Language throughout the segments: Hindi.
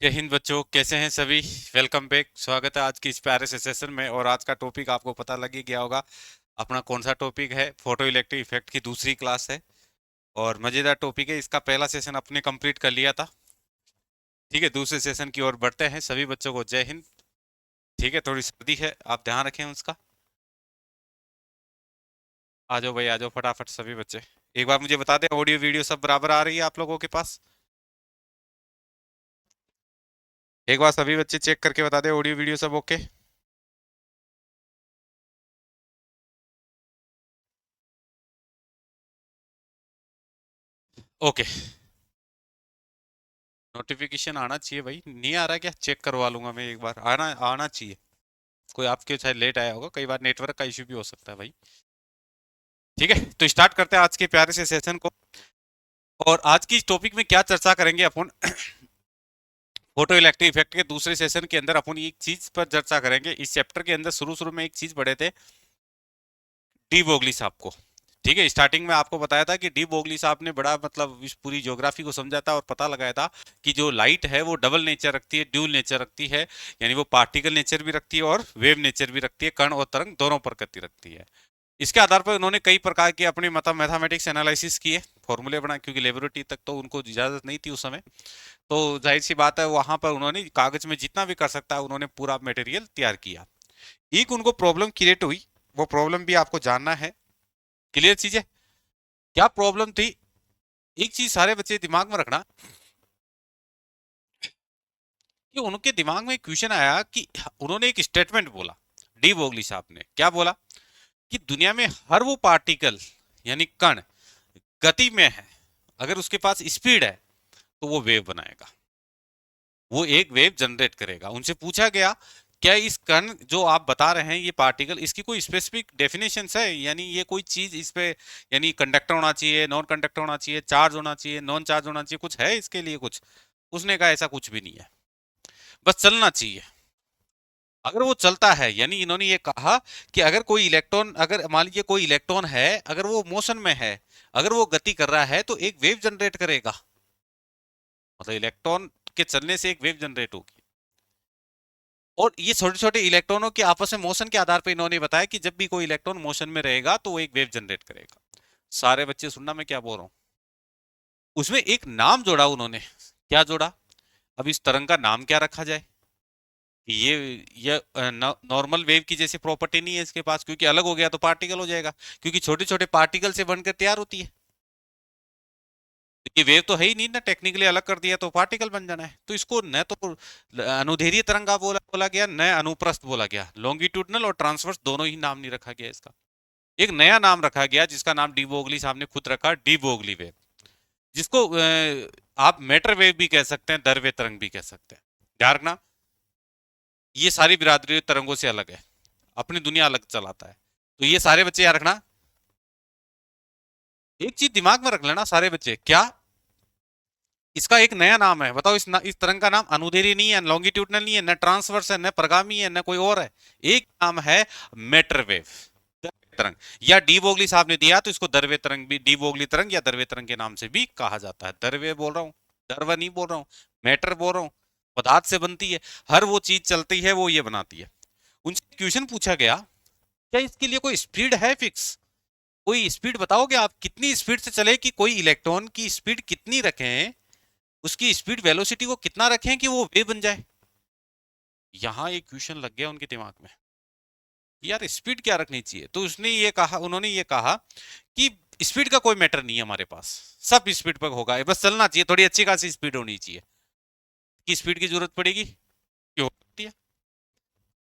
जय हिंद बच्चों, कैसे हैं सभी। Welcome back. स्वागत है आज की इस प्यारे से सेशन में। और आज का टॉपिक आपको पता लग ही गया होगा अपना कौन सा टॉपिक है। फोटो इलेक्ट्रिक इफेक्ट की दूसरी क्लास है और मजेदार टॉपिक है। इसका पहला सेशन अपने कंप्लीट कर लिया था। ठीक है, दूसरे सेशन की ओर बढ़ते हैं। सभी बच्चों को जय हिंद। ठीक है, थोड़ी सर्दी है, आप ध्यान रखें उसका। आ जाओ भाई, आ जाओ फटाफट सभी बच्चे। एक बार मुझे बता दें, ऑडियो वीडियो सब बराबर आ रही है आप लोगों के पास? एक बार सभी बच्चे चेक करके बता दें, ऑडियो वीडियो सब ओके? ओके। नोटिफिकेशन आना चाहिए भाई, नहीं आ रहा क्या? चेक करवा लूंगा मैं एक बार। आना आना चाहिए। कोई आपके शायद लेट आया होगा, कई बार नेटवर्क का इश्यू भी हो सकता है भाई। ठीक है, तो स्टार्ट करते हैं आज के प्यारे से सेशन को। और आज की टॉपिक में क्या चर्चा करेंगे अपन फोटो इलेक्ट्रिक इफेक्ट के दूसरे सेशन के अंदर अपन एक चीज पर चर्चा करेंगे। इस चैप्टर के अंदर शुरू शुरू में एक चीज पढ़े थे, डी बोगली साहब को। ठीक है, स्टार्टिंग में आपको बताया था कि डी बोगली साहब ने बड़ा मतलब इस पूरी ज्योग्राफी को समझा था और पता लगाया था कि जो लाइट है वो डबल नेचर रखती है, ड्यूल नेचर रखती है। यानी वो पार्टिकल नेचर भी रखती है और वेव नेचर भी रखती है, कण और तरंग दोनों प्रकृति रखती है। इसके आधार पर उन्होंने कई प्रकार के अपने मतलब मैथमेटिक्स एनालिसिस किए, फॉर्मूले बनाए, क्योंकि लेबोरेटरी तक तो उनको इजाजत नहीं थी उस समय। तो जाहिर सी बात है, वहां पर उन्होंने कागज में जितना भी कर सकता है उन्होंने पूरा मटेरियल तैयार किया। एक उनको प्रॉब्लम क्रिएट हुई, वो प्रॉब्लम भी आपको जानना है। क्लियर चीज है? क्या प्रॉब्लम थी? एक चीज सारे बच्चे दिमाग में रखना कि उनके दिमाग में क्वेश्चन आया कि उन्होंने एक स्टेटमेंट बोला, डी वोगली साहब ने क्या बोला कि दुनिया में हर वो पार्टिकल यानी कण गति में है, अगर उसके पास स्पीड है तो वो वेव बनाएगा, वो एक वेव जनरेट करेगा। उनसे पूछा गया क्या इस कण जो आप बता रहे हैं ये पार्टिकल, इसकी कोई स्पेसिफिक डेफिनेशन है? यानी ये कोई चीज इस पे, यानी कंडक्टर होना चाहिए, नॉन कंडक्टर होना चाहिए, चार्ज होना चाहिए, नॉन चार्ज होना चाहिए, कुछ है इसके लिए कुछ? उसने कहा ऐसा कुछ भी नहीं है, बस चलना चाहिए। अगर वो चलता है, यानी इन्होंने ये कहा कि अगर कोई इलेक्ट्रॉन, अगर मान लीजिए कोई इलेक्ट्रॉन है, अगर वो मोशन में है, अगर वो गति कर रहा है तो एक वेव जनरेट करेगा। मतलब इलेक्ट्रॉन के चलने से एक वेव जनरेट होगी। और ये छोटे छोटे इलेक्ट्रॉनों के आपस में मोशन के आधार पर इन्होंने बताया कि जब भी कोई इलेक्ट्रॉन मोशन में रहेगा तो वो एक वेव जनरेट करेगा। सारे बच्चे सुनना मैं क्या बोल रहा हूँ। उसमें एक नाम जोड़ा उन्होंने। क्या जोड़ा? अब इस तरंग का नाम क्या रखा जाए? ये नॉर्मल वेव की जैसी प्रॉपर्टी नहीं है इसके पास, क्योंकि अलग हो गया तो पार्टिकल हो जाएगा, क्योंकि छोटे छोटे पार्टिकल से बनकर तैयार होती है। ये वेव तो है ही नहीं ना, टेक्निकली अलग कर दिया तो पार्टिकल बन जाना है। तो इसको न तो अनुदैर्ध्य तरंगा बोला गया, न अनुप्रस्थ बोला गया। लॉन्गिट्यूडनल और ट्रांसवर्स दोनों ही नाम नहीं रखा गया इसका। एक नया नाम रखा गया जिसका नाम डी बोगली साहब ने खुद रखा, डी बोगली वेव। जिसको आप मैटर वेव भी कह सकते हैं, दरवे तरंग भी कह सकते हैं। ध्यान रखना, ये सारी बिरादरी तरंगों से अलग है, अपनी दुनिया अलग चलाता है। तो ये सारे बच्चे याद रखना, एक चीज दिमाग में रख लेना सारे बच्चे, क्या इसका एक नया नाम है? बताओ, इस तरंग का नाम अनुदैर्ध्य नहीं है, लॉन्गिट्यूडनल नहीं है, न ट्रांसवर्स है, न परगामी है, न कोई और है। एक नाम है मेटर वेव, तरंग। या डी बोगली साहब ने दिया तो इसको दरवे तरंग भी, डी बोगली तरंग या दरवे तरंग के नाम से भी कहा जाता है। दरवे बोल रहा हूँ, दरवा नहीं बोल रहा हूँ, मैटर बोल रहा हूँ। पदार्थ से बनती है, हर वो चीज चलती है वो ये बनाती है। उनसे क्वेश्चन पूछा गया क्या इसके लिए कोई स्पीड है फिक्स? कोई स्पीड बताओगे आप, कितनी स्पीड से चले, कि कोई इलेक्ट्रॉन की स्पीड कितनी रखें, उसकी स्पीड वेलोसिटी को कितना रखें कि वो वेव बन जाए? यहां एक क्वेश्चन लग गया उनके दिमाग में, यार स्पीड क्या रखनी चाहिए। तो उसने ये कहा, उन्होंने ये कहा कि स्पीड का कोई मैटर नहीं है हमारे पास, सब स्पीड पर होगा, बस चलना चाहिए, थोड़ी अच्छी खासी स्पीड होनी चाहिए। कि स्पीड की जरूरत पड़ेगी? क्यों होती है?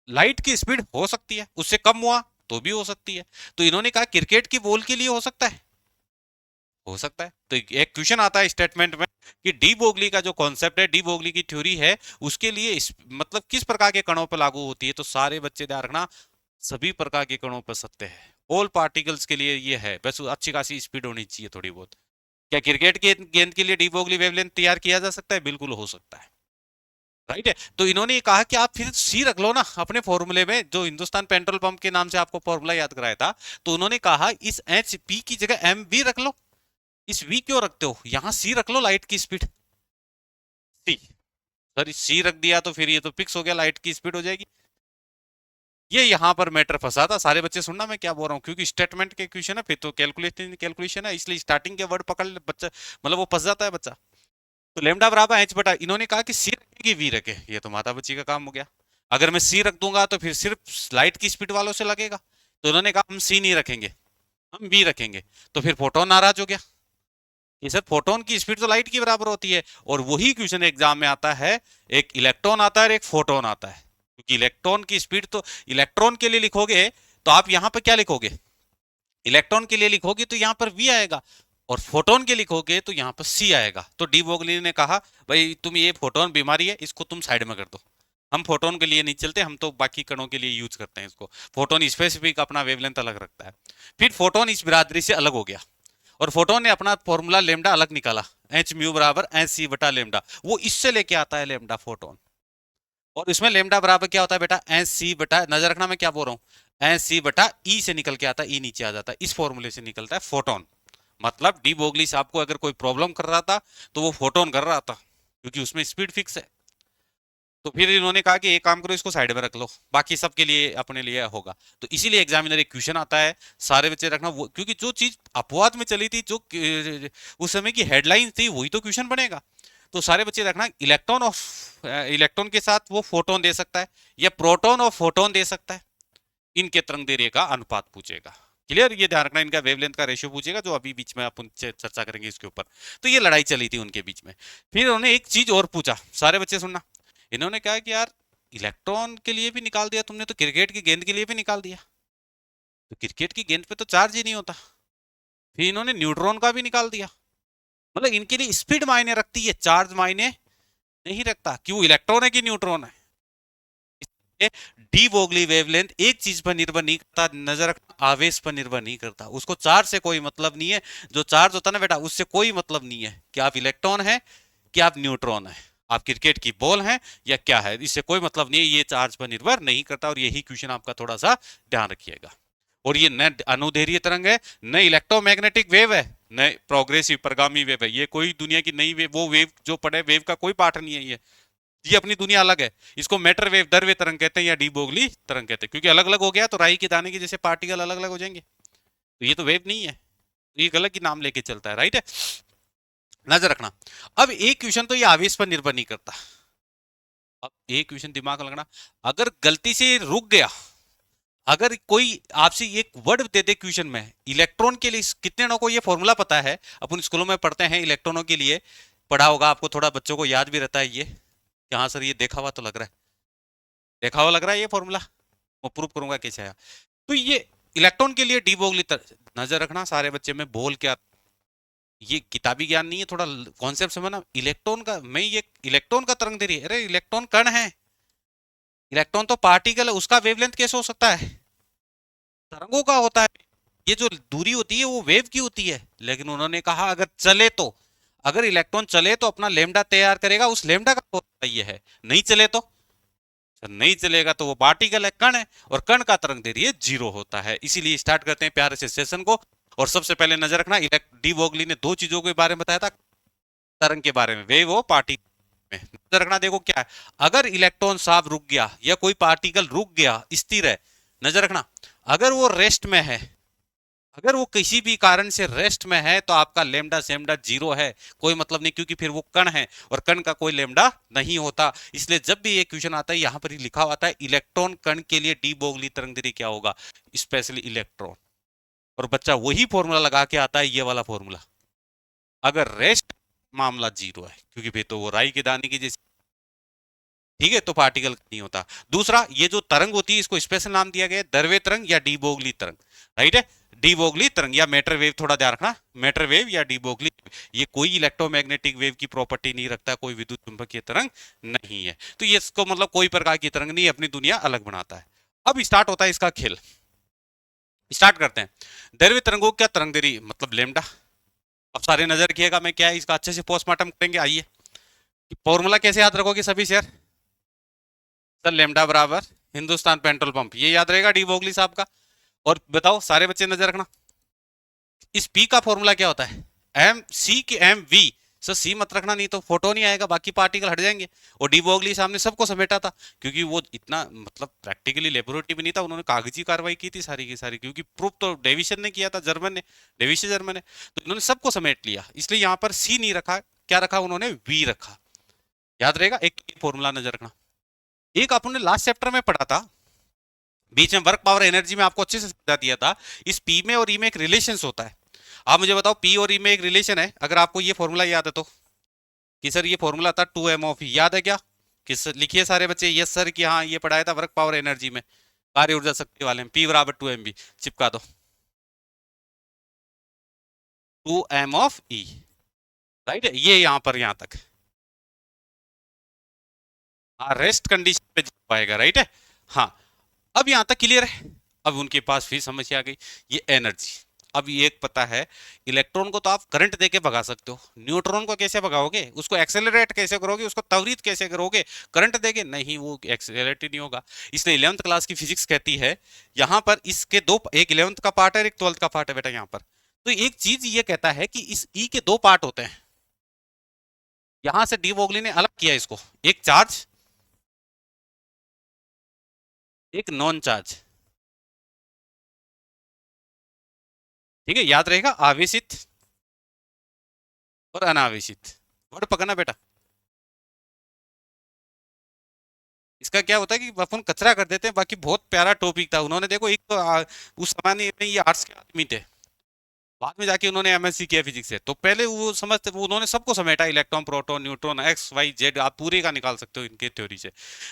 लाइट की स्पीड हो सकती है, उससे कम हुआ तो भी हो सकती है। तो इन्होंने कहा क्रिकेट की बॉल के लिए हो सकता है, हो सकता है। तो एक क्वेश्चन आता है स्टेटमेंट में कि डी बोगली का जो कॉन्सेप्ट है, डी बोगली की थ्योरी है, उसके लिए मतलब किस प्रकार के कणों पर लागू होती है। तो सारे बच्चे ध्यान रखना, सभी प्रकार के कणों पर सत्य है। ऑल पार्टिकल्स के लिए ये है, बस अच्छी खासी स्पीड होनी चाहिए थोड़ी बहुत। क्या क्रिकेट के गेंद के लिए डी बोगली वेवलेंथ तैयार किया जा सकता है? बिल्कुल हो सकता है। राइट है। तो इन्होंने ये कहा कि आप फिर सी रख लो ना अपने फॉर्मूले में, जो हिंदुस्तान पेट्रोल पंप के नाम से आपको फॉर्मूला याद कराया था। तो उन्होंने कहा इस एच पी की जगह एम वी रख लो। इस वी क्यों रखते हो, यहां सी रख लो, लाइट की स्पीड सी। सर सी रख दिया तो फिर ये तो फिक्स हो गया, लाइट की स्पीड हो जाएगी। ये यहाँ पर मैटर फंसा था। सारे बच्चे सुनना मैं क्या बोल रहा हूँ, क्योंकि स्टेटमेंट के क्वेश्चन है, फिर तो कैलकुलेशन कैलकुलेशन है, इसलिए स्टार्टिंग के वर्ड पकड़ ले बच्चा, मतलब वो फंस जाता है बच्चा। तो लेमडा बराबर एच बटा, इन्होंने कहा कि सी रखे कि वी रखे, ये तो माता बच्ची का काम हो गया। अगर मैं सी रख दूंगा तो फिर सिर्फ लाइट की स्पीड वालों से लगेगा, तो इन्होंने कहा हम सी नहीं रखेंगे, हम वी रखेंगे। तो फिर फोटोन नाराज हो गया कि सर फोटोन की स्पीड तो लाइट की बराबर होती है, और वही क्वेश्चन एग्जाम में आता है, एक इलेक्ट्रॉन आता है और एक फोटोन आता है। क्योंकि इलेक्ट्रॉन की स्पीड तो इलेक्ट्रॉन के लिए लिखोगे तो आप यहां पर क्या लिखोगे, इलेक्ट्रॉन के लिए लिखोगे तो यहां पर वी आएगा, और फोटोन के लिखोगे तो यहां पर सी आएगा। तो डी बोगली ने कहा भाई तुम ये फोटोन बीमारी है, इसको तुम साइड में कर दो, हम फोटोन के लिए नहीं चलते, हम तो बाकी कणों के लिए यूज करते हैं इसको। फोटोन स्पेसिफिक अपना वेवलेंथ अलग रखता है। फिर फोटोन इस बिरादरी से अलग हो गया, और फोटोन ने अपना फॉर्मूला लेमडा अलग निकाला, एच म्यू बराबर एच सी बटा लेमडा, वो इससे लेके आता है लेमडा फोटोन। और इसमें लेमडा बराबर क्या होता है बेटा, एच सी बटा, नजर रखना मैं क्या बोल रहा हूँ, एच सी बटा ई से निकल के आता है, ई नीचे आ जाता है, इस फॉर्मूले से निकलता है फोटोन। मतलब डी बोगली साहब को अगर कोई प्रॉब्लम कर रहा था तो वो फोटोन कर रहा था, क्योंकि उसमें स्पीड फिक्स है। तो फिर इन्होंने कहा कि एक काम करो, इसको साइड में रख लो, बाकी सबके लिए अपने लिए होगा। तो इसीलिए एग्जामिनर एक क्वेश्चन आता है, सारे बच्चे रखना वो, क्योंकि जो चीज अपवाद में चली थी, जो उस समय की हेडलाइन थी, वही तो क्वेश्चन बनेगा। तो सारे बच्चे रखना, इलेक्ट्रॉन ऑफ इलेक्ट्रॉन के साथ वो फोटोन दे सकता है, या प्रोटोन और फोटोन दे सकता है, इनके तरंग दैर्ध्य का अनुपात पूछेगा। क्लियर, ये ध्यान रखना, इनका वेवलेंथ का रेशियो पूछेगा, जो अभी बीच में अपन चर्चा करेंगे इसके ऊपर। तो ये लड़ाई चली थी उनके बीच में। फिर उन्होंने एक चीज और पूछा, सारे बच्चे सुनना, इन्होंने कहा कि यार इलेक्ट्रॉन के लिए भी निकाल दिया तुमने, तो क्रिकेट की गेंद के लिए भी निकाल दिया, तो क्रिकेट की गेंद पे तो चार्ज ही नहीं होता। फिर इन्होंने न्यूट्रॉन का भी निकाल दिया, मतलब इनके लिए स्पीड मायने रखती है, चार्ज मायने नहीं रखता। क्यों, इलेक्ट्रॉन है कि न्यूट्रॉन है। डी बोगली वेवलेंथ एक चीज पर निर्भर नहीं करता, नजर रखना, आवेश पर निर्भर नहीं करता, उसको चार्ज से कोई मतलब नहीं है। जो चार्ज होता है ना बेटा, उससे कोई मतलब नहीं है कि आप इलेक्ट्रॉन है कि आप न्यूट्रॉन है, आप क्रिकेट की बॉल हैं या क्या है, इससे कोई मतलब नहीं है, ये चार्ज पर निर्भर नहीं करता। और यही क्वेश्चन आपका थोड़ा सा ध्यान रखिएगा। और ये न अनुदैर्ध्य तरंग है, न इलेक्ट्रोमैग्नेटिक वेव है, न प्रोग्रेसिव प्रगामी वेव है, ये कोई दुनिया की नई वेव, वो वेव जो पड़े वेव का कोई पार्ट नहीं है ये अपनी दुनिया अलग है। इसको मैटर वेव, दर वेव तरंग कहते हैं, या डी बोगली तरंग कहते हैं, क्योंकि अलग अलग हो गया तो राई के दाने के जैसे पार्टिकल अलग अलग हो जाएंगे, तो ये तो वेव नहीं है, तो ये अलग ही नाम लेके चलता है, राइट है, नजर रखना। अब एक क्वेश्चन तो ये आवेश पर निर्भर नहीं करता। अब एक क्वेश्चन दिमाग लगना, अगर गलती से रुक गया, अगर कोई आपसे एक वर्ड दे दे क्वेश्चन में, इलेक्ट्रॉन के लिए कितने लोगों को ये फॉर्मूला पता है, अपन स्कूलों में पढ़ते हैं इलेक्ट्रॉनों के लिए, पढ़ा होगा आपको, थोड़ा बच्चों को याद भी रहता है ये, कि हाँ सर ये देखा हुआ तो लग रहा है, देखा हुआ लग रहा है ये फॉर्मूला, मैं प्रूव करूंगा कैसे आया। तो ये इलेक्ट्रॉन के लिए डी बोगली नजर रखना, सारे बच्चे में बोल क्या, ये किताबी ज्ञान नहीं है, थोड़ा कॉन्सेप्ट समझना। इलेक्ट्रॉन का, मैं ये इलेक्ट्रॉन का तरंग दे रही है, अरे इलेक्ट्रॉन कण है, इलेक्ट्रॉन तो पार्टिकल है, उसका वेवलेंथ कैसे हो सकता है, तरंगों का होता है। ये जो दूरी होती है वो वेव की होती है। लेकिन उन्होंने कहा अगर चले तो, अगर इलेक्ट्रॉन चले तो अपना लेमडा तैयार करेगा, उस लेमडा का होता ये है, नहीं चले तो, नहीं चलेगा तो वो पार्टिकल है, कण है, और कण का तरंग दैर्ध्य जीरो होता है। इसीलिए स्टार्ट करते हैं प्यारे से सेशन को। और सबसे पहले नजर रखना, डी बोगली ने दो चीजों के बारे में बताया था, तरंग के बारे में, वेव और पार्टिकल में। नजर रखना, देखो क्या है, अगर इलेक्ट्रॉन साफ रुक गया या कोई पार्टिकल रुक गया, स्थिर है, नजर रखना, अगर वो रेस्ट में है, अगर वो किसी भी कारण से रेस्ट में है, तो आपका लेमडा सेमडा जीरो है, कोई मतलब नहीं, क्योंकि फिर वो कण है, और कण का कोई लेमडा नहीं होता। इसलिए जब भी ये क्वेश्चन आता है, यहां पर ही लिखा होता है इलेक्ट्रॉन कण के लिए डी बोगली तरंग दैर्ध्य क्या होगा, स्पेशली इलेक्ट्रॉन, और बच्चा वही फॉर्मूला लगा के आता है, ये वाला फॉर्मूला, अगर रेस्ट मामला जीरो है, क्योंकि फिर तो वो राई के दाने की जैसे, ठीक है, तो पार्टिकल नहीं होता। दूसरा, ये जो तरंग होती है, इसको स्पेशल नाम दिया गया है, दरवे तरंग या डी बोगली तरंग, राइट है, डी बोगली तरंग या मैटर वेव, थोड़ा ध्यान रखना, मैटर वेव या डी बोगली, ये कोई इलेक्ट्रोमैग्नेटिक वेव की प्रॉपर्टी नहीं रखता, कोई विद्युत चुंबकीय तरंग नहीं है। तो ये इसको मतलब कोई प्रकार की तरंग नहीं, अपनी दुनिया अलग बनाता है। अब स्टार्ट होता है इसका खेल, स्टार्ट करते हैं। दरवे तरंगों क्या तरंग दैर्ध्य, मतलब लेमडा। अब सारे नजर रखिएगा, मैं क्या है इसका अच्छे से पोस्टमार्टम करेंगे। आइए, फॉर्मूला कैसे याद रखोगे सभी शेयर, सर लेमडा बराबर हिंदुस्तान पेट्रोल पंप, ये याद रहेगा डी बोगली साहब का। और बताओ सारे बच्चे नजर रखना, इस पी का फॉर्मूला क्या होता है, एम सी के एम वी, सर सी मत रखना, नहीं तो फोटोन ही आएगा, बाकी पार्टिकल हट जाएंगे। और डी ब्रोगली साहब ने सबको समेटा था, क्योंकि वो इतना मतलब प्रैक्टिकली लेबोरेटरी भी नहीं था, उन्होंने कागजी कार्रवाई की थी सारी की सारी, क्योंकि प्रूफ तो डेविशन ने किया था, जर्मन ने, डेविशन जर्मन ने, तो इन्होंने सबको समेट लिया, इसलिए यहाँ पर सी नहीं रखा, क्या रखा उन्होंने, वी रखा। याद रहेगा, एक फॉर्मूला नजर रखना। एक आपने लास्ट चैप्टर में पढ़ा था, बीच में वर्क पावर एनर्जी में आपको अच्छे से समझा दिया था, इस पी में और ई में एक रिलेशन होता है। आप मुझे बताओ, पी और ई में एक रिलेशन है, अगर आपको ये फॉर्मूला याद है तो, कि सर ये फॉर्मूला था 2m/e, याद है क्या? लिखिए सारे बच्चे, यस सर, कि हाँ ये पढ़ाया था वर्क पावर एनर्जी में, कार्य ऊर्जा शक्ति वाले में, P बराबर 2mv, चिपका दो 2m/e, राइट है ये यहां पर, यहां तक हाँ रेस्ट कंडीशन पे पाएगा, राइट है। हाँ, अब यहां तक क्लियर है। अब उनके पास फिर समस्या आ गई, ये एनर्जी। अब ये एक पता है, इलेक्ट्रॉन को तो आप करंट देके भगा सकते हो, न्यूट्रॉन को कैसे भगाओगे, उसको एक्सेलरेट कैसे करोगे, उसको त्वरित कैसे करोगे, करंट देके नहीं, वो एक्सेलरेट ही नहीं होगा। इसलिए 11th क्लास की फिजिक्स कहती है, यहाँ पर इसके दो, एक 11th का पार्ट है, एक 12th का पार्ट है बेटा यहाँ पर। तो एक चीज ये कहता है कि इस ई के दो पार्ट होते हैं, यहां से डी वोगली ने अलग किया इसको, एक चार्ज, एक नॉन चार्ज। ठीक है, याद रहेगा, आवेशित और अनावेशित, वर्ड पकड़ना बेटा। इसका क्या होता है कि अपन कचरा कर देते हैं, बाकी बहुत प्यारा टॉपिक था। उन्होंने देखो, एक तो उस जमाने में ये आर्ट्स के आदमी थे, बाद में जाके उन्होंने एमएससी किया फिजिक्स से, तो पहले वो समझते, वो उन्होंने सबको समेटा, electron proton neutron X Y Z, आप पूरे का निकाल सकते हो इनके थ्योरी से।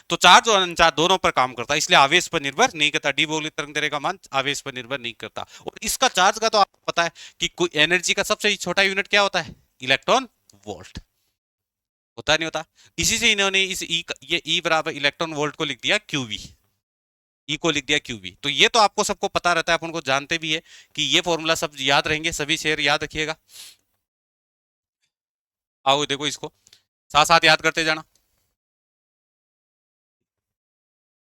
तो चार्ज और अनचार्ज दोनों पर काम करता है, इसलिए आवेश पर निर्भर नहीं करता, डी ब्रोगली तरंग दैर्ध्य का मान आवेश पर निर्भर नहीं करता। और इसका चार्ज का तो आपको पता है कि कोई एनर्जी का सबसे छोटा यूनिट क्या होता है, इलेक्ट्रॉन वोल्ट, होता नहीं होता। इसी से इन्होंने इस ई, ये ई बराबर इलेक्ट्रॉन वोल्ट को लिख दिया क्यूवी, ई को लिख दिया क्यूवी। तो ये तो आपको सबको पता रहता है, अपन को जानते भी है कि ये फॉर्मूला सब याद रहेंगे, सभी शेर याद रखिएगा। आओ देखो इसको साथ साथ याद करते जाना।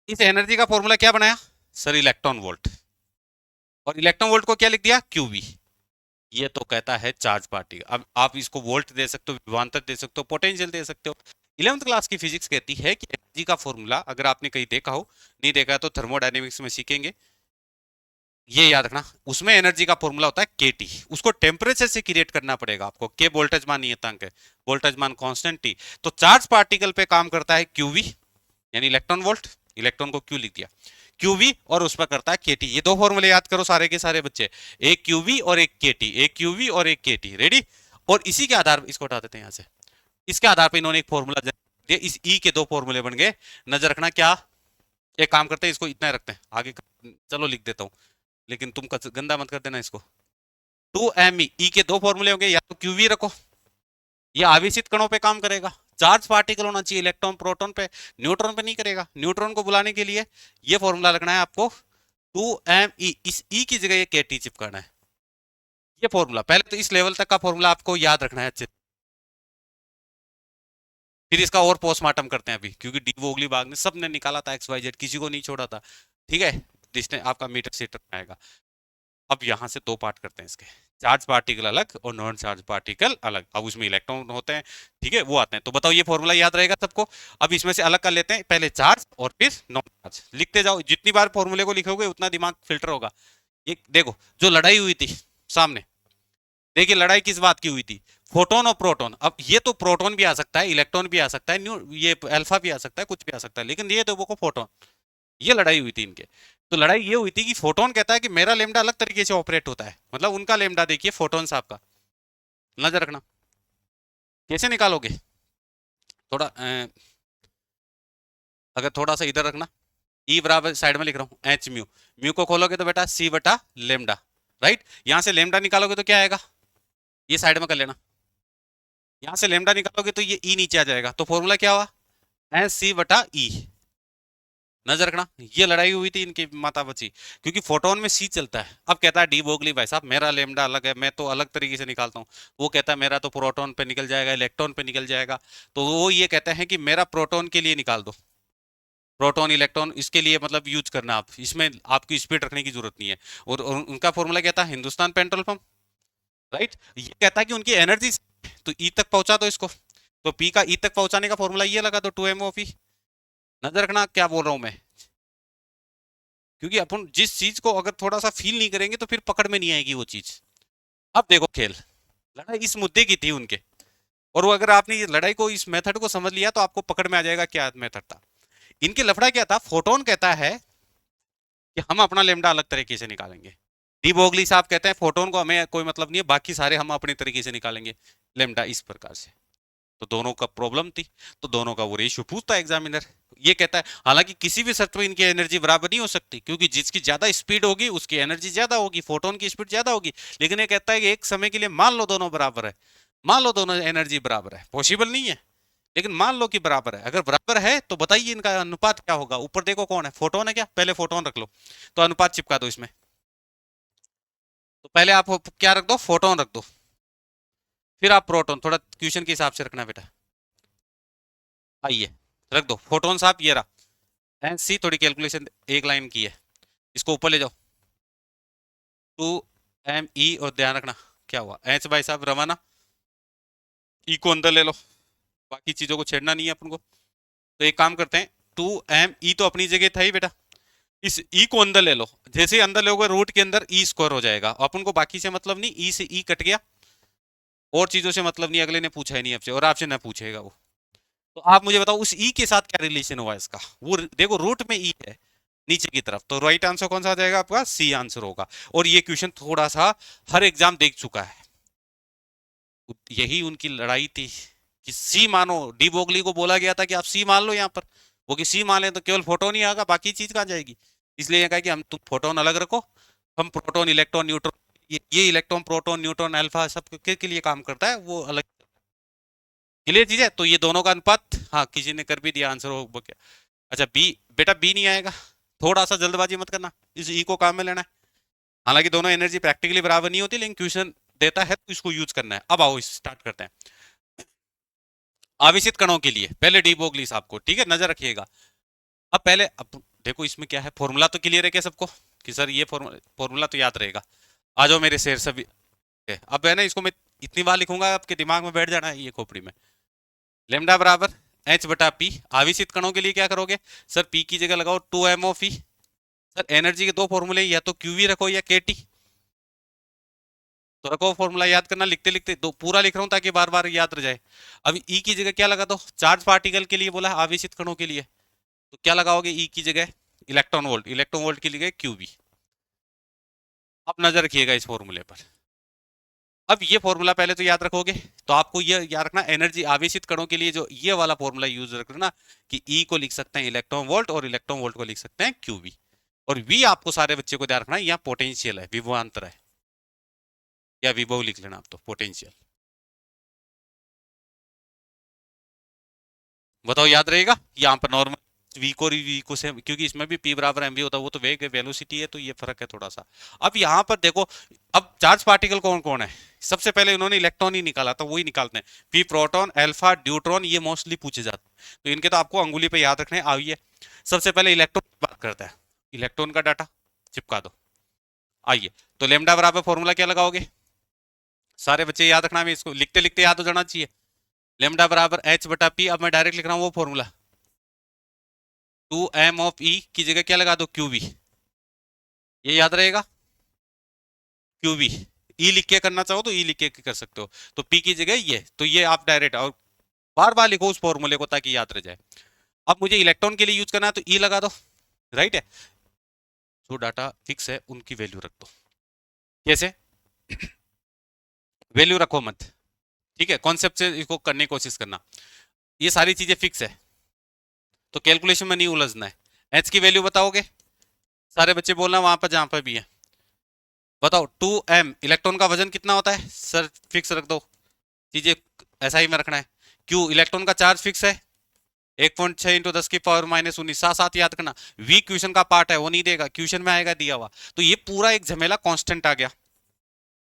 इस एनर्जी का फॉर्मूला क्या बनाया सर, इलेक्ट्रॉन वोल्ट, और इलेक्ट्रॉन वोल्ट को क्या लिख दिया, क्यूवी। ये तो कहता है चार्ज पार्टी। अब आप इसको वोल्ट दे सकते हो, विभवांतर दे सकते हो, पोटेंशियल दे सकते हो। 11th क्लास की फिजिक्स कहती है कि एनर्जी का फॉर्मूला, अगर आपने कहीं देखा हो, नहीं देखा है तो थर्मोडायनेमिक्स में सीखेंगे, ये याद रखना, उसमें एनर्जी का फॉर्मूला होता है केटी, उसको टेम्परेचर से क्रिएट करना पड़ेगा आपको, के वोल्टेज मान नियतांक है, वोल्टेज मान कांस्टेंट टी। तो चार्ज पार्टिकल पे काम करता है क्यूवी, यानी इलेक्ट्रॉन वोल्ट, इलेक्ट्रॉन को क्यू लिख दिया, क्यूवी, और उस पर करता है केटी। ये दो फॉर्मूले याद करो सारे के सारे बच्चे, एक क्यूवी और एक केटी, एक क्यूवी और एक केटी, रेडी। और इसी के आधार पर इसको हटा देते हैं यहाँ से, इसके आधार पर इन्होंने एक फॉर्मूला दिया, इस ई के दो फॉर्मूले बन गए। नजर रखना, क्या एक काम करते हैं, इसको इतना रखते हैं आगे, चलो लिख देता हूँ, लेकिन तुम गंदा मत कर देना इसको। 2me, ई के दो फॉर्मूले होंगे, या तो क्यूवी रखो, ये आवेशित कणों पे काम करेगा, चार्ज पार्टिकल होना चाहिए इलेक्ट्रॉन प्रोटॉन पे, न्यूट्रॉन पे नहीं करेगा। न्यूट्रॉन को बुलाने के लिए ये फॉर्मूला लगना है आपको, 2me, इस ई की जगह ये केटी चिपकाना है। ये फॉर्मूला पहले तो इस लेवल तक का फॉर्मूला आपको याद रखना है अच्छे, फिर इसका और पोस्टमार्टम करते हैं अभी, क्योंकि डी वोगली बाग ने सबने निकाला था, एक्स वाई जेड किसी को नहीं छोड़ा था, ठीक है। जिसने आपका मीटर सीटर आएगा। अब यहां से दो पार्ट करते हैं इसके, चार्ज पार्टिकल अलग और नॉन चार्ज पार्टिकल अलग, अब उसमें इलेक्ट्रॉन होते हैं, ठीक है, वो आते हैं। तो बताओ ये फॉर्मूला याद रहेगा सबको। अब इसमें से अलग कर लेते हैं, पहले चार्ज और फिर नॉन चार्ज, लिखते जाओ, जितनी बार फॉर्मूले को लिखोगे उतना दिमाग फिल्टर होगा। एक देखो, जो लड़ाई हुई थी सामने, देखिए लड़ाई किस बात की हुई थी, फोटोन और प्रोटोन। अब ये तो प्रोटोन भी आ सकता है, इलेक्ट्रॉन भी आ सकता है, न्यू ये अल्फा भी आ सकता है, कुछ भी आ सकता है, लेकिन ये तो वो फोटोन, ये लड़ाई हुई थी इनके। तो लड़ाई ये हुई थी कि फोटोन कहता है कि मेरा लेमडा अलग तरीके से ऑपरेट होता है, मतलब उनका लेमडा देखिए फोटोन साहब का, नजर रखना कैसे निकालोगे, थोड़ा अगर थोड़ा सा इधर रखना, ई बराबर साइड में लिख रहा हूं एच म्यू, म्यू को खोलोगे तो बेटा सी बटा लेमडा, राइट। यहां से लेमडा निकालोगे तो क्या आएगा, ये साइड में कर लेना, यहां से लेमडा निकालोगे तो ये ई नीचे आ जाएगा, तो फॉर्मूला क्या हुआ, एच सी बटा ई। नजर रखना, ये लड़ाई हुई थी इनकी माता बची, क्योंकि फोटोन में सी चलता है। अब कहता है डी बोगली भाई साहब मेरा लेमडा अलग है, मैं तो अलग तरीके से निकालता हूँ, वो कहता है मेरा तो प्रोटॉन पे निकल जाएगा, इलेक्ट्रॉन पे निकल जाएगा। तो वो ये कहते हैं कि मेरा प्रोटॉन के लिए निकाल दो, प्रोटॉन इलेक्ट्रॉन इसके लिए मतलब यूज करना, आप इसमें आपकी स्पीड रखने की जरूरत नहीं है। और उनका फॉर्मूला क्या था, हिंदुस्तान पेट्रोल पंप, राइट। ये कहता है कि उनकी एनर्जी, तो ई तक पहुंचा दो इसको, तो पी का ई तक पहुंचाने का फॉर्मूला ये लगा दो 2 MOF ई। नजर रखना क्या बोल रहा हूं मैं, क्योंकि अपन जिस चीज को अगर थोड़ा सा फील नहीं करेंगे तो फिर पकड़ में नहीं आएगी वो चीज। अब देखो खेल, लड़ाई इस मुद्दे की थी उनके, और वो अगर आपने ये लड़ाई को, इस मेथड को समझ लिया तो आपको पकड़ में आ जाएगा क्या मेथड था। इनके लफड़ा क्या था, फोटोन कहता है कि हम अपना लेमडा अलग तरीके से निकालेंगे। डी बोगली साहब कहते हैं फोटोन को हमें कोई मतलब नहीं है, बाकी सारे हम अपने तरीके से निकालेंगे लेमडा इस प्रकार से। तो दोनों का प्रॉब्लम थी, तो दोनों का वो रेशियो पूछता है एग्जामिनर। ये कहता है हालांकि किसी भी शर्त में इनकी एनर्जी बराबर नहीं हो सकती, क्योंकि जिसकी ज्यादा स्पीड होगी उसकी एनर्जी ज्यादा होगी, फोटोन की स्पीड ज्यादा होगी। लेकिन ये कहता है कि एक समय के लिए मान लो दोनों बराबर है, मान लो दोनों एनर्जी बराबर है, पॉसिबल नहीं है लेकिन मान लो कि बराबर है। अगर बराबर है तो बताइए इनका अनुपात क्या होगा। ऊपर देखो कौन है, फोटोन है क्या, पहले फोटोन रख लो, तो अनुपात चिपका दो इसमें। तो पहले आप क्या रख दो, फोटोन रख दो, फिर आप प्रोटॉन, थोड़ा क्वेश्चन के हिसाब से रखना बेटा। आइए रख दो फोटोन साहब, ये रहा एन सी, थोड़ी कैलकुलेशन एक लाइन की है, इसको ऊपर ले जाओ 2 ME, और ध्यान रखना क्या हुआ एच भाई साहब रवाना, ई को अंदर ले लो, बाकी चीजों को छेड़ना नहीं है अपन को। तो एक काम करते हैं, 2 ME तो अपनी जगह था ही बेटा, इस ई को अंदर ले लो, जैसे ही अंदर लोगे रूट के अंदर ई स्क्वायर हो जाएगा, अपन को बाकी से मतलब नहीं, ई से ई कट गया, और चीजों से मतलब नहीं, अगले ने पूछा ही नहीं आपसे, और आपसे ना पूछेगा वो। तो आप मुझे बताओ उस ई के साथ क्या रिलेशन हुआ इसका, वो देखो रूट में ई है नीचे की तरफ, तो राइट आंसर कौन सा आ जाएगा आपका, सी आंसर होगा। और ये क्वेश्चन थोड़ा सा हर एग्जाम देख चुका है, यही उनकी लड़ाई थी कि सी मानो, डी बोगली को बोला गया था कि आप सी मान लो यहाँ पर, वो कि सी मान ले तो केवल फोटोन ही आएगा, बाकी चीज कहाँ जाएगी। इसलिए ये कहा कि हम तुम फोटोन अलग रखो, हम प्रोटोन इलेक्ट्रॉन न्यूट्रॉन, ये इलेक्ट्रॉन प्रोटोन न्यूट्रॉन अल्फा सब के लिए काम करता है, वो अलग। क्लियर चीज है, तो ये दोनों का अनुपात, हाँ किसी ने कर भी दिया आंसर हो क्या। अच्छा बी, बेटा बी नहीं आएगा, थोड़ा सा जल्दबाजी मत करना, इस ई को काम में लेना है। हालांकि दोनों एनर्जी प्रैक्टिकली बराबर नहीं होती, लेकिन क्वेश्चन देता है तो इसको यूज करना है। अब आओ स्टार्ट करते हैं। आवेशित कणों के लिए पहले डी बोगली साहब को, ठीक है नजर रखिएगा। अब पहले, अब देखो इसमें क्या है, फॉर्मूला तो क्लियर है क्या सबको, कि सर ये फॉर्मूला तो याद रहेगा। आ जाओ मेरे शेर सभी, अब है ना, इसको मैं इतनी बार लिखूंगा आपके दिमाग में बैठ जाना है ये खोपड़ी में। लेमडा बराबर एच बटा पी, आवेशित कणों के लिए क्या करोगे, सर पी की जगह लगाओ 2 MOF ई। सर एनर्जी के दो फॉर्मूले, या तो क्यूवी रखो या केटी, तो रखो फॉर्मूला याद करना, लिखते लिखते दो पूरा लिख रहा हूं ताकि बार बार याद रह जाए। अब ई की जगह क्या लगा दो, चार्ज पार्टिकल के लिए बोला है, आवेशित कणों के लिए, तो क्या लगाओगे ई की जगह, इलेक्ट्रॉन वोल्ट, इलेक्ट्रॉन वोल्ट की जगह क्यूबी। अब नजर रखिएगा इस फॉर्मूले पर। अब ये फॉर्मूला पहले तो याद रखोगे, तो आपको ये याद रखना एनर्जी आवेशित कणों के लिए जो ये वाला फॉर्मूला यूज रखना, कि ई को लिख सकते हैं इलेक्ट्रॉन वोल्ट, और इलेक्ट्रॉन वोल्ट को लिख सकते हैं क्यूबी। और वी आपको सारे बच्चे को ध्यान रखना है, यहाँ पोटेंशियल है, विभवांतर है, या विभव लिख लेना आप, तो पोटेंशियल। बताओ याद रहेगा, यहाँ पर नॉर्मल वी को से, क्योंकि इसमें भी पी बराबर एम वी होता है, वो तो वेग वेलोसिटी है, तो ये फर्क है थोड़ा सा। अब यहाँ पर देखो, अब चार्ज पार्टिकल कौन कौन है, सबसे पहले इन्होंने इलेक्ट्रॉन ही निकाला, तो वही निकालते हैं, पी प्रोटॉन अल्फा ड्यूट्रॉन, ये मोस्टली पूछे जाते हैं, तो इनके तो आपको अंगुली पे याद रखने आइए। सबसे पहले इलेक्ट्रॉन की बात करता है, इलेक्ट्रॉन का डाटा चिपका दो। आइए, तो लेमडा बराबर फॉर्मूला क्या लगाओगे, सारे बच्चे याद रखना, इसको लिखते लिखते याद हो जाना चाहिए। लेमडा बराबर एच बटा पी, अब मैं डायरेक्ट लिख रहा हूँ वो फॉर्मूला, 2 MOF E की जगह क्या लगा दो, क्यूबी, ये याद रहेगा, क्यूबी। ई लिख के करना चाहो तो ई लिख के कर सकते हो, तो पी की जगह ये, तो ये आप डायरेक्ट, और बार बार लिखो उस फॉर्मूले को ताकि याद रह जाए। अब मुझे इलेक्ट्रॉन के लिए यूज करना है, तो ई लगा दो, राइट है, जो डाटा फिक्स है उनकी वैल्यू रख दो। कैसे, वैल्यू रखो मत, ठीक है, कॉन्सेप्ट से इसको करने की कोशिश करना, ये सारी चीजें फिक्स है, तो कैलकुलेशन में नहीं उलझना है। एच की वैल्यू बताओगे, सारे बच्चे बोलना वहां पर जहां पर भी है, बताओ 2m, इलेक्ट्रॉन का वजन कितना होता है सर, फिक्स रख दो, चीजें ऐसा ही में रखना है। क्यू, इलेक्ट्रॉन का चार्ज फिक्स है, 1.6 इंटू 10⁻19, साथ साथ याद करना। वी क्वेश्चन का पार्ट है, वो नहीं देगा, क्वेश्चन में आएगा दिया हुआ, तो ये पूरा एक झमेला कांस्टेंट आ गया।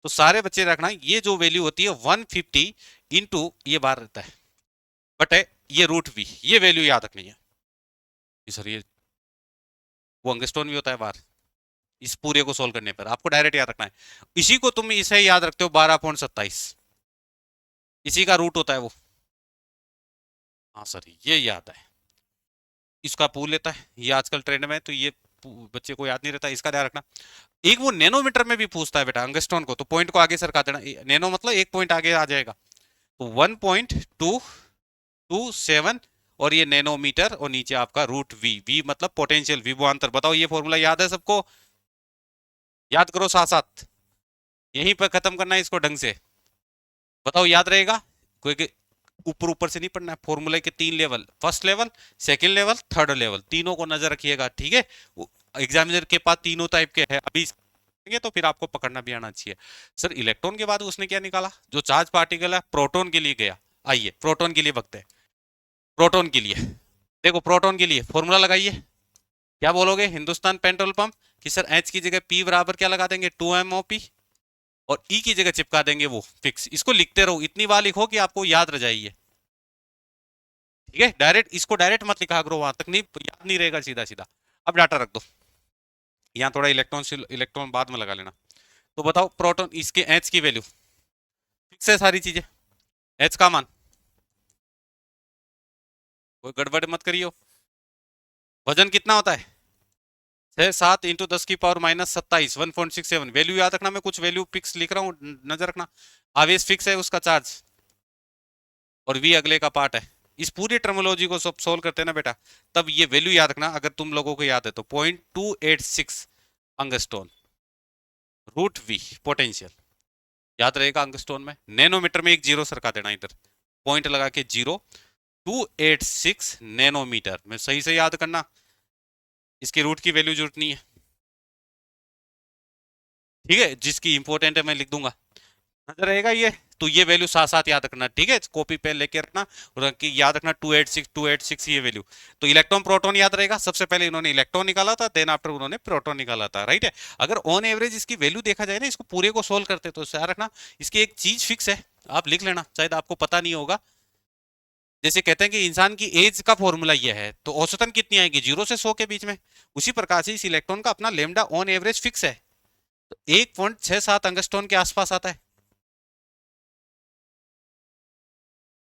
तो सारे बच्चे रखना, ये जो वैल्यू होती है 150 इंटू ये बार रहता है, बट है ये रूट वी, ये वैल्यू याद रखनी है। सर ये वो अंगस्टोन भी होता है बार, इस पूरे को सोल्व करने पर आपको डायरेक्ट याद रखना है। इसी को तुम इसे याद रखते हो 12.27, इसी का रूट होता है वो। हाँ सर ये याद है, इसका पूल लेता है, ये आजकल ट्रेंड में है, तो ये बच्चे को याद नहीं रहता, इसका ध्यान रखना। एक वो नैनोमीटर में भी पूछता है बेटा अंगस्ट्रॉन को, तो पॉइंट को आगे सरका देना, नैनो मतलब एक पॉइंट आगे आ जाएगा, तो 1.227, और ये नैनोमीटर, और नीचे आपका रूट वी, वी मतलब पोटेंशियल विभवांतर। बताओ ये फॉर्मूला याद है सबको? याद करो साथ साथ, यहीं पर खत्म करना है इसको ढंग से। बताओ याद रहेगा? कोई ऊपर ऊपर से नहीं पढ़ना है, फॉर्मूले के 3 level, first level, second level, third level, तीनों को नजर रखिएगा, ठीक है? एग्जामिनर के पास तीनों टाइप के हैं, अभी तो फिर आपको पकड़ना भी आना चाहिए। सर इलेक्ट्रॉन के बाद उसने क्या निकाला? जो चार्ज पार्टिकल है प्रोटॉन के लिए गया। आइए प्रोटॉन के लिए बकते हैं। प्रोटॉन के लिए देखो, प्रोटॉन के लिए फॉर्मूला लगाइए। क्या बोलोगे हिंदुस्तान पेट्रोल पंप कि सर एच की जगह पी बराबर क्या लगा देंगे, 2MOP, और ई की जगह चिपका देंगे वो फिक्स। इसको लिखते रहो, इतनी बार लिखो कि आपको याद रह जाइए, ठीक है? डायरेक्ट इसको डायरेक्ट मत लिखा करो, वहां तक नहीं तो याद नहीं रहेगा सीधा सीधा। अब डाटा रख दो, यहाँ थोड़ा इलेक्ट्रॉन से इलेक्ट्रॉन बाद में लगा लेना। तो बताओ प्रोटॉन, इसके एच की वैल्यू फिक्स है, सारी चीजें एच का मान, कोई गड़बड़ मत करियो। वजन कितना होता है? 6 7 × 10⁻⁻27, 1.67। वैल्यू याद रखना, मैं कुछ वैल्यू फिक्स लिख रहा हूँ, नजर रखना। आवेश फिक्स है, उसका चार्ज, और वी अगले का पार्ट है। इस पूरी टर्मोलॉजी को सब सोल्व करते हैं ना बेटा, तब ये वैल्यू याद रखना, अगर तुम लोगों को याद है तो 0.286 अंगस्टोन, रूट वी पोटेंशियल, याद रहेगा अंगस्टोन में। नैनोमीटर में एक जीरो सरका देना इधर, पॉइंट लगा के जीरो, 286 नैनोमीटर में सही से याद करना, इसकी रूट की वैल्यू जरूरत नहीं है, ठीक है? जिसकी इंपॉर्टेंट है मैं लिख दूंगा, नजर रहेगा ये। तो ये वैल्यू साथ साथ याद रखना, ठीक है? कॉपी पे लेके रखना, और याद रखना 286 ये वैल्यू। तो इलेक्ट्रॉन प्रोटॉन याद रहेगा, सबसे पहले इन्होंने इलेक्ट्रॉन निकाला था, देन आफ्टर उन्होंने प्रोटॉन निकाला था, राइट है? अगर ऑन एवरेज इसकी वैल्यू देखा जाए ना, इसको पूरे को सोल्व करते तो याद रखना, इसकी एक चीज फिक्स है, आप लिख लेना, शायद आपको पता नहीं होगा। जैसे कहते हैं कि इंसान की एज का फॉर्मूला यह है, तो औसतन कितनी आएगी, 0 से 100 के बीच में। उसी प्रकार से इस इलेक्ट्रॉन का अपना लेमडा ऑन एवरेज फिक्स है, तो 1.67 अंगस्ट्रॉन के आसपास आता है।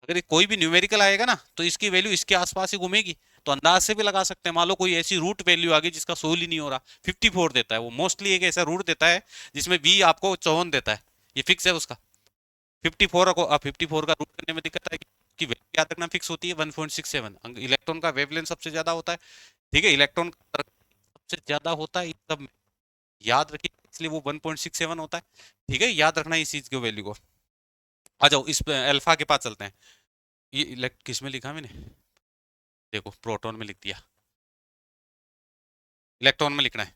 अगर कोई भी न्यूमेरिकल आएगा ना, तो इसकी वैल्यू इसके आसपास ही घूमेगी, तो अंदाज से भी लगा सकते हैं। मान लो कोई ऐसी रूट वैल्यू आ गई जिसका सोल ही नहीं हो रहा, 54 देता है वो, मोस्टली एक ऐसा रूट देता है जिसमें बी आपको 54 देता है, ये फिक्स है उसका। 54 को, अब 54 का रूट करने में दिक्कत आएगी, कि वैल्यू याद रखना फिक्स होती है 1.67। इलेक्ट्रॉन का वेवलेंथ सबसे ज्यादा होता है, ठीक है? इलेक्ट्रॉन का सबसे ज्यादा होता है, सब में याद रखिए, इसलिए वो 1.67 होता है, ठीक है? याद रखना इस चीज की वैल्यू को। आ जाओ इस अल्फा के पास चलते हैं। ये किस में लिखा मैंने, देखो प्रोटॉन में लिख दिया, इलेक्ट्रॉन में लिखना है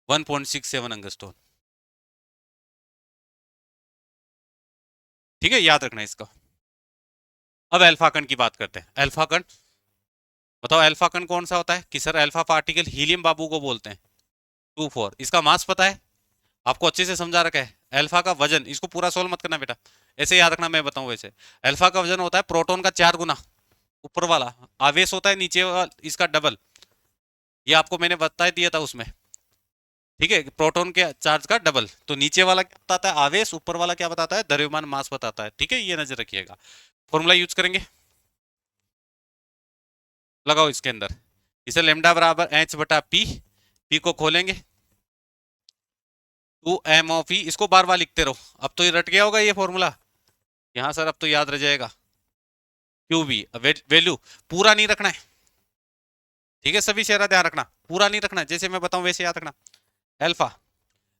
1.67 अंगस्ट्रोन, ठीक है? याद रखना है इसका। अब अल्फा कण की बात करते हैं। अल्फा कण, बताओ अल्फा कण कौन सा होता है? कि सर अल्फा पार्टिकल हीलियम बाबू को बोलते हैं, 24। इसका मास पता है आपको, अच्छे से समझा रखा है। अल्फा का वजन, इसको पूरा सोल्व मत करना बेटा, ऐसे याद रखना, मैं बताऊं वैसे। अल्फा का वजन होता है प्रोटॉन का 4 गुना, ऊपर वाला आवेश होता है नीचे वाला इसका डबल, ये आपको मैंने बता दिया था उसमें, ठीक है? प्रोटॉन के चार्ज का डबल, तो नीचे वाला क्या बताता है, आवेश, ऊपर वाला क्या बताता है, द्रव्यमान मास बताता है, ठीक है? ये नजर रखिएगा। फॉर्मूला यूज करेंगे, लगाओ इसके अंदर, इसे लेमडा बराबर एच बटा पी, पी को खोलेंगे 2MOV, इसको बार बार लिखते रहो, अब तो ये रट गया होगा ये फॉर्मूला, यहाँ सर अब तो याद रह जाएगा। QV वैल्यू पूरा नहीं रखना है, ठीक है? सभी चेहरा ध्यान रखना, पूरा नहीं रखना है, जैसे मैं बताऊं वैसे याद रखना। अल्फा,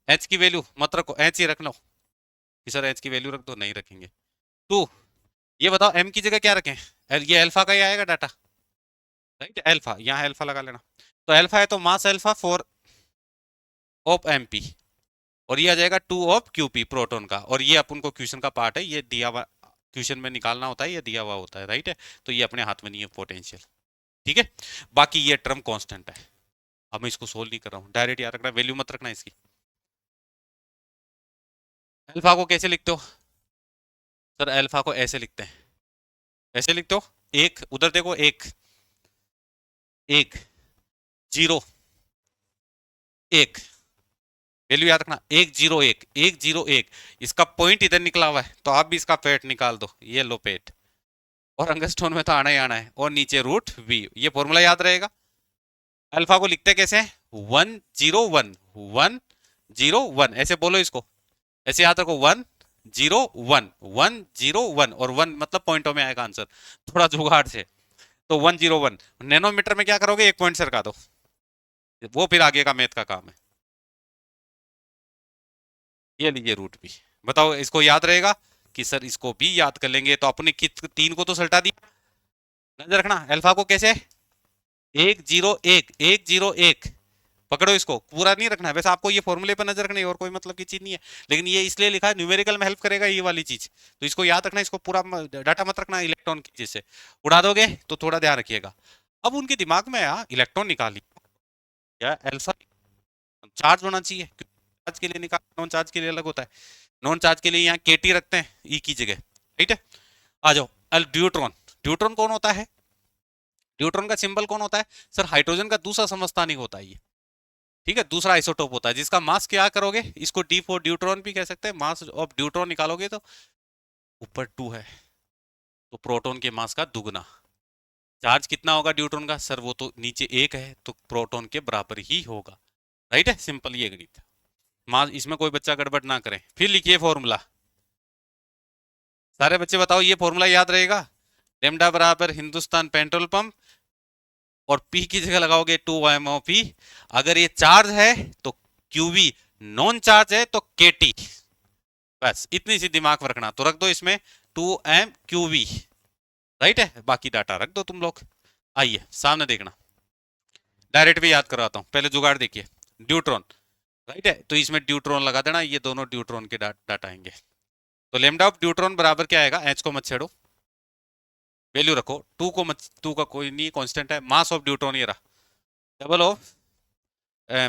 एच की वैल्यू मत रखो, एच ही रख लो, कि सर एच की वैल्यू रख दो, नहीं रखेंगे। 2, ये बताओ एम की जगह क्या रखें? ये अल्फा का ही आएगा डाटा, राइट? अल्फा, यहाँ अल्फा लगा लेना, तो अल्फा है तो मास अल्फा 4 ऑफ MP, और ये आ जाएगा 2 ऑफ QP प्रोटॉन का, और ये अपन को क्वेश्चन का पार्ट है, ये दिया हुआ क्वेश्चन में निकालना होता है, ये दिया हुआ होता है, राइट है? तो ये अपने हाथ में नहीं है पोटेंशियल, ठीक है? बाकी ये टर्म कांस्टेंट है, अब मैं इसको सोल्व नहीं कर रहा हूँ, डायरेक्ट याद रखना, वैल्यू मत रखना इसकी। अल्फा को कैसे लिखते हो? सर अल्फा को ऐसे लिखते हैं, ऐसे लिखते हो, एक उधर देखो, एक एक जीरो, एक, वैल्यू याद रखना 101 101, इसका पॉइंट इधर निकला हुआ है तो आप भी इसका पेट निकाल दो, ये लो पेट, और अंगस्टोन में तो आना ही आना है, और नीचे रूट वी, ये फॉर्मूला याद रहेगा। अल्फा को लिखते कैसे हैं, 101 101, ऐसे बोलो इसको, ऐसे याद रखो 101 101, और 1 मतलब पॉइंटों में आएगा आंसर, थोड़ा जुगाड़ से। तो 101 नैनोमीटर में क्या करोगे, एक पॉइंट सरका दो, वो फिर आगे का मैथ का काम है। ये लीजिए रूट भी, बताओ इसको याद रहेगा कि सर इसको भी याद कर लेंगे, तो अपने कित तीन को तो सल्टा दिया। नजर रखना अल्फा को कैसे, 101 101, पकड़ो इसको, पूरा नहीं रखना है, वैसे आपको ये फॉर्मूले पर नजर रखनी है, और कोई मतलब की चीज नहीं है, लेकिन ये इसलिए लिखा है न्यूमेरिकल में हेल्प करेगा ये वाली चीज, तो इसको याद रखना, इसको पूरा डाटा मत रखना इलेक्ट्रॉन की चीज से, उड़ा दोगे तो थोड़ा ध्यान रखिएगा। अब उनके दिमाग में आया इलेक्ट्रॉन निकाली, या अल्फा चार्ज होना चाहिए, चार्ज के लिए निकाल, नॉन चार्ज के लिए अलग होता है, नॉन चार्ज के लिए यहाँ केटी रखते हैं ई की जगह, ठीक है। आ जाओ ड्यूट्रॉन, ड्यूट्रॉन कौन होता है, ड्यूट्रॉन का सिंबल कौन होता है, सर हाइड्रोजन का दूसरा समस्थानिक होता है ये, ठीक है, दूसरा आइसोटोप होता है, जिसका मास क्या करोगे, इसको D4 ड्यूट्रॉन भी कह सकते हैं, मास ऑफ ड्यूट्रॉन निकालोगे तो ऊपर 2 है, तो प्रोटॉन के मास का दुगना, चार्ज कितना होगा ड्यूट्रॉन का, सर वो तो नीचे 1 है तो प्रोटॉन के बराबर ही होगा, राइट है, सिंपल ये गणित है। मास इसमें कोई बच्चा गड़बड़ ना करे, फिर लिखिए फॉर्मूला, सारे बच्चे बताओ ये फॉर्मूला याद रहेगा, लेमडा बराबर हिंदुस्तान पेट्रोल पंप, और P की जगह लगाओगे 2MOP, अगर ये चार्ज है तो QV, नॉन चार्ज है तो KT, बस इतनी सी दिमाग में रखना, तो रख दो इसमें 2MQV, राइट है, बाकी डाटा रख दो तुम लोग। आइए सामने देखना, डायरेक्ट भी याद करवाता हूँ, पहले जुगाड़ देखिए, ड्यूट्रॉन, राइट है, तो इसमें ड्यूट्रॉन लगा देना, ये दोनों ड्यूट्रॉन के डाटा आएंगे, तो लेमडा ऑफ ड्यूट्रॉन बराबर क्या आएगा, एच को मत छेड़ो, वैल्यू रखो, टू को मत, टू का कोई नहीं कांस्टेंट है, मास ऑफ ड्यूट्रॉन ये रहा, double of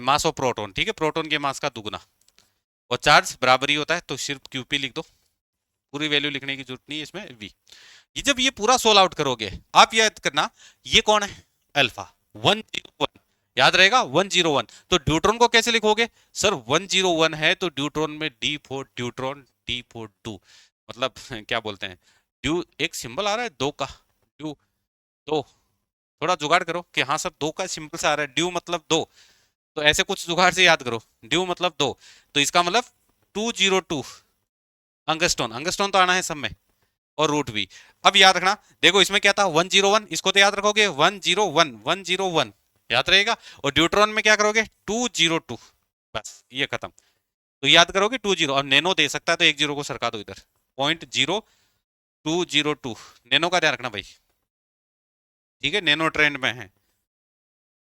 mass of proton, ठीक है, प्रोटॉन के मास का दुगना, और चार्ज बराबर ही होता है, तो सिर्फ क्यूपी लिख दो, पूरी वैल्यू लिखने की जरूरत नहीं है इसमें वी। ये जब ये पूरा सोल्व आउट करोगे, आप याद करना ये कौन है, अल्फा 101, याद रहेगा 101, तो ड्यूट्रॉन को कैसे लिखोगे, सर 101 है तो ड्यूट्रॉन में D4 ड्यूट्रॉन D4 2, मतलब क्या बोलते हैं, ड्यू एक सिंबल आ रहा है दो का, ड्यू दो, थोड़ा जुगाड़ करो कि हाँ सर दो का सिंबल से आ रहा है, ड्यू मतलब दो, तो ऐसे कुछ जुगाड़ से याद करो, ड्यू मतलब दो, तो इसका मतलब 202 अंगस्टोन, अंगस्टोन तो आना है सब में, और रूट भी। अब याद रखना, देखो इसमें क्या था 101, इसको तो याद रखोगे 101 101, याद रहेगा, और ड्यूट्रॉन में क्या करोगे 202, बस ये खत्म, तो याद करोगे 20, और नैनो दे सकता है तो एक जीरो को सरका दो इधर, 0.0202, नैनो का ध्यान रखना भाई, ठीक है, नैनो ट्रेंड में है,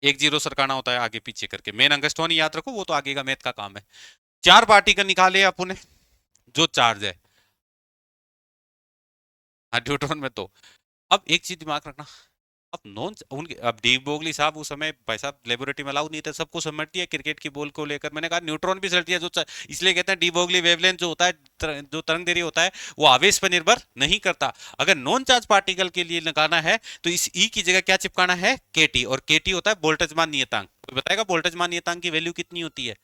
एक जीरो सरकाना होता है आगे पीछे करके, मेन अंगस्टोन याद रखो, वो तो आगे का मैथ का काम है। चार पार्टिकल निकाले अपन जो चार्ज है, हाँ न्यूट्रॉन में तो, अब एक चीज दिमाग रखना, अब नॉन उनके, अब डी बोगली साहब उस समय भाई साहब लेबोरेटरी में अलाउ नहीं था, सबको समझ दिया क्रिकेट की बॉल को लेकर, मैंने कहा न्यूट्रॉन भी सल्ट दिया, इसलिए कहते हैं डी बोगली वेवलेंथ जो होता है, जो तरंग दैर्घ्य होता है वो आवेश पर निर्भर नहीं करता, अगर नॉन चार्ज पार्टिकल के लिए लगाना है तो इस ई की जगह क्या चिपकाना है, केटी, और केटी होता है वोल्टेजमान नियतांक, कोई बताएगा वोल्टेजमान नियतांक की वैल्यू कितनी होती है,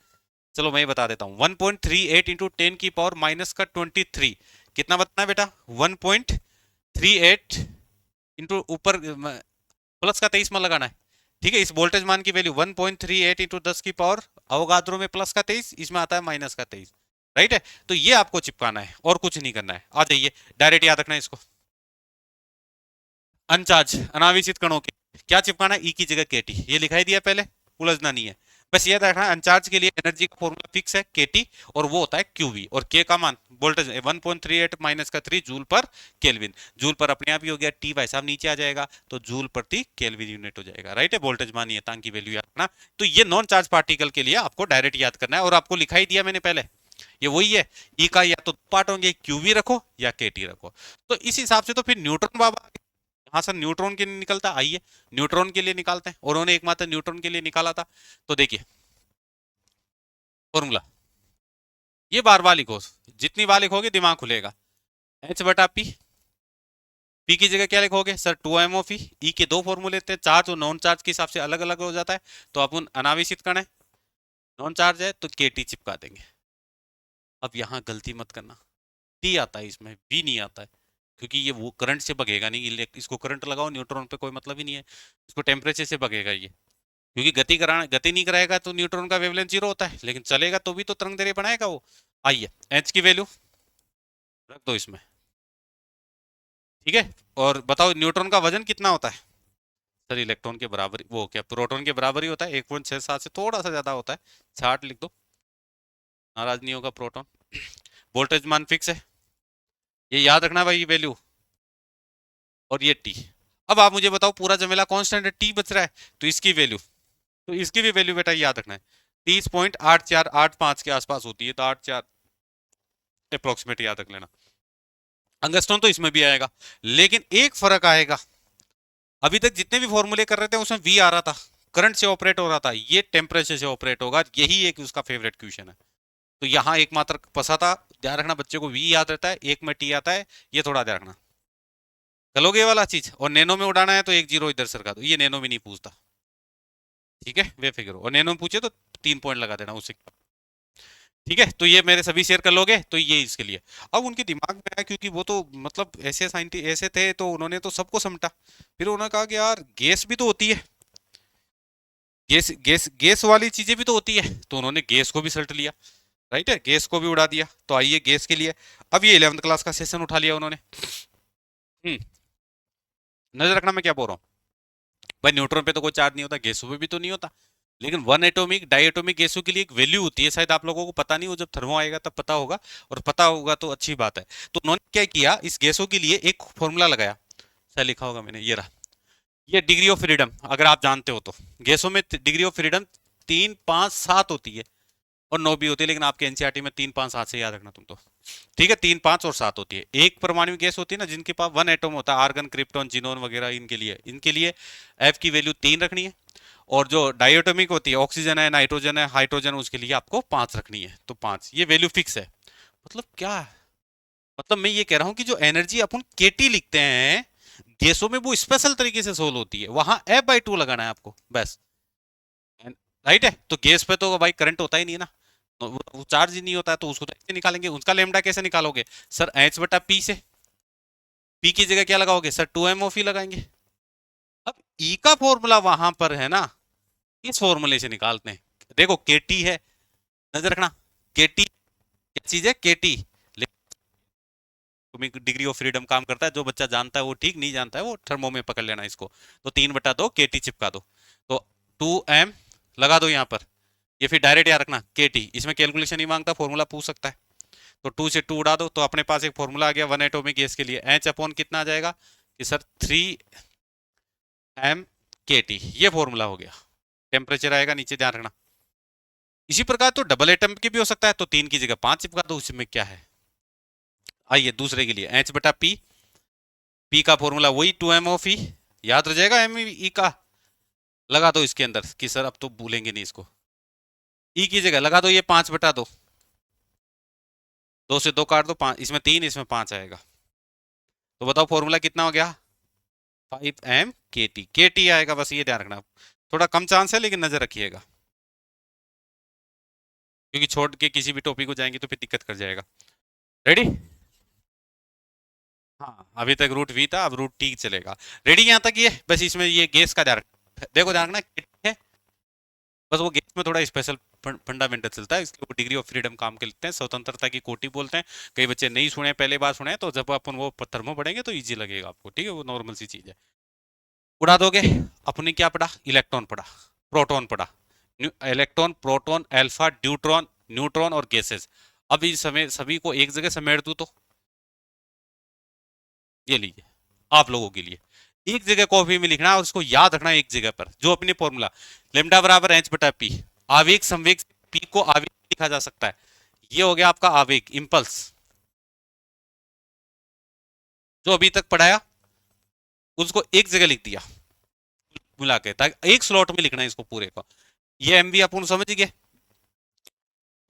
चलो मैं बता देता हूँ, 1.38 इंटू 10 की पावर माइनस का 23, कितना बताना है बेटा, 1.38 इंटू ऊपर प्लस का 23 में लगाना है, ठीक है, इस वोल्टेज मान की वैल्यू 1.38 इंटू 10 की पावर अवगाद्रो में प्लस का 23, इसमें आता है माइनस का 23, राइट है, तो ये आपको चिपकाना है और कुछ नहीं करना है, आ जाइए डायरेक्ट याद रखना है इसको, अनचार्ज अनावेशित कणों के क्या चिपकाना है, ई की जगह केटी, ये लिखाई दिया पहले, उलझना नहीं है, बस ये देखना अनचार्ज के लिए एनर्जी का फॉर्मूला फिक्स है केटी, और वो होता है क्यूवी, और के का मान वोल्टेज 1.38 माइनस का 3 जूल पर केल्विन, जूल पर अपने आप ही हो गया, टी भाई साहब नीचे आ जाएगा तो जूल प्रति केल्विन यूनिट हो जाएगा, राइट है, वोल्टेज मान नियतांक की वैल्यू याद रखना, तो ये नॉन चार्ज पार्टिकल के लिए आपको डायरेक्ट याद करना है, और आपको लिखाई दिया मैंने पहले, ये वही है, ई का या तो पार्ट होंगे क्यूवी रखो या केटी रखो, तो इस हिसाब से तो फिर न्यूट्रॉन बाबा, हाँ सर न्यूट्रॉन के लिए निकलता, आइए न्यूट्रॉन के लिए निकालते हैं, उन्होंने एकमात्र न्यूट्रॉन के लिए निकाला था, तो देखिए फॉर्मूला, ये बार बार लिखो, जितनी बार लिखोगे दिमाग खुलेगा, एच बटा पी, पी की जगह क्या लिखोगे सर 2 MOP, ई के दो फॉर्मूले थे, चार्ज और नॉन चार्ज के हिसाब से अलग अलग हो जाता है, तो अपन अनावेशित कण है, नॉन चार्ज है तो के टी चिपका देंगे। अब यहाँ गलती मत करना, टी आता है इसमें, वी नहीं आता है, क्योंकि ये वो करंट से भगेगा नहीं, इसको करंट लगाओ न्यूट्रॉन पे कोई मतलब ही नहीं है, इसको टेम्परेचर से भगेगा ये, क्योंकि गति नहीं कराएगा तो न्यूट्रॉन का वेवलेंथ जीरो होता है, लेकिन चलेगा तो भी तो तरंग दैर्ध्य बनाएगा वो। आइए एच की वैल्यू रख दो इसमें, ठीक है। और बताओ न्यूट्रॉन का वजन कितना होता है? सर इलेक्ट्रॉन के बराबर, वो क्या प्रोटॉन के बराबर ही होता है, 1.67 से थोड़ा सा ज्यादा होता है, 60 लिख दो, नाराज नहीं होगा प्रोटॉन। वोल्टेज मान फिक्स है, ये याद रखना भाई वैल्यू, और ये टी। अब आप मुझे बताओ पूरा जमेला कांस्टेंट है, टी बच रहा है, तो इसकी वैल्यू, तो इसकी भी वैल्यू बेटा याद रखना है, 30.8485 के आसपास होती है, तो 84 अप्रोक्सीमेट याद रख लेना। अंगस्ट्रॉन तो इसमें भी आएगा, लेकिन एक फर्क आएगा, अभी तक जितने भी फॉर्मूले कर रहे थे उसमें वी आ रहा था, करंट से ऑपरेट हो रहा था, ये टेम्परेचर से ऑपरेट होगा, यही एक उसका फेवरेट क्वेश्चन है। तो यहाँ एकमात्र फंसा था, ध्यान रखना बच्चे को वी याद रहता है, एक में टी आता है, ये थोड़ा ध्यान रखना, कलोगे वाला चीज। और नैनो में उड़ाना है तो एक जीरो इधर सरका दो, ये नैनो में नहीं पूछता, ठीक है वे फिगर, और नैनो में पूछे तो 3 पॉइंट लगा देना उससे, ठीक है। तो ये मेरे सभी शेयर कर लोगे, तो ये इसके लिए। अब उनके दिमाग में आया, क्योंकि वो तो मतलब ऐसे साइंटिस्ट ऐसे थे, तो उन्होंने तो सबको समझा, फिर उन्होंने कहा कि यार गैस भी तो होती है, गैस गैस गैस वाली चीजें भी तो होती है, तो उन्होंने गैस को भी सल्ट लिया, राइट है, गैस को भी उड़ा दिया। तो आइए गैस के लिए, अब ये 11th क्लास का सेशन उठा लिया उन्होंने। हम्म, नजर रखना मैं क्या बोल रहा हूँ, भाई न्यूट्रॉन पे तो कोई चार्ज नहीं होता, गैसों पे भी तो नहीं होता, लेकिन वन एटॉमिक डाई एटॉमिक गैसों के लिए एक वैल्यू होती है, शायद आप लोगों को पता नहीं हो, जब थर्मो आएगा तब पता होगा, और पता होगा तो अच्छी बात है। तो उन्होंने क्या किया, इस गैसों के लिए एक फॉर्मूला लगाया, शायद लिखा होगा मैंने, ये रहा, ये डिग्री ऑफ फ्रीडम, अगर आप जानते हो तो, गैसों में डिग्री ऑफ फ्रीडम 3, 5, 7 होती है, और 9 भी होती है, लेकिन आपके एनसीईआरटी में 3, 5, 7 से याद रखना तुम तो, ठीक है, 3, 5 और 7 होती है। एक परमाणु गैस होती है ना जिनके पास वन एटम होता है, आर्गन क्रिप्टॉन जिनोन वगैरह, इनके लिए एफ की वैल्यू 3 रखनी है, और जो डाइएटॉमिक होती है, ऑक्सीजन है, नाइट्रोजन है, हाइड्रोजन, उसके लिए आपको 5 रखनी है, तो 5 ये वैल्यू फिक्स है। मतलब क्या है? मतलब मैं ये कह रहा हूं कि जो एनर्जी अपन केटी लिखते हैं गैसों में, वो स्पेशल तरीके से सोल्व होती है, वहां F/2 लगाना है आपको बस, राइट है। तो गैस पे तो भाई करंट होता ही नहीं है ना, तो वो चार्ज ही नहीं होता है, तो उसको तो ऐसे निकालेंगे, उसका लेमडा कैसे निकालोगे सर, H/P से, P की जगह क्या लगाओगे सर, 2m/E लगाएंगे। अब E का फॉर्मूला वहां पर है ना, इस फॉर्मूले से निकालते हैं, देखो केटी है, नजर रखना, केटी क्या चीज है, केटी, डिग्री ऑफ फ्रीडम काम करता है, जो बच्चा जानता है वो ठीक, नहीं जानता है वो थर्मो में पकड़ लेना इसको, तो 3/2 केटी चिपका दो, तो 2m लगा दो यहाँ पर, ये फिर डायरेक्ट याद रखना केटी, इसमें कैलकुलेशन नहीं मांगता, फॉर्मूला पूछ सकता है, तो 2 से 2 उड़ा दो, तो अपने पास एक फॉर्मूला आ गया वन एटॉमिक गैस के लिए, एच अपॉन कितना आ जाएगा कि सर 3m/kT, ये फॉर्मूला हो गया, टेम्परेचर आएगा नीचे, ध्यान रखना। इसी प्रकार तो डबल एटम के भी हो सकता है, तो 3 की जगह 5 चिपका दो, उसमें क्या है। आइए दूसरे के लिए, H/P, P का फॉर्मूला वही 2m/E, याद रह जाएगा m/E का, लगा दो इसके अंदर कि सर अब तो भूलेंगे नहीं इसको, E की जगह लगा दो ये 5/2, 2 से 2 काट दो, 5 इसमें 3 इसमें 5 आएगा, तो बताओ फॉर्मूला कितना हो गया, 5m/kT, kT आएगा, बस ये ध्यान रखना, थोड़ा कम चांस है लेकिन नजर रखिएगा, क्योंकि छोड़ के किसी भी टॉपिक को जाएंगे तो फिर दिक्कत कर जाएगा। रेडी, हाँ अभी तक रूट वी था, अब रूट टी चलेगा, रेडी यहाँ तक ये, बस इसमें ये गैस का ध्यान देखो, ध्यान रखना KT है, बस वो गैस में थोड़ा स्पेशल फंडामेंटल चलता है, इसके वो डिग्री ऑफ फ्रीडम काम के लिखते हैं, स्वतंत्रता की कोटि बोलते हैं, कई बच्चे नहीं सुने, पहले बार सुने, तो जब अपन वो थर्मो पढ़ेंगे तो इजी लगेगा आपको, ठीक है, वो नॉर्मल सी चीज है। उड़ा दोगे, अपने क्या पढ़ा, इलेक्ट्रॉन पढ़ा, प्रोटॉन पढ़ा, electron, proton, alpha, deuteron, neutron और गैसेस। अब इस समय सभी को एक जगह समेट दूं तो ये लीजिए आप लोगों के लिए, एक जगह कॉपी में लिखना और उसको याद रखना एक जगह पर, जो अपने फॉर्मूला लेमडा बराबर H/P, आवेग संवेग, P को आवेग लिखा जा सकता है, ये हो गया आपका आवेग, इंपल्स, जो अभी तक पढ़ाया उसको एक जगह लिख दिया मिला के, ताकि एक स्लॉट में लिखना है इसको पूरे को। ये एमबी अपन समझ गए,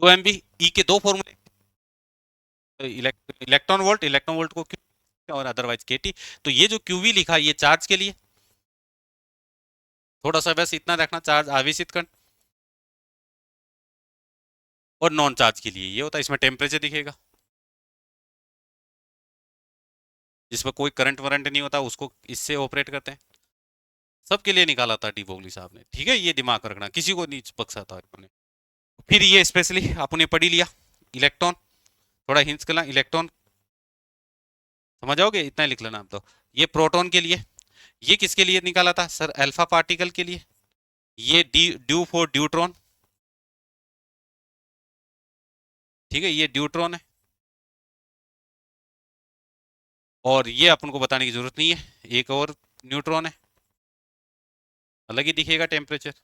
2 MB, ई के दो फॉर्मूले, इलेक्ट्रॉन वोल्ट को क्यू और अदरवाइज केटी, तो ये जो क्यूवी लिखा ये चार्ज के लिए, थोड़ा सा बस इतना रखना, चार्ज आवेशित कण, और नॉन चार्ज के लिए ये होता है, इसमें टेम्परेचर दिखेगा, जिसमें कोई करंट वरंट नहीं होता उसको इससे ऑपरेट करते हैं। सबके लिए निकाला था डी बोगली साहब ने, ठीक है, ये दिमाग में रखना, किसी को नहीं बख्शा था इन्होंने। फिर ये स्पेशली आपने पढ़ी लिया इलेक्ट्रॉन, थोड़ा हिंट्स करना, इलेक्ट्रॉन समझ आओगे, इतना ही लिख लेना आप तो। ये प्रोटॉन के लिए, ये किसके लिए निकाला था सर, अल्फा पार्टिकल के लिए। ये डी ड्यू फॉर ड्यूट्रॉन, ठीक है, ये ड्यूट्रॉन है। और ये अपन को बताने की जरूरत नहीं है, एक और न्यूट्रॉन है, अलग ही दिखेगा टेम्परेचर।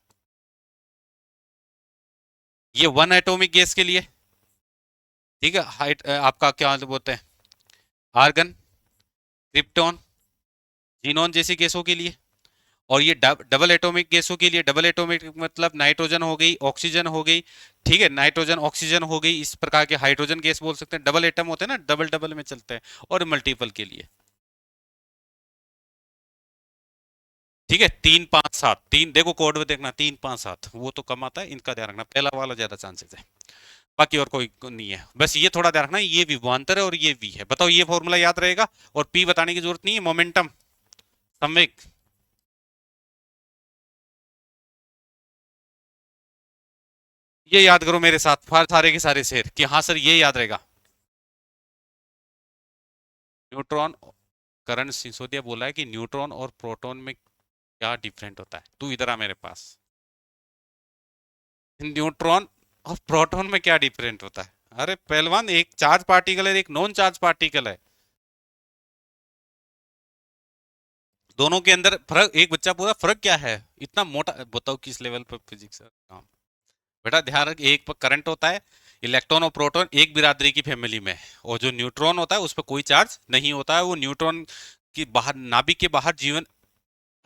ये वन एटॉमिक गैस के लिए, ठीक है, हाइट आपका क्या बोलते हैं, आर्गन, क्रिप्टॉन, जीनॉन जैसी गैसों के लिए। और ये डबल एटॉमिक गैसों के लिए, डबल एटॉमिक मतलब नाइट्रोजन हो गई, ऑक्सीजन हो गई, ठीक है, नाइट्रोजन ऑक्सीजन हो गई, इस प्रकार के हाइड्रोजन गैस बोल सकते हैं, डबल एटम होते हैं ना, डबल डबल में चलते हैं। और मल्टीपल के लिए, ठीक है, 3 5 7, तीन देखो कोड में देखना, 3 5 7 वो तो कम आता है, इनका ध्यान रखना, पहला वाला ज्यादा चांसेस है, बाकी और कोई नहीं है, बस ये थोड़ा ध्यान रखना, ये विभवांतर है और ये वी है। बताओ ये फॉर्मूला याद रहेगा, और पी बताने की जरूरत नहीं है, मोमेंटम, संवेग। ये याद करो मेरे साथ, सारे के सारे शेर कि हाँ सर ये याद रहेगा। न्यूट्रॉन, करण सिसोदिया बोला है कि न्यूट्रॉन और प्रोटॉन में क्या डिफरेंट होता है, तू इधर आ मेरे पास। न्यूट्रॉन और प्रोटॉन में क्या डिफरेंट होता है? अरे पहलवान, एक चार्ज पार्टिकल है, एक नॉन चार्ज पार्टिकल है, दोनों के अंदर फर्क, एक बच्चा पूरा फर्क क्या है, इतना मोटा, बताओ किस लेवल पर फिजिक्स काम। बेटा ध्यान रख, एक पर करंट होता है, इलेक्ट्रॉन और प्रोटॉन एक बिरादरी की फैमिली में है, और जो न्यूट्रॉन होता है उस पर कोई चार्ज नहीं होता है, वो न्यूट्रॉन की बाहर, नाभिक के बाहर जीवन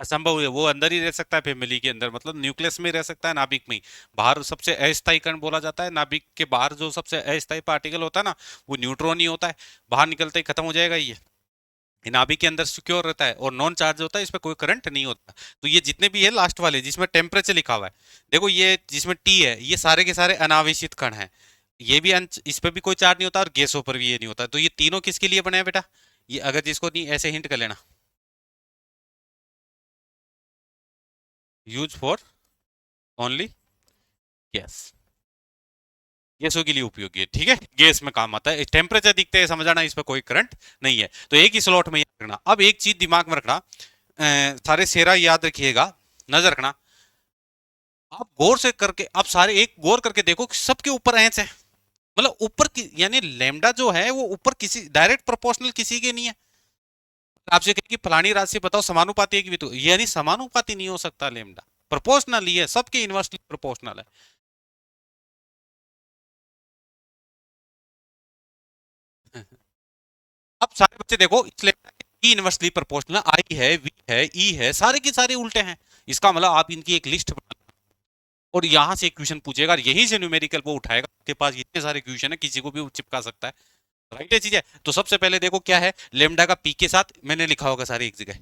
असंभव है, वो अंदर ही रह सकता है फैमिली के अंदर, मतलब न्यूक्लियस में रह सकता है, नाभिक में ही। बाहर सबसे अस्थायी कण बोला जाता है, नाभिक के बाहर जो सबसे अस्थायी पार्टिकल होता है ना, वो न्यूट्रॉन ही होता है, बाहर निकलते ही खत्म हो जाएगा ये नाभिक के अंदर सिक्योर रहता है, और नॉन चार्ज होता है, इस पर कोई करंट नहीं होता। तो ये जितने भी है लास्ट वाले जिसमें टेम्परेचर लिखा हुआ है, देखो ये जिसमें टी है, ये सारे के सारे अनावेशित कण हैं, ये भी इस पर भी कोई चार्ज नहीं होता, और गैसों पर भी ये नहीं होता, तो ये तीनों किसके लिए बने हैं बेटा, ये अगर जिसको नहीं ऐसे हिंट कर लेना, यूज फॉर ओनली गैस, गैसों के लिए उपयोगी है, ठीक है, गैस में काम आता है, टेम्परेचर दिखते हैं समझ आना, इस पर कोई करंट नहीं है, तो एक ही स्लॉट में याद रखना। अब एक चीज दिमाग में रखना, सारे सेरा याद रखिएगा, नजर रखना, आप गौर से करके, आप सारे एक गौर करके देखो कि सबके ऊपर एच है, मतलब ऊपर की, यानी लेमडा जो है वो ऊपर किसी डायरेक्ट प्रोपोर्शनल किसी के नहीं है। आपसे कहें कि फलानी राशि बताओ समानुपाती है कि, भी तो यानी समानुपाती नहीं हो सकता, लेमडा प्रोपोर्शनल ही है, सबके इनवर्सली प्रोपोर्शनल है। अब सारे बच्चे देखो, इसलिए ई इनवर्सली प्रोपोर्शनल, आई है, वी है, ई है, सारे के सारे उल्टे हैं, इसका मतलब आप इनकी एक लिस्ट बना, और यहां से एक क्वेश्चन पूछेगा और यहीं से न्यूमेरिकल वो उठाएगा, आपके पास इतने सारे क्वेश्चन है, किसी को भी वो चिपका सकता है, राइट है चीज है। तो सबसे पहले देखो क्या है, लेमडा का पी के साथ, मैंने लिखा होगा सारी एक जगह,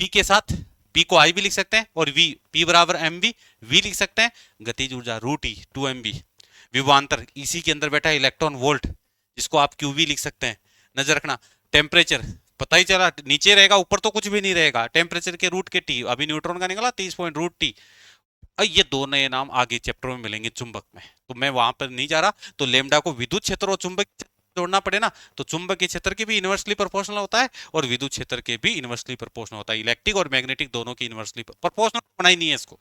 पी के साथ, पी को आई भी लिख सकते हैं, और वी, पी बराबर एम बी, वी लिख सकते हैं, गतिज ऊर्जा रूट ई 2 MB, विभवांतर इसी के अंदर बैठा है इलेक्ट्रॉन वोल्ट, जिसको आप क्यूवी लिख सकते हैं, नजर रखना, टेम्परेचर पता ही चला नीचे रहेगा, ऊपर तो कुछ भी नहीं रहेगा, टेम्परेचर के रूट के टी, अभी न्यूट्रॉन का निकला 30 पॉइंट रूट टी। ये दो नए नाम आगे चैप्टर में मिलेंगे चुंबक में, तो मैं वहां पर नहीं जा रहा, तो लेमडा को विद्युत क्षेत्र और चुंबक जोड़ना पड़े ना, तो चुंबकीय क्षेत्र के भी इनवर्सली प्रोपोर्शनल होता है, और विद्युत क्षेत्र के भी इनवर्सली प्रोपोर्शनल होता है, इलेक्ट्रिक और मैग्नेटिक दोनों की इनवर्सली प्रोपोर्शनल बना ही नहीं है इसको,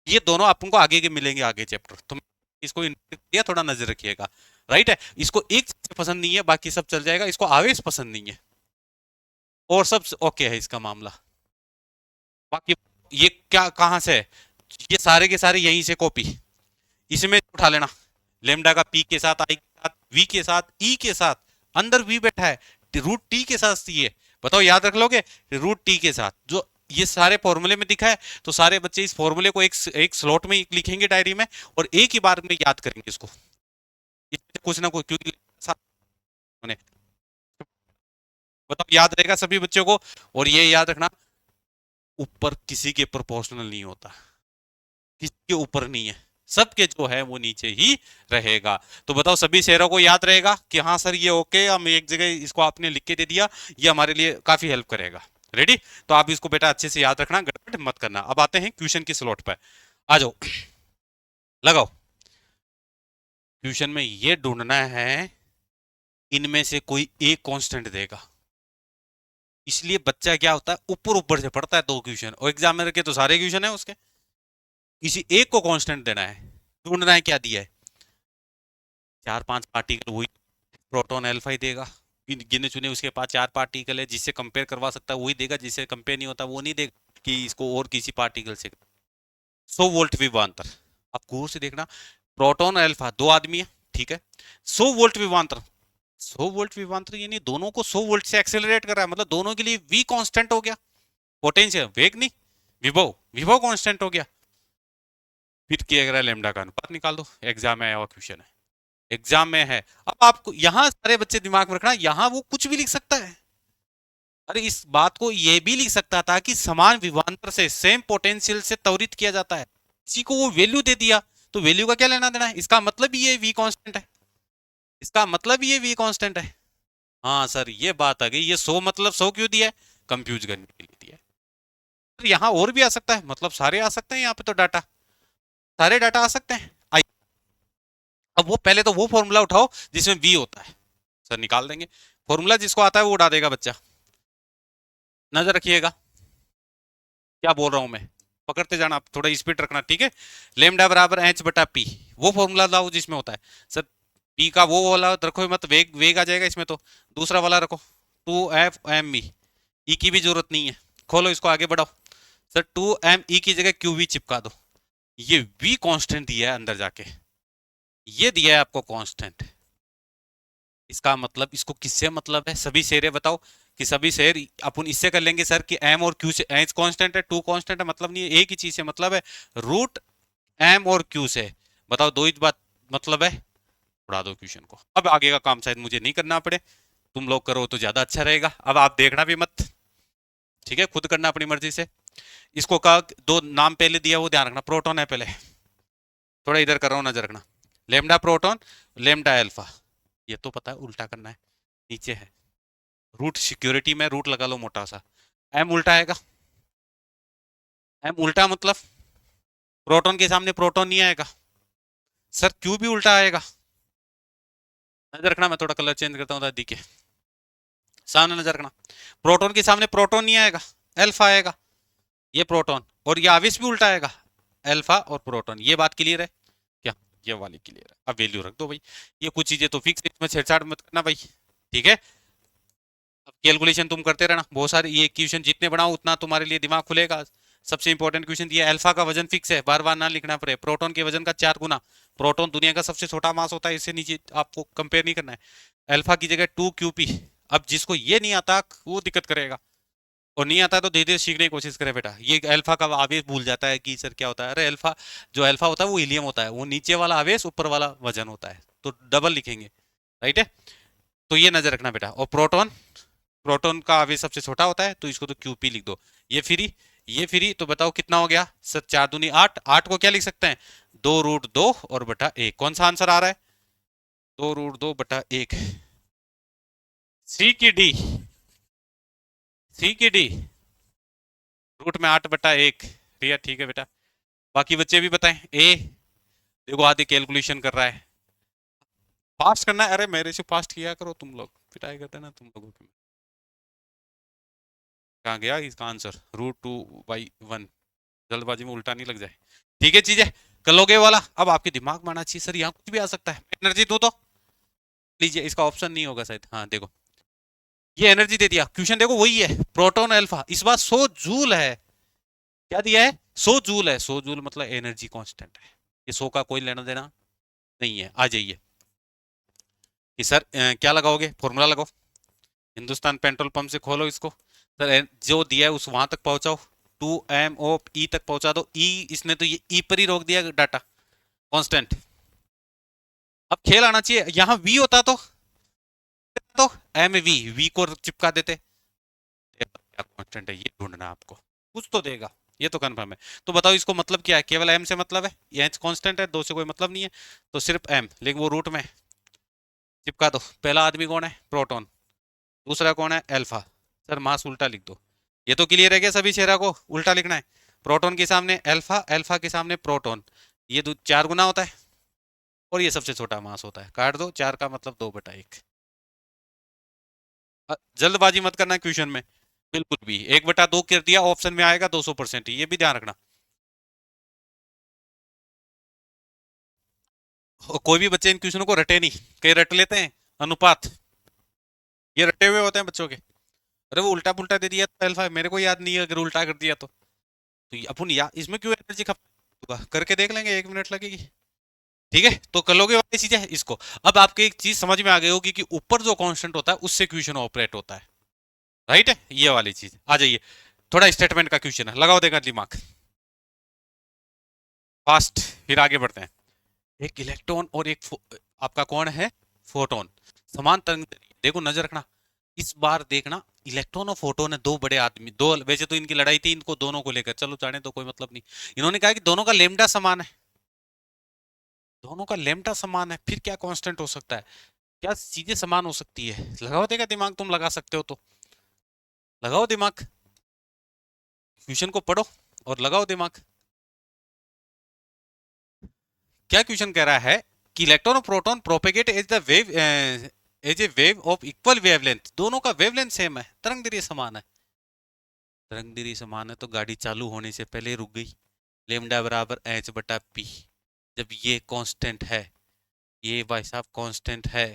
ये दोनों आपको आगे के मिलेंगे आगे चैप्टर, तो इसको दिया, थोड़ा नजर रखिएगा, राइट है। इसको एक चीज पसंद नहीं है, बाकी सब चल जाएगा, इसको आवेश पसंद नहीं है, और सब ओके है इसका मामला, बाकी ये क्या कहां से है, ये सारे के सारे यहीं से कॉपी, इसमें उठा लेना, लेमडा का पी के साथ, आई के साथ, वी के साथ, ई के साथ, अंदर वी बैठा है, रूट टी के साथ, ये बताओ याद रख लोगे, रूट टी के साथ जो ये सारे फॉर्मूले में दिखा है, तो सारे बच्चे इस फॉर्मूले को एक स्लॉट में लिखेंगे डायरी में, और एक ही बार में याद करेंगे इसको, कुछ ना कुछ, क्योंकि बताओ याद रहेगा सभी बच्चों को। और ये याद रखना, ऊपर किसी के प्रोपोर्शनल नहीं होता, किसी के ऊपर नहीं है, सबके जो है वो नीचे ही रहेगा। तो बताओ सभी शेयरों को याद रहेगा कि हाँ सर ये ओके, हम एक जगह इसको आपने लिख के दे दिया, ये हमारे लिए काफी हेल्प करेगा। रेडी? तो आप इसको बेटा अच्छे से याद रखना, गड़बड़ मत करना। अब आते हैं क्वेश्चन की स्लॉट पर, आ जाओ लगाओ। क्वेश्चन में ये ढूंढना है इनमें से कोई एक कांस्टेंट देगा, इसलिए बच्चा क्या होता है ऊपर ऊपर से पढ़ता है दो क्वेश्चन, और एग्जामिनर के तो सारे क्वेश्चन है उसके, किसी एक को कांस्टेंट देना है, ढूंढना है क्या दिया है। चार पांच पार्टिकल वही प्रोटॉन अल्फा ही देगा, गिने चुने उसके पास चार पार्टिकल है, जिससे कंपेयर करवा सकता है वही देगा, जिससे कंपेयर नहीं होता वो नहीं देगा कि इसको और किसी पार्टिकल से। 100 वोल्ट विभवांतर, आप गौर से देखना, प्रोटॉन अल्फा दो आदमी है, ठीक है, 100 वोल्ट विभवांतर, 100 वोल्ट विभवांतर यानी दोनों को 100 वोल्ट से एक्सेलरेट कर रहा है, मतलब दोनों के लिए वी कांस्टेंट हो गया, पोटेंशियल वेग नहीं, विभव विभव कांस्टेंट हो गया। फिर किया गया लेमडा का अनुपात निकाल दो, एग्जाम में आया हुआ क्वेश्चन है, एग्जाम में है। अब आपको यहां सारे बच्चे दिमाग में रखना, यहां वो कुछ भी लिख सकता है, अरे इस बात को ये भी लिख सकता था कि समान विभवांतर से सेम पोटेंशियल से त्वरित किया जाता है, किसी को वो वैल्यू दे दिया, तो वैल्यू का क्या लेना देना है, इसका मतलब ये वी कांस्टेंट है, इसका मतलब ये वी कांस्टेंट है। हाँ सर ये बात आ गई, ये 100 मतलब 100 क्यों दिया है, कंफ्यूज करने के लिए दिया है। तो यहाँ और भी आ सकता है, मतलब सारे आ सकते हैं यहाँ पे, तो डाटा सारे डाटा आ सकते हैं। आइए अब वो पहले तो वो फॉर्मूला उठाओ जिसमें वी होता है, सर निकाल देंगे, फॉर्मूला जिसको आता है वो उड़ा देगा बच्चा, नजर रखिएगा क्या बोल रहा हूं मैं, पकड़ते जाना, आप थोड़ा स्पीड रखना, ठीक है। लेमडा बराबर एच बटा पी, वो फॉर्मूला लाओ जिसमें होता है सर पी का, वो वाला रखो मत, वेग वेग आ जाएगा इसमें, तो दूसरा वाला रखो, 2f m ई की भी जरूरत नहीं है, खोलो इसको आगे बढ़ाओ, सर 2m ई की जगह क्यू वी चिपका दो, ये वी कांस्टेंट दिया है अंदर जाके, ये दिया है आपको कांस्टेंट, इसका मतलब इसको किससे मतलब है, सभी शेरे बताओ कि सभी शेर अपन इससे कर लेंगे सर कि एम और क्यू से, एच कांस्टेंट है, टू कांस्टेंट है, मतलब नहीं है, एक ही चीज से मतलब है, रूट एम और क्यू से, बताओ दो ही बात मतलब है, उड़ा दो क्वेश्चन को। अब आगे का काम शायद मुझे नहीं करना पड़े, तुम लोग करो तो ज्यादा अच्छा रहेगा, अब आप देखना भी मत, ठीक है, खुद करना अपनी मर्जी से। इसको का दो नाम पहले दिया वो ध्यान रखना, प्रोटॉन है पहले, थोड़ा इधर कर रहा हूँ नजर रखना, लेमडा प्रोटॉन लेमडा अल्फा, ये तो पता है उल्टा करना है, नीचे है रूट, सिक्योरिटी में रूट लगा लो मोटा सा, एम उल्टा आएगा, एम उल्टा मतलब प्रोटॉन के सामने प्रोटॉन नहीं आएगा, सर क्यू भी उल्टा आएगा, नजर रखना, मैं थोड़ा कलर चेंज करता हूँ दादी के सामने, नजर रखना, प्रोटॉन के सामने प्रोटॉन नहीं आएगा, अल्फा आएगा, ये प्रोटॉन, और ये आवेश भी उल्टा आएगा, अल्फा और प्रोटॉन, ये बात क्लियर है क्या, ये वाली क्लियर है। अब वैल्यू रख दो भाई, ये कुछ चीजें तो फिक्स है, इसमें छेड़छाड़ मत करना भाई, ठीक है। अब कैलकुलेशन तुम करते रहना, बहुत सारे ये क्वेश्चन जितने बनाओ उतना तुम्हारे लिए दिमाग खुलेगा। सबसे इंपॉर्टेंट क्वेश्चन दिया, अल्फा का वजन फिक्स है, बार बार ना लिखना पड़े, प्रोटॉन के वजन का 4 गुना, प्रोटॉन दुनिया का सबसे छोटा मास होता है, इससे नीचे आपको कंपेयर नहीं करना है, अल्फा की जगह 2 QP। अब जिसको ये नहीं आता वो दिक्कत करेगा, और नहीं आता है तो धीरे धीरे सीखने की कोशिश करे बेटा, ये अल्फा का आवेश भूल जाता है कि सर क्या होता है, अरे अल्फा जो अल्फा होता है वो हीलियम होता है, वो नीचे वाला आवेश ऊपर वाला वजन होता है, तो डबल लिखेंगे, राइट है, तो ये नजर रखना बेटा। और प्रोटॉन, प्रोटॉन का आवेश सबसे छोटा होता है, तो इसको तो क्यूपी लिख दो, ये फ्री, ये फ्री, तो बताओ कितना हो गया सर, 4 दूनी 8, 8 को क्या लिख सकते हैं, 2√2 और बटा 1, कौन सा आंसर आ रहा है, 2√2/1, सी की डी, सी की डी, रूट में 8/1, ठीक है बेटा। बाकी बच्चे भी बताएं, ए देखो आदि कैलकुलेशन कर रहा है, फास्ट करना है, अरे मेरे से फास्ट किया करो तुम लोग, पिटाई करते ना तुम लोगों की। कहाँ गया इसका आंसर, √2/1, जल्दबाजी में उल्टा नहीं लग जाए, ठीक है चीजें कर लोगे वाला। अब आपके दिमाग में आना चाहिए सर यहाँ कुछ भी आ सकता है, एनर्जी दो तो लीजिए, इसका ऑप्शन नहीं होगा शायद, हाँ देखो ये एनर्जी दे दिया, क्वेश्चन देखो वही है, प्रोटॉन अल्फा, इस बार 100 जूल है, क्या दिया है 100 जूल है, 100 जूल मतलब एनर्जी कांस्टेंट है, ये 100 का कोई लेना देना नहीं है। आ जाइए कि सर क्या लगाओगे, फॉर्मूला लगाओ, हिंदुस्तान पेट्रोल पंप से खोलो इसको, सर जो दिया है उस वहां तक पहुंचाओ, 2MOE तक पहुंचा दो, ई इसने तो ये ई पर ही रोक दिया डाटा कांस्टेंट। अब खेल आना चाहिए, यहां वी होता तो MV वी को चिपका देते, क्या कांस्टेंट है ये ढूंढना आपको, कुछ तो देगा, ये तो कन्फर्म है। तो बताओ इसको मतलब क्या है, केवल एम से मतलब है, ये एच कांस्टेंट है, दो से कोई मतलब नहीं है, तो सिर्फ एम, लेकिन वो रूट में चिपका दो। पहला आदमी कौन है, प्रोटॉन, दूसरा कौन है, अल्फा। सर मास उल्टा लिख दो। ये तो क्लियर है क्या सभी चेहरा को उल्टा लिखना है, प्रोटॉन के सामने अल्फा, अल्फा के सामने प्रोटॉन, ये दो 4 गुना होता है, और ये सबसे छोटा मास होता है, काट दो, 4 का मतलब 2/1। जल्दबाजी मत करना क्वेश्चन में, बिल्कुल भी 1/2 कर दिया ऑप्शन में आएगा 200%, ये भी ध्यान रखना। और कोई भी बच्चे इन क्वेश्चनों को रटे नहीं, कई रट लेते हैं अनुपात, ये रटे हुए होते हैं बच्चों के। अरे वो उल्टा पुल्टा दे दिया तो अल्फा मेरे को याद नहीं है, अगर उल्टा कर दिया तो अपन या इसमें क्यों एनर्जी खपा, करके देख लेंगे, 1 मिनट लगेगी। ठीक है, तो कर लोगे वाली चीज है इसको। अब आपको एक चीज समझ में आ गई होगी कि ऊपर जो कांस्टेंट होता है उससे क्वेश्चन ऑपरेट होता है, राइट है, ये वाली चीज आ जाइए। थोड़ा स्टेटमेंट का क्वेश्चन है, लगाओ देगा दिमाग फास्ट, फिर आगे बढ़ते हैं। एक इलेक्ट्रॉन और एक आपका कौन है, फोटोन, समान तरंग, देखो नजर रखना, इस बार देखना इलेक्ट्रॉन और फोटोन है, दो बड़े आदमी, दो, वैसे तो इनकी लड़ाई थी इनको दोनों को लेकर, चलो जाने तो कोई मतलब नहीं, इन्होंने कहा कि दोनों का लेमडा समान है, दोनों का लेमडा समान है, फिर क्या कांस्टेंट हो सकता है, क्या चीजें समान हो सकती है, लगाओ देगा दिमाग, तुम लगा सकते हो तो लगाओ दिमाग, क्वेश्चन को पढ़ो और लगाओ दिमाग। क्या क्वेश्चन कह रहा है कि इलेक्ट्रॉन और proton propagate as the wave, as a wave of equal wavelength, दोनों का वेवलेंथ सेम है, तरंग दैर्घ्य समान है, तरंग दैर्घ्य समान है तो गाड़ी चालू होने से पहले रुक गई, लेमडा बराबर h/p, जब ये कांस्टेंट है, ये भाई साहब कांस्टेंट है,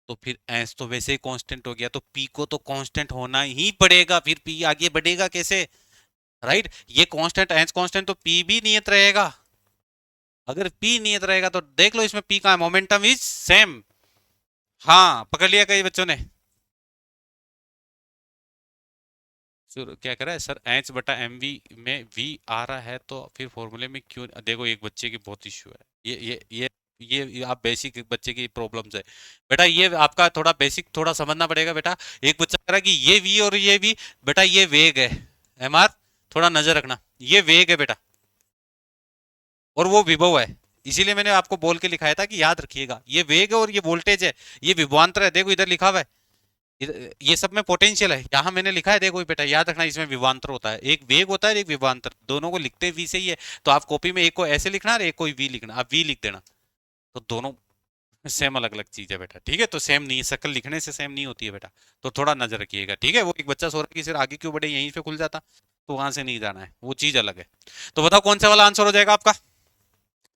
तो फिर एस तो वैसे ही कांस्टेंट हो गया, तो पी को तो कांस्टेंट होना ही पड़ेगा, फिर पी आगे बढ़ेगा कैसे, राइट, ये कांस्टेंट एस कांस्टेंट तो पी भी नियत रहेगा, अगर पी नियत रहेगा तो देख लो इसमें पी का मोमेंटम इज सेम। हाँ पकड़ लिया कई बच्चों ने, क्या कर रहा है सर, h/mv में v आ रहा है तो फिर फॉर्मूले में क्यों, देखो एक बच्चे की बहुत इश्यू है, ये आप बेसिक बच्चे की प्रॉब्लम्स है बेटा, ये आपका थोड़ा बेसिक थोड़ा समझना पड़ेगा बेटा। एक बच्चा कह रहा है कि ये v और ये v, बेटा ये वेग है, mr, थोड़ा नजर रखना, ये वेग है बेटा, और वो विभव है, इसीलिए मैंने आपको बोल के लिखाया था कि याद रखिएगा, ये वेग है और ये वोल्टेज है, ये विभवांतर है, देखो इधर लिखा हुआ है, ये सब में पोटेंशियल है, यहाँ मैंने लिखा है देखो बेटा, याद रखना इसमें विभवांतर होता है, एक वेग होता है एक विभवांतर, दोनों को लिखते वी से ही है, तो आप कॉपी में एक को ऐसे लिखना और एक को वी लिखना, आप वी लिख देना, तो दोनों सेम अलग अलग चीज है बेटा, ठीक है, तो सेम नहीं, शक्ल लिखने से सेम नहीं होती है बेटा, तो थोड़ा नजर रखिएगा, ठीक है। वो एक बच्चा सो रहा है कि सिर आगे क्यों बढ़े, यहीं पे खुल जाता, तो वहां से नहीं जाना है, वो चीज अलग है। तो बताओ कौन सा वाला आंसर हो जाएगा आपका,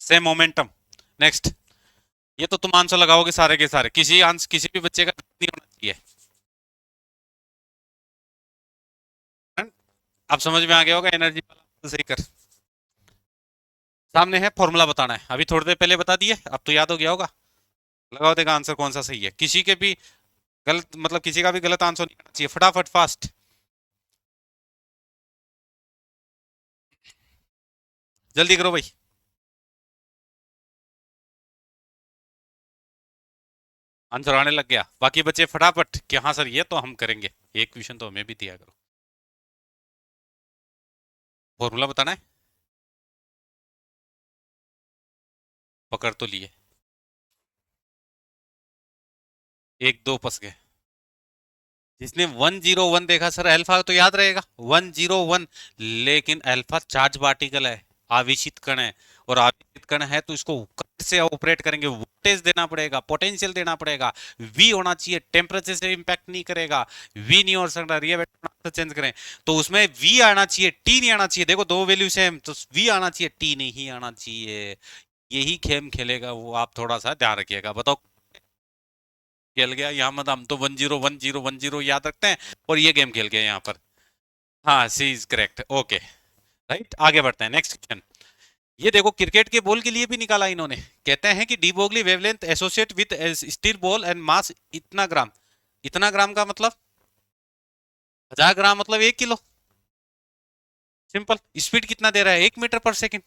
सेम मोमेंटम। नेक्स्ट, ये तो तुम आंसर लगाओगे सारे के सारे, किसी आंसर किसी भी बच्चे का नहीं होना चाहिए, अब समझ में आ गया होगा, एनर्जी वाला सही कर, सामने है फॉर्मूला बताना है, अभी थोड़ी देर पहले बता दिए, अब तो याद हो गया होगा, लगाओ देगा आंसर कौन सा सही है, किसी के भी गलत मतलब किसी का भी गलत आंसर नहीं आना चाहिए, फटाफट फास्ट, जल्दी करो भाई। आंसर आने लग गया, बाकी बच्चे फटाफट कि हाँ सर ये तो हम करेंगे, एक क्वेश्चन तो हमें भी दिया करो, फॉर्मूला बताना है, पकड़ तो लिए, एक दो फंस गए, जिसने 101 देखा सर अल्फा तो याद रहेगा 101, लेकिन अल्फा चार्ज पार्टिकल है, आवेशित कण है, और आवेशित कण है तो इसको करंट से ऑपरेट करेंगे, वोल्टेज देना पड़ेगा, पोटेंशियल देना पड़ेगा, वी होना चाहिए, टेम्परेचर से इंपैक्ट नहीं करेगा, वी नहीं हो सकता, चेंज करें तो उसमें वी आना चाहिए, टी नहीं आना चाहिए, देखो दो वैल्यू सेम तो वी आना चाहिए, टी नहीं आना चाहिए, यही खेम खेलेगा वो, आप थोड़ा सा ध्यान रखिएगा। बताओ खेल गया यहाँ, मत हम तो 10 10 10 याद रखते हैं और ये गेम खेल गया यहाँ पर। हाँ सी इज करेक्ट, ओके, राइट, आगे बढ़ते हैं नेक्स्ट क्वेश्चन। ये देखो क्रिकेट के बॉल के लिए भी निकाला इन्होंने, कहते हैं कि de Broglie wavelength associate with steel ball and mass इतना ग्राम, इतना ग्राम का मतलब 1000 ग्राम मतलब 1 किलो, सिंपल, स्पीड कितना दे रहा है 1 मीटर पर सेकंड,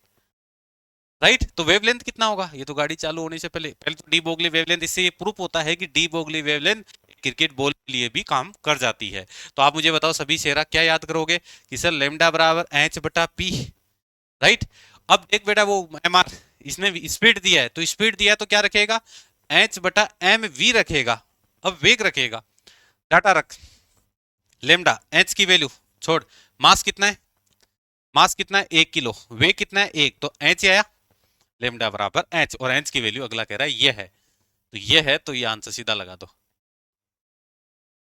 राइट, तो वेवलेंथ कितना होगा, ये तो गाड़ी चालू होने से पहले पहले तो डी ब्रोगली वेवलेंथ, इससे ये प्रूफ होता है कि de Broglie wavelength cricket ball के लिए भी काम कर जाती है। तो आप मुझे बताओ सभी सेरा क्या याद करोगे कि सर लेमडा बराबर एच बटा पी, राइट। अब देख बेटा वो एम आर, इसने स्पीड दिया है, तो स्पीड दिया है तो क्या रखेगा, एच बटा एम वी रखेगा। अब वेग रखेगा, डाटा रख, लेमडा एच की वैल्यू छोड़, मास कितना है, मास कितना है 1 किलो, वेग कितना है 1, तो एच आया, लेमडा बराबर एच, और एच की वैल्यू अगला कह रहा है ये है, तो ये है, तो ये आंसर सीधा लगा दो।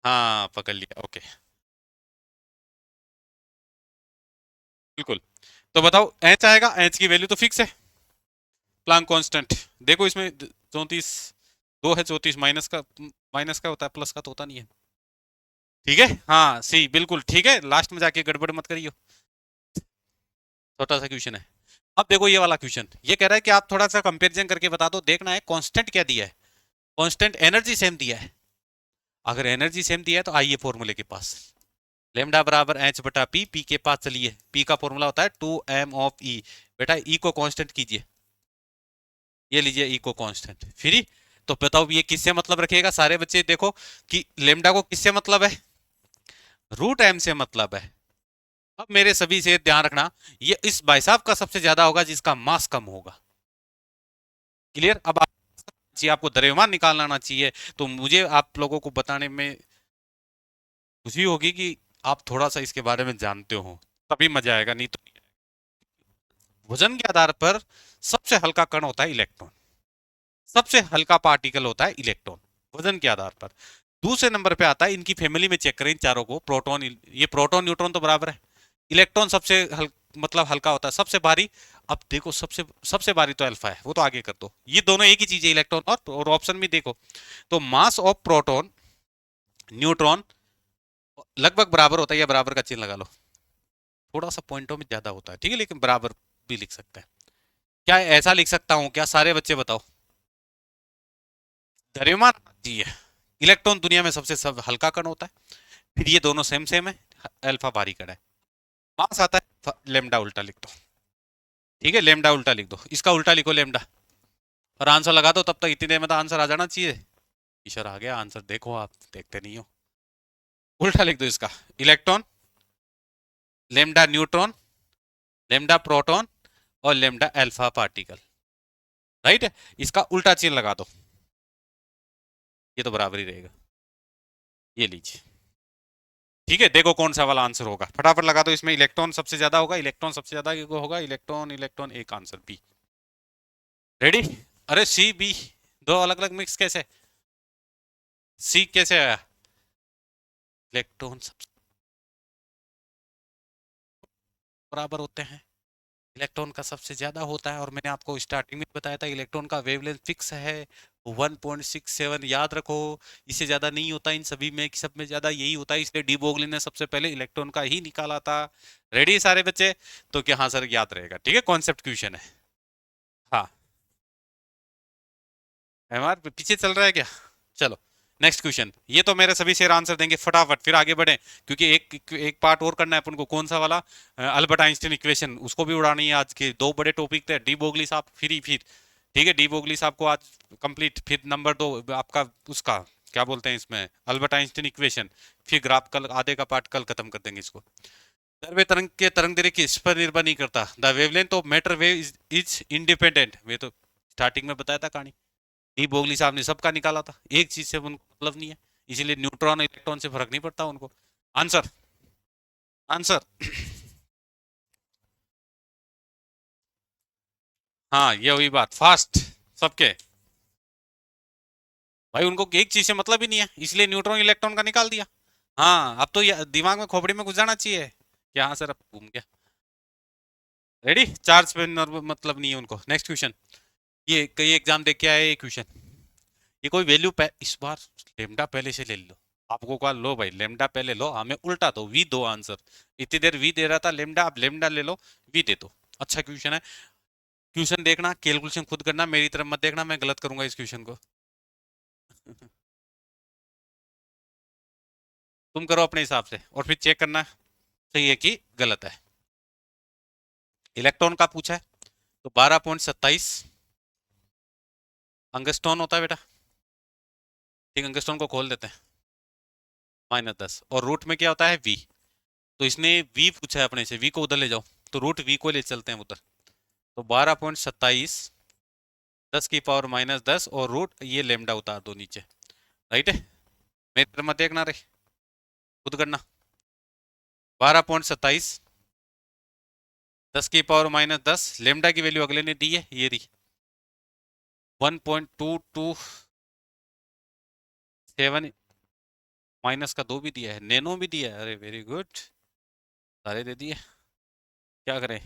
हाँ पकड़ लिया, ओके बिल्कुल। तो बताओ एच आएगा, एच की वैल्यू तो फिक्स है, प्लांक कांस्टेंट। देखो इसमें 34 दो है, 34 माइनस का होता है, प्लस का तो होता नहीं है। ठीक है, हाँ सी बिल्कुल ठीक है, लास्ट में जाके गड़बड़ मत करियो। छोटा सा क्वेश्चन है। अब देखो ये वाला क्वेश्चन, ये कह रहा है कि आप थोड़ा सा कंपैरिजन करके बता दो, देखना है कांस्टेंट क्या दिया है, कांस्टेंट एनर्जी सेम दिया है। अगर एनर्जी सेम दिया है तो आइए फॉर्मूले के पास, लेमडा बराबर एच बटा पी, पी के पास चलिए, पी का फॉर्मूला होता है 2m ऑफ ई, बेटा ई को कांस्टेंट कीजिए, ये लीजिए ई को कांस्टेंट फ्री। तो बताओ ये किससे मतलब रखेगा, सारे बच्चे देखो कि लेमडा को किससे मतलब है, रूट एम से मतलब है। अब मेरे सभी से ध्यान रखना, ये इस भाई साहब का सबसे ज्यादा होगा जिसका मास कम होगा, क्लियर। अब जी आपको द्रव्यमान निकालना आना चाहिए, तो मुझे आप लोगों को बताने में खुशी होगी कि आप थोड़ा सा इसके बारे में जानते हो, तभी मजा आएगा, नहीं तो वजन के आधार पर सबसे हल्का कण होता है इलेक्ट्रॉन, सबसे हल्का पार्टिकल होता है इलेक्ट्रॉन, वजन के आधार पर। दूसरे नंबर पे आता है, इनकी फैमिली में चेक करें इन चारों को, प्रोटॉन, ये प्रोटॉन न्यूट्रॉन तो बराबर है, इलेक्ट्रॉन सबसे मतलब हल्का होता है, सबसे भारी। अब देखो सबसे सबसे भारी तो अल्फा है, वो तो आगे कर दो, ये दोनों एक ही चीज है, इलेक्ट्रॉन और ऑप्शन में देखो, तो मास ऑफ प्रोटॉन न्यूट्रॉन लगभग बराबर होता है, या बराबर का चिन्ह लगा लो, थोड़ा सा पॉइंटों में ज्यादा होता है, ठीक है, लेकिन बराबर भी लिख सकता है। क्या ऐसा लिख सकता हूं क्या, सारे बच्चे बताओ, द्रव्यमान जी है, इलेक्ट्रॉन दुनिया में सबसे हल्का कण होता है, फिर ये दोनों सेम सेम है, अल्फा भारी कण है, मास आता है, लेमडा उल्टा लिख दो, ठीक है, लेमडा उल्टा लिख दो, इसका उल्टा लिखो लेमडा, और आंसर लगा दो, तब तक इतनी देर में तो आंसर आ जाना चाहिए। ईश्वर आ गया आंसर, देखो आप देखते नहीं हो, उल्टा लिख दो इसका, electron, lambda neutron, lambda proton, और लेमडा अल्फा पार्टिकल, राइट है, इसका उल्टा चिन्ह लगा दो, ये तो बराबर ही रहेगा, ये लीजिए, ठीक है। देखो कौन सा वाला आंसर होगा, फटाफट लगा दो, इसमें इलेक्ट्रॉन सबसे ज्यादा होगा, इलेक्ट्रॉन सबसे ज्यादा होगा, इलेक्ट्रॉन इलेक्ट्रॉन, एक आंसर बी, रेडी। अरे सी बी दो अलग अलग मिक्स कैसे, सी कैसे आया, इलेक्ट्रॉन सबसे बराबर होते हैं, इलेक्ट्रॉन का सबसे ज्यादा होता है, और मैंने आपको स्टार्टिंग में बताया था इलेक्ट्रॉन का वेवलेंथ फिक्स है 1.67, याद रखो, इससे ज्यादा नहीं होता इन सभी में, सब में ज्यादा यही होता है, इसलिए डी बोगली ने सबसे पहले इलेक्ट्रॉन का ही निकाला था। रेडी सारे बच्चे, तो क्या हाँ सर याद रहेगा, ठीक है, कॉन्सेप्ट क्वेश्चन है। हाँ एमआर पीछे चल रहा है क्या, चलो नेक्स्ट क्वेश्चन, ये तो मेरे सभी शेर आंसर देंगे फटाफट, फिर आगे बढ़े, क्योंकि एक एक पार्ट और करना है अपन को, कौन सा वाला, अल्बर्ट आइंस्टीन इक्वेशन, उसको भी उड़ानी है, आज के दो बड़े टॉपिक थे, डी बोगली साहब फिर ठीक है, डी बोगली साहब को आज कंप्लीट, फिर नंबर 2 आपका उसका क्या बोलते हैं इसमें, अल्बर्ट आइंस्टीन इक्वेशन, फिर ग्राफ कल आधे का पार्ट कल खत्म कर देंगे इसको। सर्वे तरंग के तरंग दैर्ध्य किस पर निर्भर नहीं करता, the wavelength of matter wave is independent, मैं तो स्टार्टिंग में बताया था कहानी, डी बोगली साहब ने सबका निकाला था, एक चीज से उनको मतलब नहीं है, इसीलिए न्यूट्रॉन इलेक्ट्रॉन से फर्क नहीं पड़ता उनको। आंसर, आंसर हाँ ये हुई बात, फास्ट सबके, भाई उनको एक चीज से मतलब ही नहीं है, इसलिए न्यूट्रॉन इलेक्ट्रॉन का निकाल दिया। हाँ अब तो दिमाग में खोपड़ी में घुस जाना चाहिए कि हाँ सर अब घूम गया, रेडी, चार्ज पे मतलब नहीं है उनको। नेक्स्ट क्वेश्चन, ये कई एग्जाम देख के आए ये क्वेश्चन, ये कोई वैल्यू इस बार लेमडा पहले से ले लो, आपको कहा लो भाई लेमडा पहले लो, हमें उल्टा दो, वी दो आंसर, इतनी देर वी दे रहा था लेमडा, अब लेमडा ले लो, वी दे दो। अच्छा क्वेश्चन है, क्वेश्चन देखना, कैलकुलेशन खुद करना, मेरी तरफ मत देखना, मैं गलत करूंगा इस क्वेश्चन को। तुम करो अपने हिसाब से और फिर चेक करना सही है कि गलत है। इलेक्ट्रॉन का पूछा है, तो 12.27 अंगस्ट्रॉन होता है बेटा, ठीक, अंगस्ट्रॉन को खोल देते हैं, -10 और रूट में क्या होता है v। तो इसने v पूछा है अपने से, v को उधर ले जाओ, तो रूट v को ले चलते हैं उधर। तो 12.27 10 की पावर -10 और रूट ये लेमडा उतार दो नीचे। राइट है, मेरी तरफ मत देखना रे, खुद करना। 12.27 10 की पावर -10, लेमडा की वैल्यू अगले ने दी है, ये रही 1.227, माइनस का 2 भी दिया है, नैनो भी दिया है, अरे वेरी गुड, सारे दे दिए। क्या करें,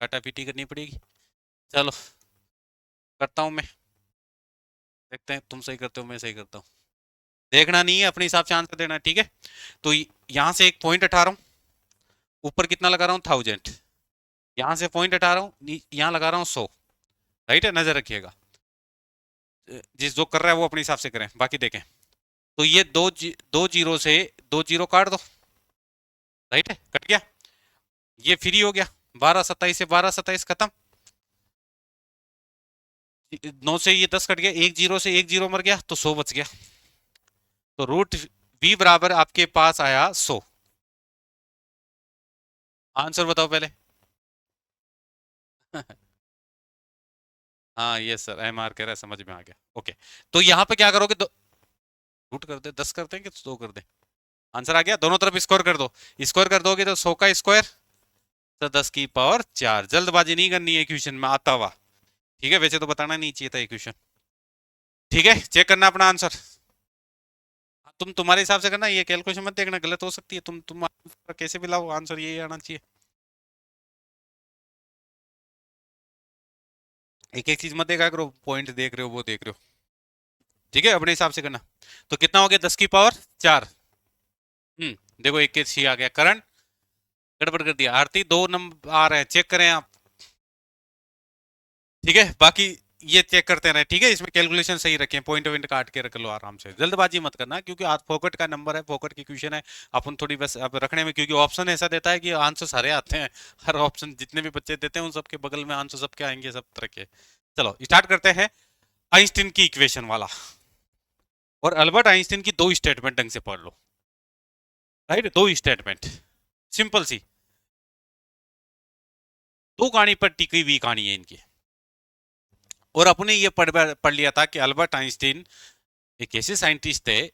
काटा पीटी करनी पड़ेगी। चलो करता हूँ मैं, देखते हैं तुम सही करते हो मैं सही करता हूँ। देखना नहीं है, अपने हिसाब से आंसर देना है, ठीक है। तो यहाँ से एक पॉइंट हटा रहा हूँ, ऊपर कितना लगा रहा हूँ 1000, यहाँ से पॉइंट हटा रहा हूँ, यहाँ लगा रहा हूँ 100। राइट है, नजर रखिएगा, जिस जो कर रहा है वो अपने हिसाब से करें, बाकी देखें। तो ये दो जीरो से दो जीरो काट दो। राइट है, कट गया, ये फ्री हो गया, 12 27 से 12 27 खत्म, 9 से ये 10 कट गया, एक जीरो से एक जीरो मर गया, तो 100 बच गया। तो रूट v बराबर आपके पास आया 100। आंसर बताओ पहले। हाँ ये सर एम आर कह रहा है, समझ में आ गया, ओके। तो यहाँ पे क्या करोगे, रूट कर दे, 10 करते हैं कि 100 कर दे, आंसर आ गया, दोनों तरफ स्क्वायर कर दो। स्क्वायर कर दोगे तो 100 का स्क्वायर तो 10 की पावर 4। जल्दबाजी नहीं करनी है इक्वेशन में आता हुआ, ठीक है, वैसे तो बताना नहीं चाहिए था इक्वेशन। ठीक है, चेक करना अपना आंसर, तुम तुम्हारे हिसाब से करना, ये कैलकुलेशन मत देखना, गलत हो सकती है, तुम कैसे भी लाओ आंसर यही आना चाहिए। एक एक चीज मत देखा करो, पॉइंट देख रहे हो वो देख रहे हो, ठीक है, अपने हिसाब से करना। तो कितना हो गया 10 की पावर 4। देखो एक के सी आ गया, करंट गड़बड़ कर दिया, आरती 2 नंबर आ रहे हैं, चेक करें आप, ठीक है, बाकी ये चेक करते रहे, ठीक है, इसमें कैलकुलेशन सही रखें, पॉइंट पॉइंट काट के रख लो आराम से, जल्दबाजी मत करना, क्योंकि आज फोकट का नंबर है, फोकट की क्वेश्चन है, अपन थोड़ी बस अब रखने में, क्योंकि ऑप्शन ऐसा देता है कि आंसर सारे आते हैं, हर ऑप्शन जितने भी बच्चे देते हैं उन सबके बगल में आंसर सबके आएंगे, सब तरह के। चलो स्टार्ट करते हैं आइंस्टीन की इक्वेशन वाला, और अल्बर्ट आइंस्टीन की दो स्टेटमेंट ढंग से पढ़ लो। राइट, दो स्टेटमेंट, सिंपल सी, दो कहानी पर टिकी हुई कहानी है इनकी। और अपने ये पढ़ लिया था कि अल्बर्ट आइंस्टीन एक ऐसे साइंटिस्ट थे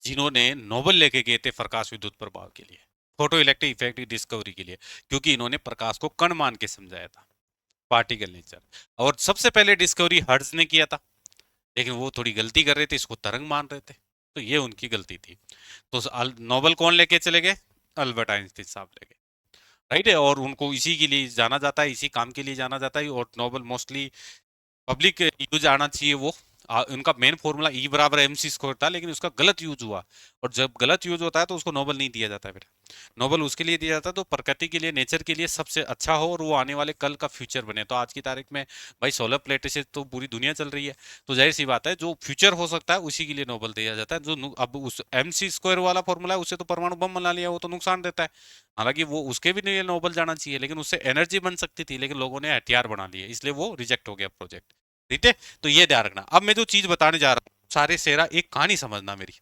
जिन्होंने नोबेल लेके गए थे प्रकाश विद्युत प्रभाव के लिए, फोटो इलेक्ट्रिक इफेक्ट की डिस्कवरी के लिए, क्योंकि इन्होंने प्रकाश को कण मान के समझाया था, पार्टिकल नेचर। और सबसे पहले डिस्कवरी हर्ट्ज ने किया था, लेकिन वो थोड़ी गलती कर रहे थे, इसको तरंग मान रहे थे, तो ये उनकी गलती थी। तो नोबेल कौन लेके चले गए, अल्बर्ट आइंस्टीन साहब लेके, राइट है, और उनको इसी के लिए जाना जाता है, इसी काम के लिए जाना जाता है, और नोबेल मोस्टली पब्लिक यूज आना चाहिए वो। उनका मेन फॉर्मूला ई बराबर एम सी स्क्वायर था, लेकिन उसका गलत यूज हुआ, और जब गलत यूज होता है तो उसको नोबेल नहीं दिया जाता है बेटा। नोबेल उसके लिए दिया जाता है तो प्रकृति के लिए, नेचर के लिए सबसे अच्छा हो, और वो आने वाले कल का फ्यूचर बने। तो आज की तारीख में भाई सोलर प्लेट से तो पूरी दुनिया चल रही है, तो जाहिर सी बात है जो फ्यूचर हो सकता है उसी के लिए नोबेल दिया जाता है। जो अब उस एम सी स्क्वायर वाला फॉर्मूला है उससे तो परमाणु बम बना लिया, वो तो नुकसान देता है, हालांकि वो उसके भी लिए नोबेल जाना चाहिए, लेकिन उससे एनर्जी बन सकती थी, लेकिन लोगों ने हथियार बना लिए, इसलिए वो रिजेक्ट हो गया प्रोजेक्ट। ठीक है, तो ये ध्यान रखना। अब मैं जो चीज बताने जा रहा हूँ सारे सेरा एक कहानी समझना मेरी,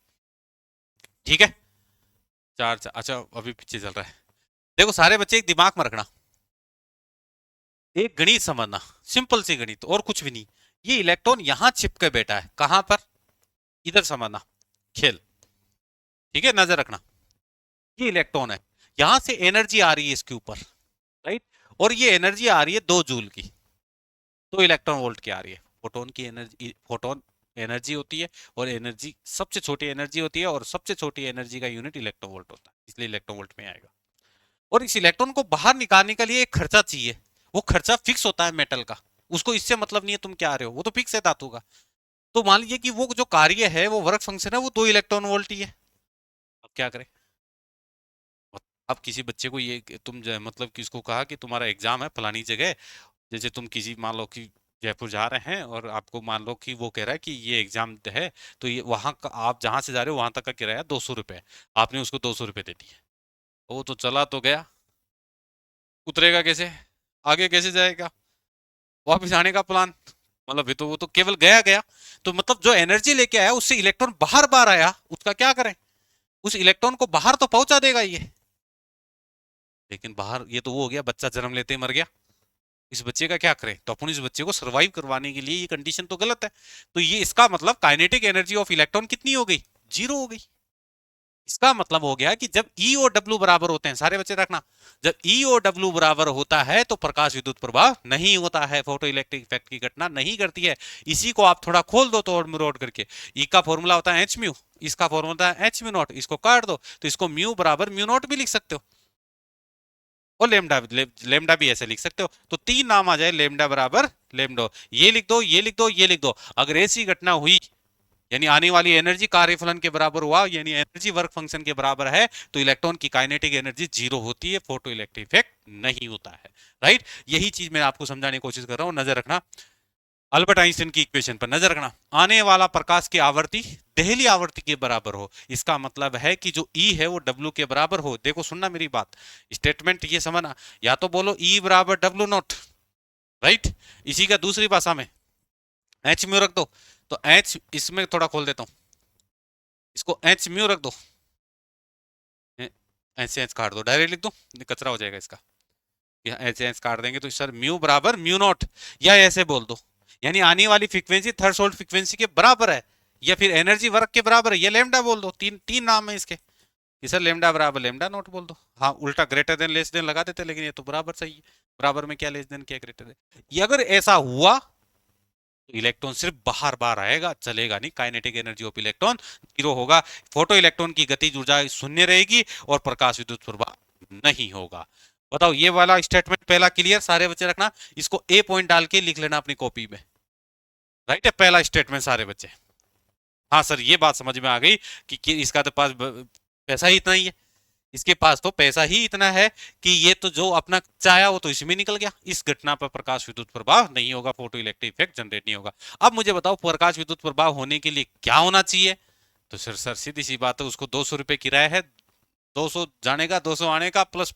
ठीक है। अच्छा अभी पीछे चल रहा है, देखो सारे बच्चे एक दिमाग में रखना, एक गणित समझना, सिंपल सी गणित और कुछ भी नहीं। ये इलेक्ट्रॉन यहां चिपके बैठा है, कहां पर, इधर समझना खेल, ठीक है, नजर रखना। ये इलेक्ट्रॉन है, यहां से एनर्जी आ रही है इसके ऊपर, राइट, और ये एनर्जी आ रही है 2 जूल की, 2 इलेक्ट्रॉन वोल्ट की आ रही है। फोटोन की एनर्जी, फोटोन एनर्जी होती है, और एनर्जी सबसे छोटी एनर्जी होती है, और सबसे छोटी एनर्जी का यूनिट इलेक्ट्रॉन वोल्ट होता है, इसलिए इलेक्ट्रॉन वोल्ट में आएगा। और इस इलेक्ट्रॉन को बाहर निकालने के लिए एक खर्चा चाहिए, वो खर्चा फिक्स होता है मेटल का, उसको इससे मतलब नहीं है तुम क्या आ रहे हो, वो तो फिक्स है धातु का। तो मान लीजिए कि वो जो कार्य है, वो वर्क फंक्शन है, वो 2 इलेक्ट्रॉन वोल्ट ही है। अब क्या करें, अब किसी बच्चे को ये तुम मतलब किसको कहा कि तुम्हारा एग्जाम है फलानी जगह, जैसे तुम किसी मान लो कि जयपुर जा रहे हैं, और आपको मान लो कि वो कह रहा है कि ये एग्जाम है, तो ये वहां का आप जहां से जा रहे हो वहां तक का किराया 200 रुपये, आपने उसको 200 रुपये दे दिए, वो तो चला तो गया, उतरेगा कैसे, आगे कैसे जाएगा, वापिस आने का प्लान, मतलब ये तो वो तो केवल गया गया। तो मतलब जो एनर्जी लेके आया उससे इलेक्ट्रॉन बाहर बाहर आया, उसका क्या करें, उस इलेक्ट्रॉन को बाहर तो पहुंचा देगा ये, लेकिन बाहर ये तो वो हो गया, बच्चा जन्म लेते ही मर गया, इस बच्चे का क्या करें? तो अपन इस बच्चे को सरवाइव करवाने के लिए ये कंडीशन तो गलत है। तो ये इसका मतलब काइनेटिक एनर्जी ऑफ इलेक्ट्रॉन कितनी हो गई? जीरो हो गई। इसका मतलब हो गया कि जब ई और डब्ल्यू बराबर होते हैं, सारे बच्चे रखना, जब ई और डब्ल्यू बराबर होता है तो प्रकाश विद्युत प्रभाव नहीं होता है, फोटो इलेक्ट्रिक इफेक्ट की घटना नहीं करती है। इसी को आप थोड़ा खोल दो तोड़ मरोड़ करके, ई का फॉर्मूला होता है एच म्यू, इसका फॉर्मूला होता है एच म्यू नॉट, इसको काट दो तो इसको म्यू बराबर म्यू नॉट भी लिख सकते हो, और लेमडा लेमडा भी ऐसे लिख सकते हो। तो तीन नाम आ जाए, लेमडा बराबर लेमडो, ये लिख दो, ये लिख दो, ये लिख दो। अगर ऐसी घटना हुई यानी आने वाली एनर्जी कार्यफलन के बराबर हुआ, यानी एनर्जी वर्क फंक्शन के बराबर है, तो इलेक्ट्रॉन की काइनेटिक एनर्जी जीरो होती है, फोटो इलेक्ट्रिक इफेक्ट नहीं होता है। राइट, यही चीज मैं आपको समझाने की कोशिश कर रहा हूं, नजर रखना। अल्बर्ट आइंस्टीन की इक्वेशन पर नजर रखना, आने वाला प्रकाश की आवृत्ति देहली आवृत्ति के बराबर हो, इसका मतलब है कि जो ई है वो डब्ल्यू के बराबर हो। देखो सुनना मेरी बात, स्टेटमेंट ये समझना, या तो बोलो ई बराबर डब्ल्यू नॉट, राइट, इसी का दूसरी भाषा में एच म्यू रख दो, तो एच इसमें थोड़ा खोल देता हूं, इसको एच म्यू रख दो, ऐसे एच काट दो, डायरेक्ट लिख दो, कचरा हो जाएगा इसका, ऐसे एच काट देंगे तो सर म्यू बराबर म्यू नॉट, या ऐसे बोल दो, यानी आने वाली फ्रीक्वेंसी थ्रेशोल्ड फ्रीक्वेंसी के बराबर है, या फिर एनर्जी वर्क के बराबर है, या लेमडा बोल दो, तीन तीन नाम है इसके, कि सर लेमडा बराबर लेमडा नॉट बोल दो। हाँ उल्टा ग्रेटर देन लेस देन लगा देते, लेकिन ये तो बराबर सही है, बराबर में क्या लेस देन क्या ग्रेटर देन, ये अगर ऐसा हुआ तो इलेक्ट्रॉन सिर्फ बाहर बाहर आएगा, चलेगा नहीं, kinetic energy of electron zero होगा, फोटो इलेक्ट्रॉन की गतिज ऊर्जा शून्य रहेगी और प्रकाश विद्युत प्रभाव नहीं होगा। बताओ ये वाला स्टेटमेंट पहला क्लियर, सारे बच्चे रखना, इसको ए पॉइंट डाल के लिख लेना अपनी कॉपी में, राइट है, पहला स्टेटमेंट सारे बच्चे। हाँ सर ये बात समझ में आ गई कि इसका तो पास पैसा ही इतना ही है, इसके पास तो पैसा ही इतना है कि ये तो जो अपना चाया वो तो इसमें निकल गया, इस घटना पर प्रकाश विद्युत प्रभाव नहीं होगा, फोटो इलेक्ट्रिक इफेक्ट जनरेट नहीं होगा। अब मुझे बताओ प्रकाश विद्युत प्रभाव होने के लिए क्या होना चाहिए? तो सर सीधी सी बात है, उसको 200 रुपए किराया है, 200 जाने का 200 आने का प्लस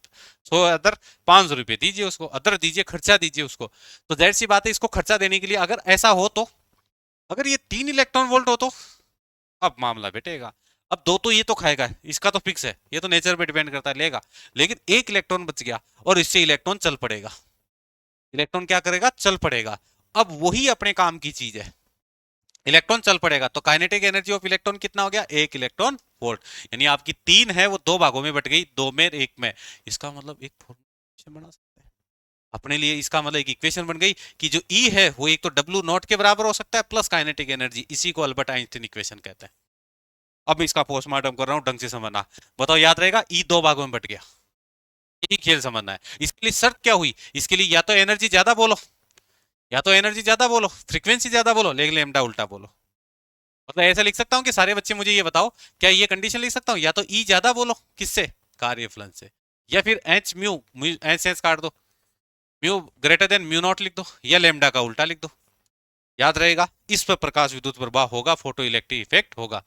100 अदर, 500 रुपए दीजिए उसको, अदर दीजिए, खर्चा दीजिए उसको। तो जाहिर सी बात है इसको खर्चा देने के लिए अगर ऐसा हो तो, अगर ये 3 इलेक्ट्रॉन वोल्ट हो तो अब मामला बेटेगा। अब दो तो ये तो खाएगा, इसका तो फिक्स है, ये तो नेचर पे डिपेंड करता है, लेगा, लेकिन एक इलेक्ट्रॉन बच गया और इससे इलेक्ट्रॉन चल पड़ेगा, इलेक्ट्रॉन क्या करेगा? चल पड़ेगा। अब वही अपने काम की चीज है, इलेक्ट्रॉन चल पड़ेगा तो काइनेटिक एनर्जी ऑफ इलेक्ट्रॉन कितना हो गया? 1 इलेक्ट्रॉन वोल्ट, यानी आपकी 3 है वो 2 भागों में बट गई, 2 में 1 में। इसका मतलब एक फॉर्मूला बना सकते हैं अपने लिए, इसका मतलब एक इक्वेशन बन गई कि जो ई है वो एक तो डब्ल्यू नॉट के बराबर हो सकता है प्लस काइनेटिक एनर्जी, इसी को अल्बर्ट आइंस्टीन इक्वेशन कहते हैं। अब मैं इसका पोस्टमार्टम कर रहा हूं, ढंग से समझना। बताओ याद रहेगा, ई 2 भागों में बट गया, यही खेल समझना है। इसके लिए शर्त क्या हुई? इसके लिए या तो एनर्जी ज्यादा बोलो, या तो एनर्जी ज्यादा बोलो, फ्रीक्वेंसी ज्यादा बोलो, लेकिन लेमडा उल्टा बोलो। मतलब ऐसा लिख सकता हूं कि सारे बच्चे मुझे ये बताओ, क्या ये कंडीशन लिख सकता हूं, या तो ई ज्यादा बोलो, किससे? कार्यफलन से, या फिर एच म्यू, एच एच काट दो, mu greater than mu naught लिख दो, या लेमडा का उल्टा लिख दो। याद रहेगा, इस पर प्रकाश विद्युत प्रभाव होगा, फोटो इलेक्ट्रिक इफेक्ट होगा।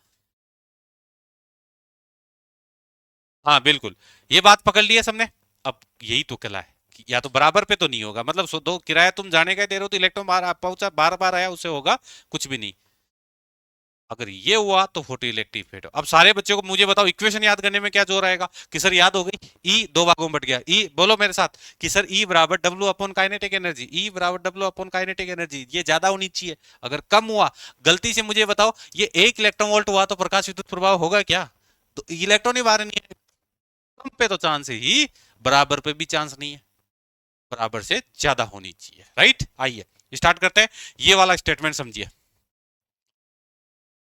हाँ बिल्कुल, ये बात पकड़ ली है सबने। अब यही तो कला है कि या तो बराबर पे तो नहीं होगा, मतलब दो किराया तुम जाने का दे रहे हो तो इलेक्ट्रॉन बाहर पहुंचा, बार बार आया, उससे होगा कुछ भी नहीं। अगर ये हुआ तो फोटो इलेक्ट्रिक इफेक्ट। अब सारे बच्चों को मुझे बताओ इक्वेशन याद करने में क्या जोर आएगा कि सर याद हो गई, ई 2 भागों में बट गया, ई बोलो मेरे साथ कि सर ई बराबर डब्ल्यू अपॉन काइनेटिक एनर्जी, ई बराबर डब्ल्यू अपॉन काइनेटिक एनर्जी, ये ज्यादा होनी चाहिए। अगर कम हुआ, गलती से मुझे बताओ ये 1 इलेक्ट्रॉन वोल्ट हुआ तो प्रकाश विद्युत प्रभाव होगा क्या? तो इलेक्ट्रॉन ही बाहर नहीं है, कम पे तो चांस है ही, बराबर पे भी चांस नहीं है, बराबर से ज्यादा होनी चाहिए। राइट, आइए स्टार्ट करते हैं। ये वाला स्टेटमेंट समझिए,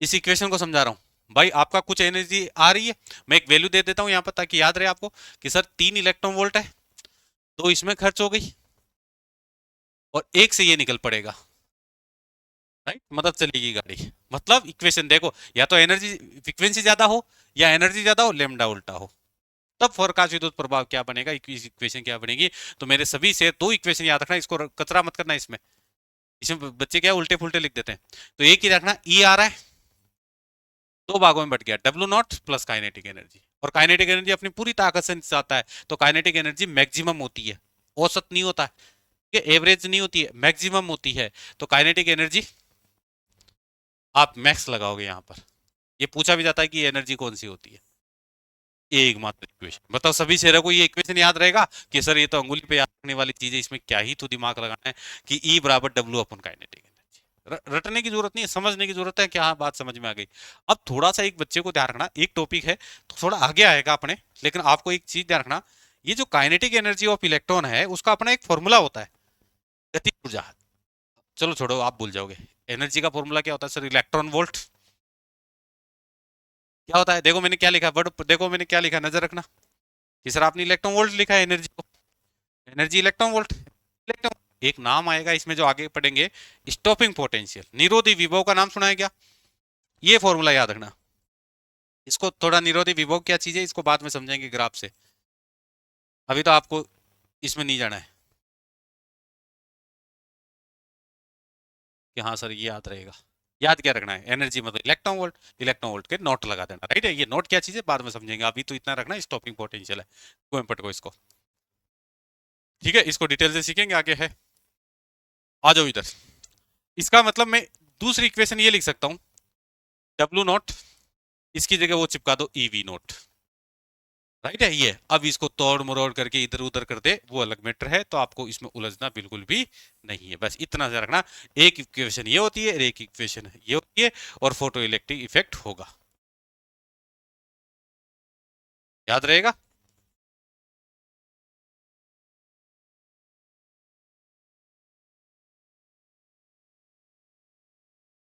इस इक्वेशन को समझा रहा हूं भाई। आपका कुछ एनर्जी आ रही है, मैं एक वैल्यू दे देता हूं यहां पर ताकि याद रहे आपको कि सर 3 इलेक्ट्रॉन वोल्ट है, तो इसमें खर्च हो गई और एक से ये निकल पड़ेगा, राइट, मतलब चलेगी गाड़ी। मतलब इक्वेशन देखो, या तो एनर्जी फ्रीक्वेंसी ज्यादा हो, या एनर्जी ज्यादा हो, लेमडा उल्टा हो, तब फोरकास्ट विद्युत प्रभाव क्या बनेगा, इक्वेशन क्या बनेगी। तो मेरे सभी से 2 इक्वेशन याद रखना, इसको कचरा मत करना, इसमें इसमें बच्चे क्या उल्टे फुल्टे लिख देते हैं। तो एक ही रखना, ई आ रहा है 2 भागों में बट गया, W not plus kinetic energy, और काइनेटिक एनर्जी अपनी पूरी ताकत से आता है, तो काइनेटिक एनर्जी मैक्सिमम होती है, औसत नहीं होता है, एवरेज नहीं होती है, मैक्सिमम होती है। तो काइनेटिक एनर्जी आप मैक्स लगाओगे यहाँ पर, ये पूछा भी जाता है कि एनर्जी कौन सी होती है, एकमात्र इक्वेशन। बताओ सभी शेयरों को ये इक्वेशन याद रहेगा कि सर ये तो अंगुली पे याद रखने वाली चीज है, इसमें क्या ही तो दिमाग लगाना है कि ई बराबर डब्ल्यू अपन काइनेटिक एनर्जी। रटने की जरूरत नहीं है, समझने की जरूरत है कि हाँ बात समझ में आ गई। अब थोड़ा सा एक बच्चे को ध्यान रखना, एक टॉपिक है तो थोड़ा आगे आएगा अपने, लेकिन आपको एक चीज ध्यान रखना, ये जो काइनेटिक एनर्जी ऑफ इलेक्ट्रॉन है उसका अपना एक फॉर्मूला होता है, गति ऊर्जा। चलो छोड़ो, आप भूल जाओगे। एनर्जी का फॉर्मूला क्या होता है सर? Electron volt. क्या होता है? देखो मैंने क्या लिखा, वर्ड देखो मैंने क्या लिखा, नजर रखना कि सर आपने इलेक्ट्रॉन वोल्ट लिखा है एनर्जी को। Energy electron volt, electron. एक नाम आएगा इसमें जो आगे पढ़ेंगे, स्टॉपिंग पोटेंशियल, निरोधी विभव का नाम सुना है क्या? ये फॉर्मूला याद रखना। इसको थोड़ा, निरोधी विभव क्या चीज है इसको बाद में समझेंगे ग्राफ से, अभी तो आपको इसमें नहीं जाना है कि हाँ सर ये याद रहेगा। याद क्या रखना है? एनर्जी मतलब इलेक्ट्रॉन वोल्ट, इलेक्ट्रॉन वोल्ट के नोट लगा देना, राइट है? ये नोट क्या चीज है बाद में समझेंगे, अभी तो इतना रखना स्टॉपिंग पोटेंशियल है। कोयम्पट को इसको, ठीक है, इसको डिटेल से सीखेंगे आगे है। आ जाओ इधर। इसका मतलब मैं दूसरी इक्वेशन ये लिख सकता हूँ, डब्ल्यू नॉट, इसकी जगह वो चिपका दो ईवी नोट, राइट है? ये अब इसको तोड़ मरोड़ करके इधर उधर कर दे वो अलग मैटर है, तो आपको इसमें उलझना बिल्कुल भी नहीं है, बस इतना सा रखना। एक इक्वेशन ये होती है, एक इक्वेशन ये होती है, और फोटो इलेक्ट्रिक इफेक्ट होगा, याद रहेगा।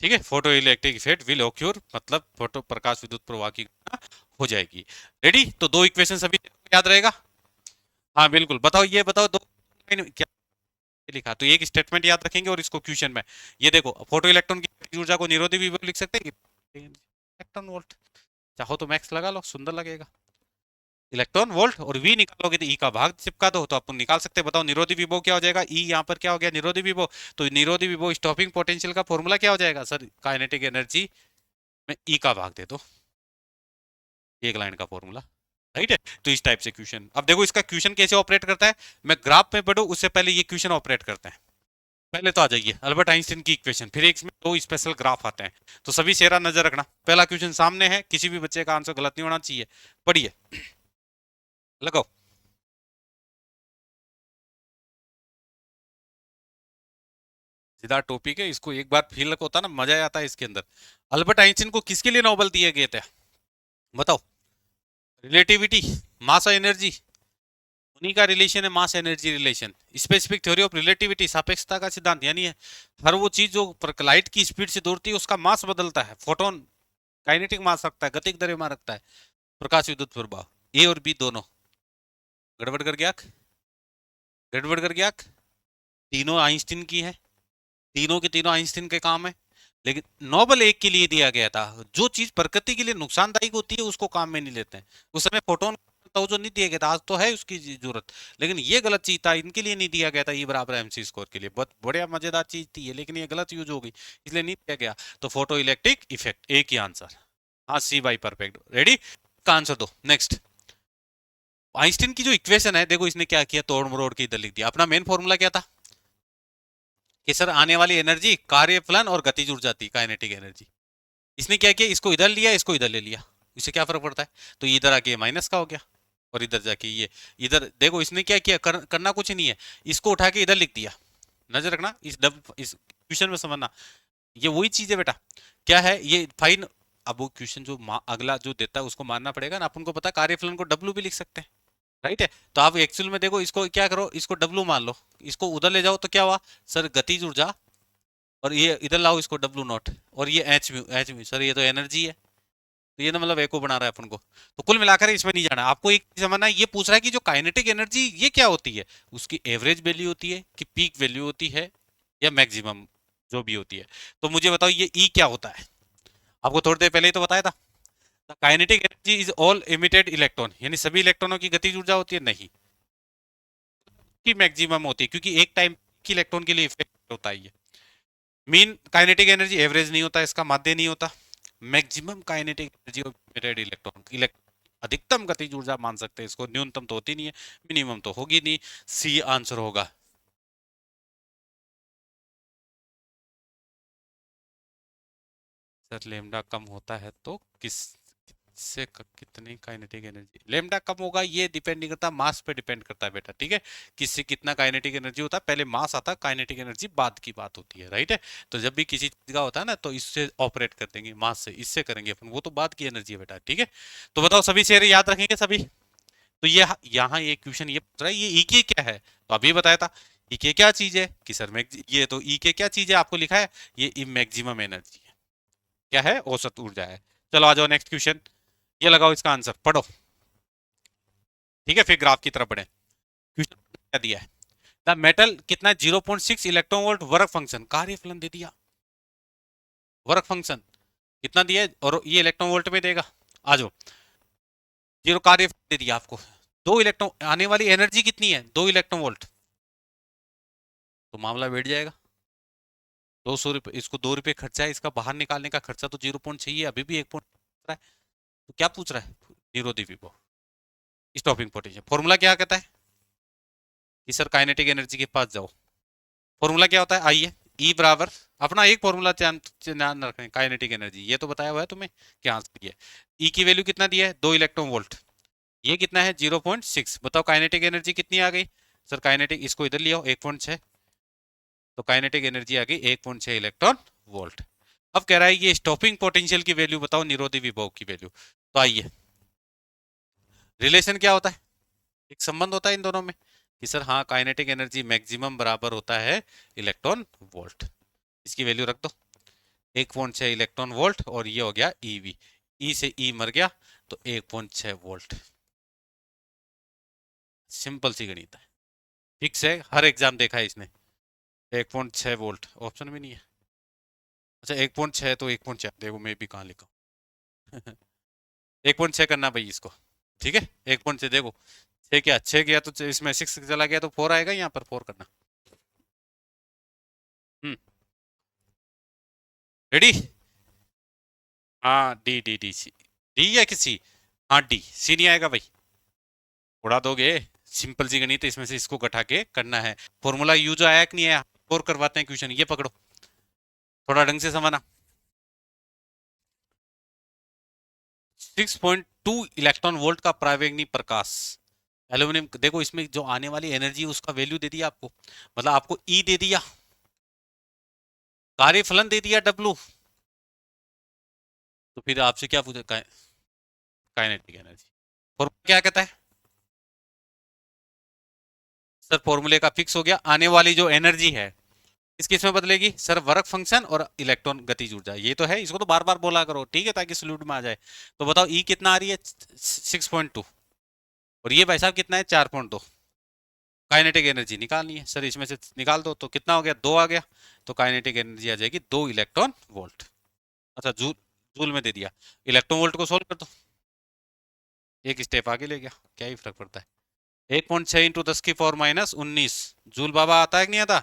ठीक है, photo electric effect will occur, मतलब फोटो प्रकाश विद्युत प्रवाह की गणना हो जाएगी। रेडी? तो दो इक्वेशन सभी याद रहेगा। हाँ बिल्कुल, बताओ ये बताओ दो क्या लिखा, तो एक स्टेटमेंट याद रखेंगे और इसको क्वेश्चन में, ये देखो फोटो इलेक्ट्रॉन की ऊर्जा को निरोधी विभव लिख सकते हैं, इलेक्ट्रॉन वोल्ट, चाहो तो मैक्स लगा लो, सुंदर लगेगा। इलेक्ट्रॉन वोल्ट और वी निकालोगे तो ई का भाग चिपका दो तो अपन निकाल सकते हैं। बताओ निरोधी विभव क्या हो जाएगा? ई यहाँ पर क्या हो गया? निरोधी विभव। तो निरोधी विभव स्टॉपिंग पोटेंशियल का फॉर्मूला क्या हो जाएगा सर? काइनेटिक एनर्जी में ई का भाग दे दो, एक लाइन का फॉर्मूला, राइट है? तो इस टाइप से क्वेश्चन, अब देखो इसका क्वेश्चन कैसे ऑपरेट करता है, मैं ग्राफ में बढ़ू उससे पहले ये क्वेश्चन ऑपरेट करते हैं। पहले तो आ जाइए अल्बर्ट आइंस्टीन की इक्वेशन, फिर एक इसमें दो स्पेशल ग्राफ आते हैं, तो सभी शेरा नजर रखना। पहला क्वेश्चन सामने है, किसी भी बच्चे का आंसर गलत नहीं होना चाहिए, पढ़िए, लगाओ। सीधा टॉपिक है, इसको एक बार फील होता ना, मजा आता है इसके अंदर। अल्बर्ट आइंस्टीन को किसके लिए नोबेल दिए गए थे? बताओ। रिलेटिविटी, मास और एनर्जी, उन्हीं का रिलेशन है mass energy relation. Specific theory of relativity, सापेक्षता का सिद्धांत, यानी हर वो चीज जो लाइट की स्पीड से दौड़ती है उसका मास बदलता है। फोटोन काइनेटिक मास रखता है, गतिक द्रव्यमान रखता है, प्रकाश विद्युत प्रभाव। ए और बी दोनों गड़बड़ कर गया, गड़बड़ कर गया। तीनों आइंस्टीन की है, तीनों के तीनों आइंस्टीन के काम है, लेकिन नोबल एक के लिए दिया गया था। जो चीज प्रकृति के लिए नुकसानदायक होती है उसको काम में नहीं लेते हैं। उस समय फोटोन तो जो नहीं दिया गया था, आज तो है उसकी जरूरत, लेकिन ये गलत चीज था, इनके लिए नहीं दिया गया था। ये बराबर एमसी स्कोर के लिए बहुत बढ़िया मजेदार चीज थी ये, लेकिन ये गलत यूज हो गई, इसलिए नहीं दिया गया। तो फोटो इलेक्ट्रिक इफेक्ट, एक ही आंसर। हाँ सी बाई परफेक्ट, रेडी का आंसर दो नेक्स्ट। आइंस्टीन की जो इक्वेशन है देखो, इसने क्या किया, तोड़ मरोड़ के इधर लिख दिया। अपना मेन फॉर्मूला क्या था कि सर आने वाली एनर्जी कार्य फलन और गतिज ऊर्जा थी, काइनेटिक एनर्जी। इसने क्या किया, इसको इधर लिया, इसको इधर ले लिया, इससे क्या फर्क पड़ता है? तो इधर आके माइनस का हो गया, और इधर जाके ये, इधर देखो इसने क्या किया, करना कुछ नहीं है, इसको उठा के इधर लिख दिया। नजर रखना इस क्वेश्चन में समझना, ये वही चीज है बेटा। क्या है ये फाइन? अब वो क्वेश्चन जो अगला जो देता है उसको मानना पड़ेगा ना, अपन को पता कार्यफलन को डब्ल्यू भी लिख सकते हैं, राइट है? तो आप एक्चुअल में देखो, इसको क्या करो, इसको डब्ल्यू मान लो, इसको उधर ले जाओ तो क्या हुआ सर? गतिज ऊर्जा। और ये इधर लाओ इसको डब्ल्यू नॉट, और ये एच म्यू सर, ये तो एनर्जी है, तो ये ना मतलब एको बना रहा है अपन को। तो कुल मिलाकर इसमें नहीं जाना आपको, एक चीज समझना है, ये पूछ रहा है कि जो काइनेटिक एनर्जी ये क्या होती है, उसकी एवरेज वैल्यू होती है कि पीक वैल्यू होती है या मैक्सिमम जो भी होती है। तो मुझे बताओ ये ई क्या होता है? आपको थोड़ी देर पहले ही तो बताया था, kinetic energy is all emitted electron, यानी सभी इलेक्ट्रॉनों की गतिज ऊर्जा होती है, नहीं की मैक्सिमम होती है, क्योंकि एक टाइम की इलेक्ट्रॉन के लिए इफेक्ट होता है ये। मीन काइनेटिक एनर्जी एवरेज नहीं होता, इसका माध्य नहीं होता। Maximum kinetic energy of emitted electron, अधिकतम गतिज ऊर्जा मान सकते हैं इसको, न्यूनतम तो होती नहीं है, मिनिमम तो होगी नहीं। सी आंसर होगा। सर लेमडा कम होता है तो किस से कितनी काइनेटिक एनर्जी, लेमडा कम होगा ये डिपेंड नहीं करता, मास पे डिपेंड करता है बेटा, ठीक है। किससे कितना काइनेटिक एनर्जी होता है, पहले मास आता है, काइनेटिक एनर्जी बाद की बात होती है, राइट है। तो जब भी किसी चीज का होता है ना, तो इससे ऑपरेट कर देंगे, मास से, इससे करेंगे अपन, वो तो बाद की एनर्जी है बेटा, ठीक है। तो बताओ सभी शेर याद रखेंगे सभी। तो ये यहाँ ये क्वेश्चन ये पूछ रहा है ये ईके क्या है, तो अभी बताया था ईके क्या चीज है कि सर ये तो ईके क्या चीज है आपको लिखा है, ये मैक्सिमम एनर्जी है, क्या है, औसत ऊर्जा है। चलो आ जाओ नेक्स्ट क्वेश्चन, ये लगाओ इसका आंसर पढ़ो, ठीक है, फिर ग्राफ की तरफ बढ़े। क्वेश्चन क्या दिया है, द मेटल कितना 0.6 इलेक्ट्रॉन वोल्ट वर्क फंक्शन, कार्य फलन दे दिया, वर्क फंक्शन कितना दिया है और ये इलेक्ट्रॉन वोल्ट में देगा, आ जाओ, जीरो कार्य फलन दे दिया आपको, 2 इलेक्ट्रॉन आने वाली एनर्जी कितनी है, 2 इलेक्ट्रॉन वोल्ट, तो मामला बैठ जाएगा। 200 रुपये, इसको 2 रुपये खर्चा है, इसका बाहर निकालने का खर्चा तो 0.6 है, अभी भी 1 पॉइंट रहा है, तो क्या पूछ रहा है, जीरो दी विभव, स्टॉपिंग पोटेंशियल, फॉर्मूला क्या कहता है कि सर काइनेटिक एनर्जी के पास जाओ, फॉर्मूला क्या होता है, आइए, ई बराबर, अपना एक फॉर्मूला ध्यान रखें, काइनेटिक एनर्जी ये तो बताया हुआ है तुम्हें क्या आंसर दिया है, ई की वैल्यू कितना दिया है, 2 इलेक्ट्रॉन वोल्ट, ये कितना है 0.6, बताओ काइनेटिक एनर्जी कितनी आ गई, सर काइनेटिक इसको इधर लियो 1.6, तो काइनेटिक एनर्जी आ गई 1.6 इलेक्ट्रॉन वोल्ट। अब कह रहा है ये स्टॉपिंग पोटेंशियल की वैल्यू बताओ, निरोधी विभव की वैल्यू, तो आइए, रिलेशन क्या होता है, एक संबंध होता है इन दोनों में कि सर हाँ काइनेटिक एनर्जी मैक्सिमम बराबर होता है इलेक्ट्रॉन वोल्ट, इसकी वैल्यू रख दो 1.6 इलेक्ट्रॉन वोल्ट, और ये हो गया ईवी, ई से ई मर गया, तो 1.6 वोल्ट, सिंपल सी गणित है, फिक्स है, हर एग्जाम देखा है इसने, 1.6 वोल्ट ऑप्शन में नहीं है, अच्छा 1.6 तो 1.6 देखो मैं भी कहाँ लिखा हूँ 1.6 करना भाई इसको, ठीक है, 1.6 देखो, 6 क्या 6 गया तो इसमें 6 चला गया तो 4 आएगा, यहाँ पर 4 करना, हम्म, रेडी, हाँ D D D C, D या किसी, हाँ डी, सी नहीं आएगा भाई, उड़ा दोगे, सिंपल सी गणित है, इसमें से इसको घटा के करना है, फॉर्मूला यूज आया कि नहीं आया, और करवाते हैं क्वेश्चन, ये पकड़ो, थोड़ा ढंग से समझना, 6.2 इलेक्ट्रॉन वोल्ट का परावैंगनी प्रकाश, एल्यूमिनियम, देखो इसमें जो आने वाली एनर्जी उसका वैल्यू दे दिया आपको, मतलब आपको ई दे दिया, कार्यफलन दे दिया डब्लू, तो फिर आपसे क्या पूछा, काइनेटिक एनर्जी, फॉर्मूला क्या कहता है सर, फॉर्मूले का फिक्स हो गया, आने वाली जो एनर्जी है किस किस में बदलेगी सर, वर्क फंक्शन और इलेक्ट्रॉन गतिज ऊर्जा, ये तो है, इसको तो बार बार बोला करो, ठीक है, ताकि स्लूड में आ जाए। तो बताओ ई कितना आ रही है 6.2, और ये भाई साहब कितना है 4.2, काइनेटिक एनर्जी निकालनी है सर, इसमें से निकाल दो, तो कितना हो गया 2 आ गया, तो काइनेटिक एनर्जी आ जाएगी 2 इलेक्ट्रॉन वोल्ट, अच्छा जूल, जूल में दे दिया, इलेक्ट्रॉन वोल्ट को सोल्व कर दो, एक स्टेप आगे ले गया, क्या ही फर्क पड़ता है, 1.6 इंटू 10 की 4 - 19 जूल बाबा आता है कि नहीं आता,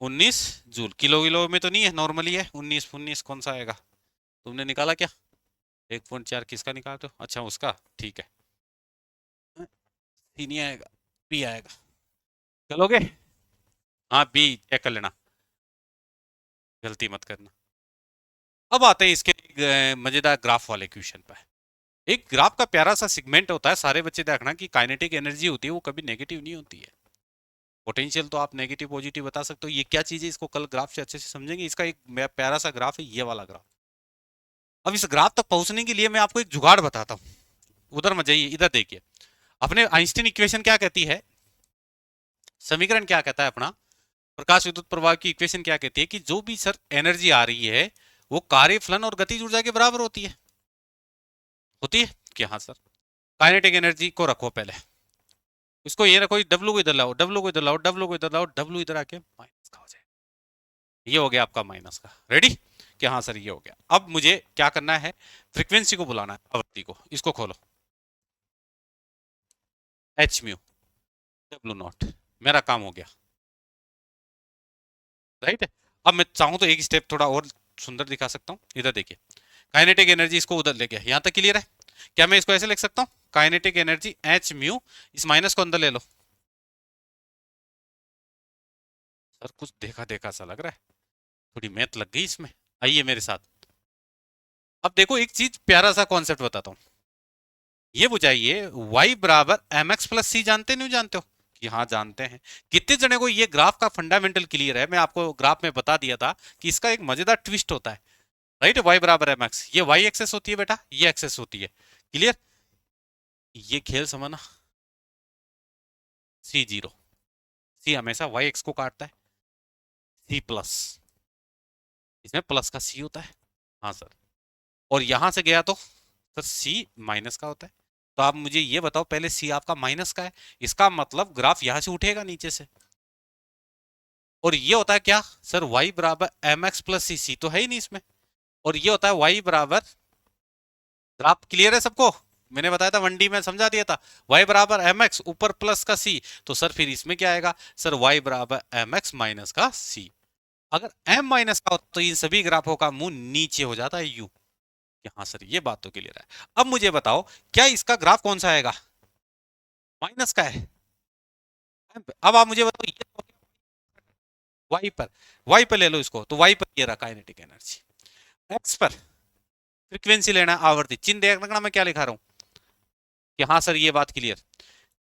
19 जूल, किलो किलो में तो नहीं है, नॉर्मली है, 19 19 कौन सा आएगा, तुमने निकाला क्या, 1.4 किसका निकालते हो, अच्छा उसका, ठीक है, सी नहीं आएगा, बी आएगा, चलोगे, हाँ बी चेक कर लेना, गलती मत करना। अब आते हैं इसके मजेदार ग्राफ वाले क्वेश्चन पे, एक ग्राफ का प्यारा सा सेगमेंट होता है, सारे बच्चे देखना कि काइनेटिक एनर्जी होती है वो कभी नेगेटिव नहीं होती है, पोटेंशियल तो आप नेगेटिव पॉजिटिव बता सकते हो, ये क्या चीज है इसको कल ग्राफ से अच्छे से समझेंगे, इसका एक प्यारा सा ग्राफ है, ये वाला ग्राफ। अब इस ग्राफ तक पहुंचने के लिए मैं आपको एक जुगाड़ बताता हूँ, उधर मत जाइए, इधर देखिए, अपने आइंस्टीन इक्वेशन क्या कहती है, समीकरण क्या कहता है अपना, प्रकाश विद्युत प्रवाह की इक्वेशन क्या कहती है कि जो भी सर एनर्जी आ रही है वो कार्य फलन और गतिज ऊर्जा के बराबर होती है कि हाँ सर, काइनेटिक एनर्जी को रखो पहले, इसको ये रखो, डब्ल्यू को इधर लाओ, डब्ल्यू को इधर लाओ, डब्ल्यू को इधर लाओ, डब्ल्यू इधर आके माइनस का हो जाए, ये हो गया आपका माइनस का, रेडी, कि हाँ सर ये हो गया। अब मुझे क्या करना है, फ्रीक्वेंसी को बुलाना है, आवृत्ति को, इसको खोलो, एच म्यू डब्ल्यू नॉट, मेरा काम हो गया, राइट है। अब मैं चाहूं तो एक स्टेप थोड़ा और सुंदर दिखा सकता हूं, इधर देखिए, काइनेटिक एनर्जी इसको उधर ले गया, यहां तक क्लियर है, क्या मैं इसको ऐसे लिख सकता हूं, काइनेटिक एनर्जी एच म्यू, इस माइनस को अंदर ले लो, सर कुछ देखा देखा सा लग रहा है, थोड़ी मैथ लग गई इसमें, आइए मेरे साथ, अब देखो एक चीज प्यारा सा कॉन्सेप्ट बताता हूँ, ये बुझाइए y बराबर एम एक्स प्लस सी, जानते नहीं जानते हो? कि हाँ जानते हैं। कितने जने को ये ग्राफ का फंडामेंटल क्लियर है? मैं आपको ग्राफ में बता दिया था कि इसका एक मजेदार ट्विस्ट होता है, राइट? y बराबर एम एक्स, ये y एक्सेस होती है बेटा, ये एक्सेस होती है, क्लियर? ये खेल समझना, सी जीरो, सी हमेशा y एक्स को काटता है, सी प्लस, इसमें प्लस का सी होता है, हाँ सर। और यहां से गया तो सर सी माइनस का होता है। तो आप मुझे ये बताओ, पहले सी आपका माइनस का है, इसका मतलब ग्राफ यहां से उठेगा नीचे से। और ये होता है क्या सर, y बराबर एम एक्स प्लस सी, सी तो है ही नहीं इसमें। और ये होता है y बराबर, ग्राफ क्लियर है सबको? मैंने बताया था 1D में समझा दिया था, y बराबर एम एक्स ऊपर प्लस का c, तो सर फिर इसमें क्या आएगा सर, y बराबर एम एक्स माइनस का c। अगर m माइनस का हो तो इन सभी ग्राफों का मुंह नीचे हो जाता है u। हाँ सर ये बात तो क्लियर है। अब मुझे बताओ क्या इसका ग्राफ कौन सा आएगा? माइनस का है। अब आप मुझे बताओ ये y पर, y पर ले लो इसको, तो y पर ये रहा काइनेटिक एनर्जी, x पर फ्रीक्वेंसी लेना है, आवृत्ति, चिन्ह देखना मैं क्या लिखा रहा हूं कि हाँ सर ये बात क्लियर।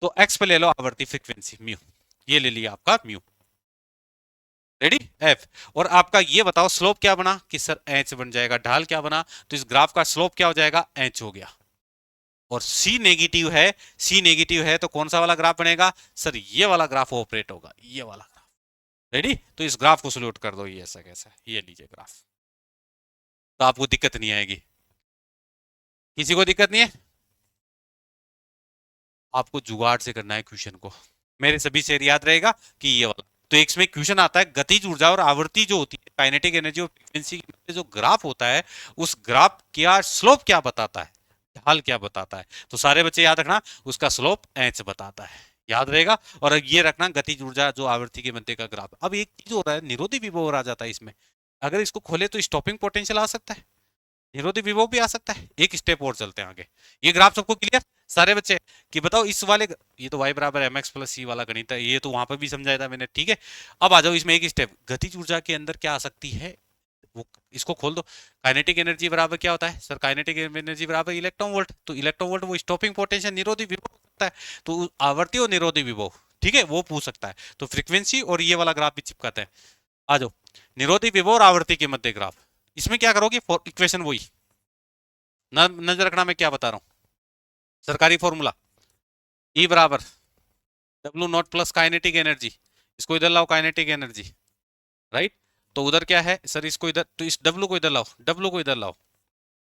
तो x पे ले लो आवृत्ति फ्रीक्वेंसी म्यू, ये ले लिया आपका म्यू, रेडी f। और आपका ये बताओ स्लोप क्या बना कि सर h बन जाएगा, ढाल क्या बना, तो इस ग्राफ का स्लोप क्या हो जाएगा, h हो गया। और c नेगेटिव है, c नेगेटिव है तो कौन सा वाला ग्राफ बनेगा सर, ये वाला ग्राफ ऑपरेट होगा, ये वाला ग्राफ, रेडी? तो इस ग्राफ को सॉल्यूट कर दो, ये ऐसा कैसा, ये लीजिए ग्राफ, तो आपको दिक्कत नहीं आएगी, किसी को दिक्कत नहीं है। आपको जुगाड़ से करना है क्वेश्चन को, मेरे सभी शेर याद रहेगा कि ये वाला। तो एक में क्वेश्चन आता है गतिज ऊर्जा और आवृत्ति जो होती है, काइनेटिक एनर्जी और फ्रीक्वेंसी के जो ग्राफ होता है, उस ग्राफ क्या स्लोप क्या बताता है, ढाल क्या बताता है? तो सारे बच्चे याद रखना, उसका स्लोप एच बताता है, याद रहेगा। और ये रखना गतिज ऊर्जा जो आवृत्ति के मध्य का ग्राफ। अब एक चीज होता है, निरोधी विभव आ जाता है इसमें, अगर इसको खोले तो स्टॉपिंग पोटेंशियल आ सकता है, निरोधी विभव भी आ सकता है। एक स्टेप और चलते हैं आगे, ये ग्राफ सबको क्लियर सारे बच्चे? कि बताओ इस वाले, ये तो y बराबर एम एक्स प्लस सी वाला गणित है, ये तो वहां पर भी समझाया था मैंने, ठीक है। अब आ जाओ इसमें एक स्टेप, गतिज ऊर्जा के अंदर क्या आ सकती है, वो इसको खोल दो। काइनेटिक एनर्जी बराबर क्या होता है सर, काइनेटिक एनर्जी बराबर इलेक्ट्रॉन वोल्ट, तो इलेक्ट्रॉन वोल्ट वो स्टॉपिंग पोटेंशियल निरोधी विभव होता है, तो आवर्ती और निरोधी विभव, ठीक है, वो पूछ सकता है। तो फ्रीक्वेंसी और ये वाला ग्राफ भी चिपकाते हैं। आ जाओ, निरोधी विभव और आवृत्ति के मध्य ग्राफ, इसमें क्या करोगे, इक्वेशन वही नजर रखना मैं क्या बता रहा हूँ, सरकारी फॉर्मूला E बराबर W not plus kinetic energy, इसको इधर लाओ काइनेटिक एनर्जी, राइट? तो उधर क्या है सर, इसको इधर, तो इस डब्ल्यू को इधर लाओ, डब्ल्यू को इधर लाओ,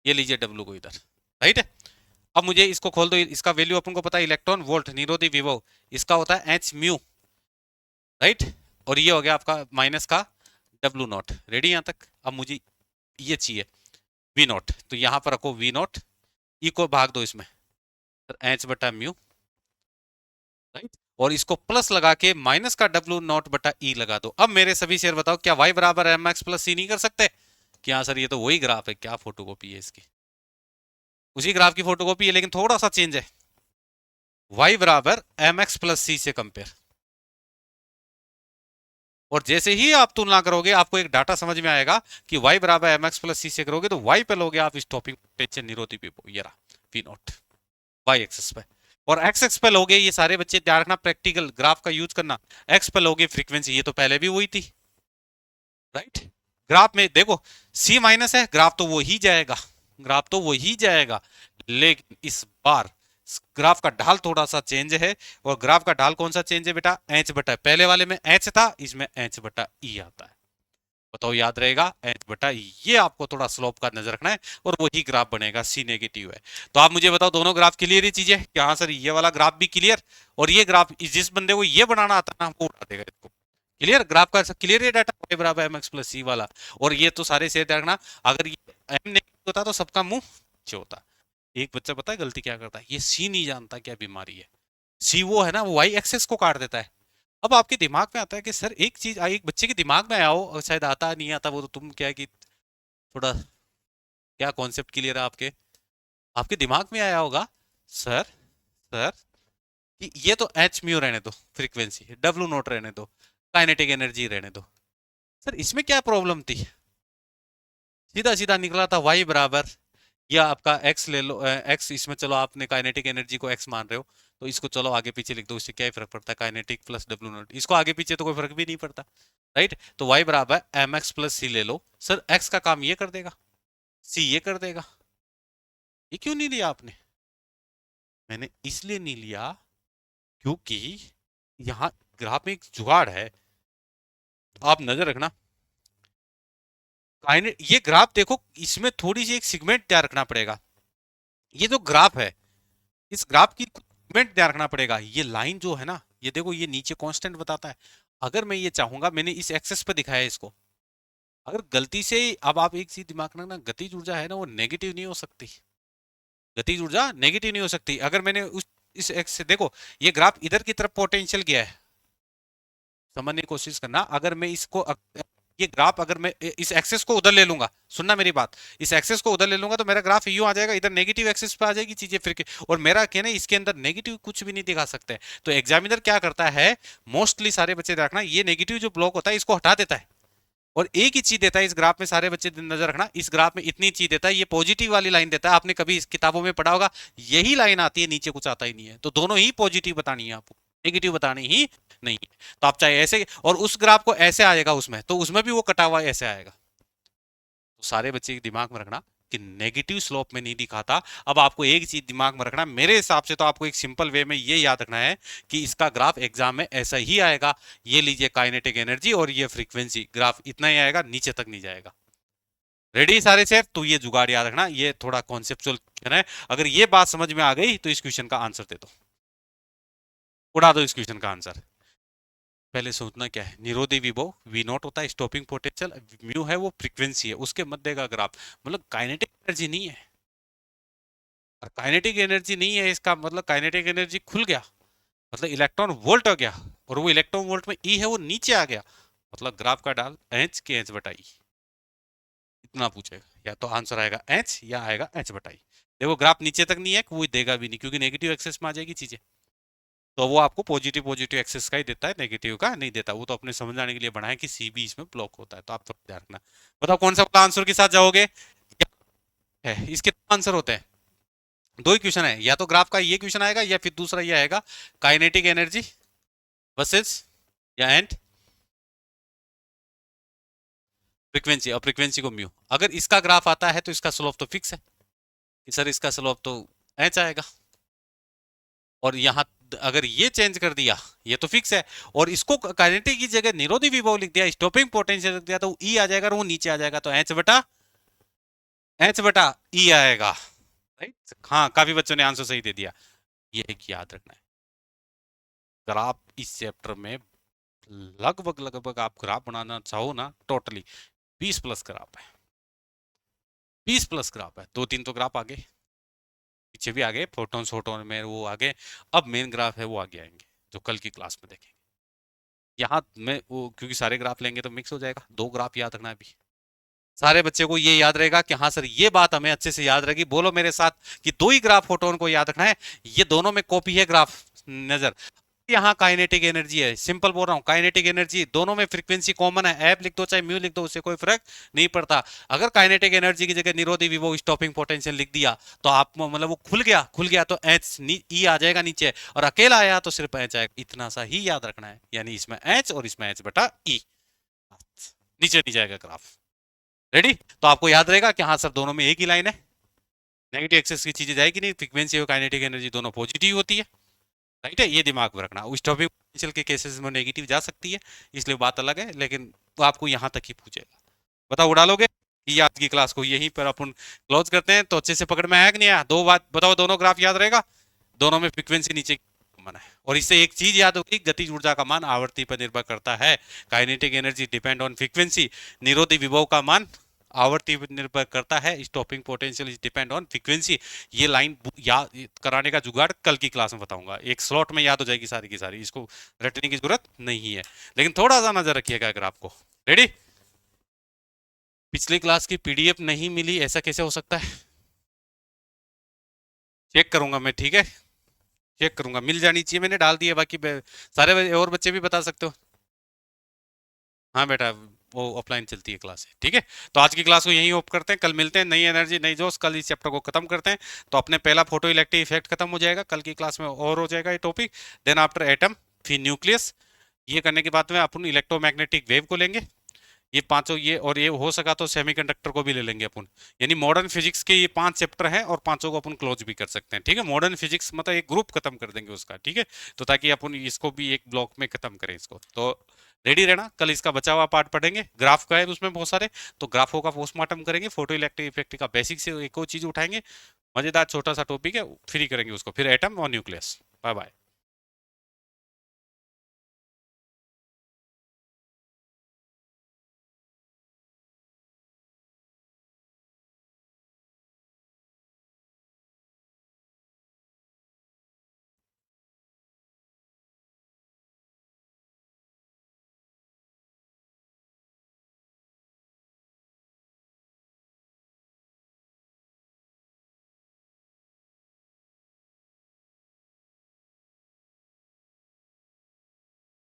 ये लीजिए डब्ल्यू को इधर, राइट है। अब मुझे इसको खोल दो, इसका वैल्यू अपन को पता है, इलेक्ट्रॉन वोल्ट निरोधी विभव, इसका होता है एच म्यू, राइट? और ये हो गया आपका माइनस का डब्ल्यू नॉट, रेडी यहां तक? अब मुझे ये चाहिए वी नॉट, तो यहां पर रखो वी नॉट, ई को भाग दो इसमें, एच बटा म्यू, राइट? और इसको प्लस लगा के माइनस का डब्ल्यू नॉट बटा ई लगा दो। अब मेरे सभी शेयर बताओ क्या y बराबर एम एक्स प्लस सी नहीं कर सकते? कि हाँ सर ये तो वही ग्राफ है, क्या फोटोकॉपी है इसकी, उसी ग्राफ की फोटोकॉपी है लेकिन थोड़ा सा चेंज है, y बराबर एम एक्स प्लस सी से कंपेयर। और जैसे ही आप तुलना करोगे आपको एक डाटा समझ में आएगा कि y बराबर एम एक्स प्लस सी से करोगे तो y पे लोगे आप स्टॉपिंग पोटेंशियल निरोधी विभव, ये रहा वी नॉट y एक्सिस पे, और x एक्स पे लोगे, ये सारे बच्चे ध्यान रखना प्रैक्टिकल ग्राफ का यूज करना, x पे लोगे फ्रीक्वेंसी, ये तो पहले भी वही थी, राइट? ग्राफ में देखो c माइनस है, ग्राफ तो वो ही जाएगा, ग्राफ तो वो ही जाएगा, लेकिन इस बार ग्राफ का ढाल थोड़ा सा चेंज है। और ग्राफ का ढाल कौन सा चेंज है बेटा, एच बटा, पहले वाले में एच था, इसमें एच बटा ई आता है। बताओ याद रहेगा, एच बटा ई, ये आपको थोड़ा स्लोप का नजर रखना है, और वही ग्राफ बनेगा, सी नेगेटिव है। तो आप मुझे बताओ दोनों ग्राफ क्लियर ही चीजें कि हाँ सर ये वाला ग्राफ भी क्लियर, और ये ग्राफ जिस बंदे को ये बनाना आता है ना वो उठा देगा इसको, क्लियर? ग्राफ का क्लियर है डाटा, y बराबर एम एक्स प्लस सी वाला। और ये तो सारे से रखना, अगर ये एम नेगेटिव होता तो सबका मुंह नीचे होता। एक बच्चा पता है गलती क्या करता है, ये सी नहीं जानता क्या बीमारी है, सी वो है ना, वो वाई एक्सेस को काट देता है। अब आपके दिमाग में आता है कि सर एक चीज एक बच्चे के दिमाग में आया हो, और शायद आता नहीं आता वो तो तुम क्या है कि थोड़ा, क्या कॉन्सेप्ट क्लियर है आपके, आपके दिमाग में आया होगा सर, सर कि ये तो एच म्यू रहने दो, फ्रीक्वेंसी डब्ल्यू नोट रहने दो, काइनेटिक एनर्जी रहने दो, सर इसमें क्या प्रॉब्लम थी? सीधा सीधा निकला था y बराबर ये आपका एक्स ले लो, एक्स इसमें चलो आपने काइनेटिक एनर्जी को एक्स मान रहे हो, तो इसको चलो आगे पीछे लिख दो, इससे क्या ही फर्क पड़ता है, काइनेटिक प्लस डब्ल्यू नॉट, इसको आगे पीछे तो कोई फर्क भी नहीं पड़ता, राइट। तो वाई बराबर एम एक्स प्लस सी ले लो, सर एक्स का काम ये कर देगा, सी ये कर देगा। ये क्यों नहीं लिया आपने? मैंने इसलिए नहीं लिया क्योंकि यहाँ ग्राफ में एक जुगाड़ है, आप नजर रखना। ये ग्राफ देखो, इसमें थोड़ी सी एक सिगमेंट तैयार रखना पड़ेगा। ये जो ग्राफ है, इस ग्राफ की सेगमेंट ध्यान रखना पड़ेगा। ये लाइन जो है ना, ये देखो ये नीचे कांस्टेंट बताता है। अगर मैं ये चाहूंगा, मैंने इस एक्सेस पे दिखाया है इसको, अगर गलती से, अब आप एक चीज दिमाग में रखना, गतिज ऊर्जा है ना वो नेगेटिव नहीं हो सकती, गतिज ऊर्जा नेगेटिव नहीं हो सकती। अगर मैंने उस इस एक्स से देखो, ये ग्राफ इधर की तरफ पोटेंशियल गया है, समझने की कोशिश करना। अगर मैं इसको ये ग्राफ अगर मैं इस एक्सेस को उधर ले लूंगा, सुनना मेरी बात, इस एक्सेस को उधर ले लूंगा तो मेरा ग्राफ यूं आ जाएगा, इधर नेगेटिव एक्सेस पे आ जाएगी चीजें फिर के, और मेरा कहना है इसके अंदर नेगेटिव कुछ भी नहीं दिखा सकते। तो एग्जामिनर क्या करता है, मोस्टली सारे बच्चे रखना, ये नेगेटिव जो ब्लॉक होता है इसको हटा देता है, और एक ही चीज देता है इस ग्राफ में, सारे बच्चे नजर रखना, इस ग्राफ में इतनी चीज देता है, ये पॉजिटिव वाली लाइन देता है। आपने कभी इस किताबों में पढ़ा होगा, यही लाइन आती है, नीचे कुछ आता ही नहीं है। तो दोनों ही पॉजिटिव बतानी है आपको, नेगेटिव बतानी ही नहीं है। तो आप चाहे ऐसे, और उस ग्राफ को ऐसे आएगा उसमें, तो उसमें भी वो कटा हुआ ऐसे आएगा। तो सारे बच्चे दिमाग में रखना कि नेगेटिव स्लोप में नहीं दिखाता। अब आपको एक चीज दिमाग में रखना, मेरे हिसाब से तो आपको एक सिंपल वे में ये याद रखना है कि इसका ग्राफ एग्जाम में ऐसा ही आएगा। ये लीजिए काइनेटिक एनर्जी और ये फ्रीक्वेंसी, ग्राफ इतना ही आएगा, नीचे तक नहीं जाएगा। रेडी सारे से? तो ये जुगाड़ याद रखना, ये थोड़ा कॉन्सेप्चुअल है। अगर ये बात समझ में आ गई तो इस क्वेश्चन का आंसर दे दो, उड़ा दो इस क्वेश्चन का आंसर। पहले सोचना क्या है, निरोधी विभव वी नॉट होता है, स्टॉपिंग पोटेंशियल म्यू है, वो फ्रीक्वेंसी है, उसके मध्य का ग्राफ, मतलब काइनेटिक एनर्जी नहीं है। और काइनेटिक एनर्जी नहीं है, इसका मतलब काइनेटिक एनर्जी खुल गया, मतलब इलेक्ट्रॉन वोल्ट हो गया, और वो इलेक्ट्रॉन वोल्ट में ई है वो नीचे आ गया, मतलब ग्राफ का डाल एच के एच बटाई, इतना पूछेगा, या तो आंसर आएगा एच या आएगा एच बटाई। देखो ग्राफ नीचे तक नहीं है, कोई देगा भी नहीं, क्योंकि नेगेटिव एक्सेस में आ जाएगी चीजें। तो वो आपको पॉजिटिव पॉजिटिव एक्सेस का ही देता है, नेगेटिव का नहीं देता। वो तो अपने समझाने के लिए बनाया कि सी भी इसमें ब्लॉक होता है, तो आप थोड़ा ध्यान रखना। बताओ कौन सा आंसर के साथ जाओगे? है इसके दो आंसर होते हैं, दो ही क्वेश्चन है, या तो ग्राफ का ये क्वेश्चन आएगा या फिर दूसरा ये आएगा, काइनेटिक एनर्जी वर्सेस या एंड फ्रीक्वेंसी, और फ्रीक्वेंसी को म्यू। अगर इसका ग्राफ आता है तो इसका स्लोप तो फिक्स है कि सर इसका स्लोप तो एच आएगा, और यहाँ अगर ये चेंज कर दिया, ये तो फिक्स है, और इसको काइनेटिक की जगह निरोधी विभव लिख दिया, स्टॉपिंग पोटेंशियल लिख दिया, तो ई आ जाएगा और वो नीचे आ जाएगा, तो एच बटा ई आएगा, राइट। हाँ काफी बच्चों ने आंसर सही दे दिया। ये एक याद रखना है, ग्राफ इस चैप्टर में लगभग लगभग आप ग्राफ बनाना चाहो ना, टोटली 20 प्लस ग्राफ है, 20 प्लस ग्राफ है, दो तीन तो ग्राफ आगे पीछे भी आगे, फोटोन सोटोन में वो आगे, अब मेन ग्राफ है वो आगे आएंगे, जो कल की क्लास में देखेंगे। यहाँ में वो क्योंकि सारे ग्राफ लेंगे तो मिक्स हो जाएगा, दो ग्राफ याद रखना है अभी। सारे बच्चे को ये याद रहेगा कि हाँ सर ये बात हमें अच्छे से याद रहेगी, बोलो मेरे साथ कि दो ही ग्राफ फोटोन को याद रखना है, ये दोनों में कॉपी है ग्राफ नजर। यहाँ काइनेटिक एनर्जी है, सिंपल बोल रहा हूँ, काइनेटिक एनर्जी दोनों में फ्रीक्वेंसी कॉमन है, एफ लिख दो चाहे म्यू लिख दो, उससे कोई फर्क नहीं पड़ता। अगर काइनेटिक एनर्जी की जगह निरोधी विभव स्टॉपिंग पोटेंशियल लिख दिया तो आप मतलब वो खुल गया तो एच ई आ जाएगा नीचे, और अकेला आया तो सिर्फ एच आएगा, इतना सा ही याद रखना है, यानी इसमें एच और इसमें एच बटा ई, नीचे नहीं जाएगा ग्राफ। रेडी? तो आपको याद रहेगा कि हाँ सर दोनों में एक ही लाइन है, नेगेटिव एक्सेस की चीजें जाएगी नहीं, फ्रीक्वेंसी और काइनेटिक एनर्जी दोनों पॉजिटिव होती है, राइट है, ये दिमाग में रखना। उस टॉपिक पोटेंशियल के केसेस में नेगेटिव जा सकती है, इसलिए बात अलग है, लेकिन वो आपको यहाँ तक ही पूछेगा। बताओ उड़ा लोगे? ये आज की क्लास को यहीं पर अपन क्लोज करते हैं। तो अच्छे से पकड़ में आया कि नहीं आया? दो बात बताओ, दोनों ग्राफ याद रहेगा, दोनों में फ्रीक्वेंसी नीचे कॉमन है, और इससे एक चीज याद होगी, गतिज ऊर्जा का मान आवर्ती पर निर्भर करता है, kinetic energy depend on frequency, निरोधी विभव का मान आवर्ती पर निर्भर करता है, stopping potential is depend on frequency. ये लाइन याद कराने का जुगाड़ कल की क्लास में बताऊंगा, एक स्लॉट में याद हो जाएगी सारी की सारी, इसको रटने की जरूरत नहीं है, लेकिन थोड़ा सा नजर रखिएगा अगर आपको। रेडी? पिछली क्लास की पीडीएफ नहीं मिली, ऐसा कैसे हो सकता है? चेक करूंगा मैं, ठीक है, चेक करूंगा, मिल जानी चाहिए, मैंने डाल दी है, बाकी सारे और बच्चे भी बता सकते हो। हाँ बेटा, वो ऑफलाइन चलती है क्लास। ठीक है, तो आज की क्लास को यहीं ऑफ करते हैं, कल मिलते हैं, नई एनर्जी नई जोश, कल इस चैप्टर को खत्म करते हैं। तो अपने पहला फोटो इलेक्ट्रिक इफेक्ट खत्म हो जाएगा, कल की क्लास में और हो जाएगा ये टॉपिक। देन आफ्टर एटम, फिर न्यूक्लियस, ये करने के बाद में अपन इलेक्ट्रोमैग्नेटिक वेव को लेंगे। ये पांचों, ये और ये हो सका तो सेमीकंडक्टर को भी ले लेंगे अपन। यानी मॉडर्न फिजिक्स के ये 5 चैप्टर हैं और पांचों को अपन क्लोज भी कर सकते हैं। ठीक है, मॉडर्न फिजिक्स मतलब एक ग्रुप खत्म कर देंगे उसका। ठीक है, तो ताकि अपन इसको भी एक ब्लॉक में खत्म करें इसको। तो रेडी रहना, कल इसका बचा हुआ पार्ट पढ़ेंगे। ग्राफ का है उसमें बहुत सारे, तो ग्राफों का पोस्टमार्टम करेंगे, फोटो इलेक्ट्रिक इफेक्ट का बेसिक से एक और चीज उठाएंगे। मजेदार छोटा सा टॉपिक है, फ्री करेंगे उसको, फिर एटम और न्यूक्लियस। Bye bye.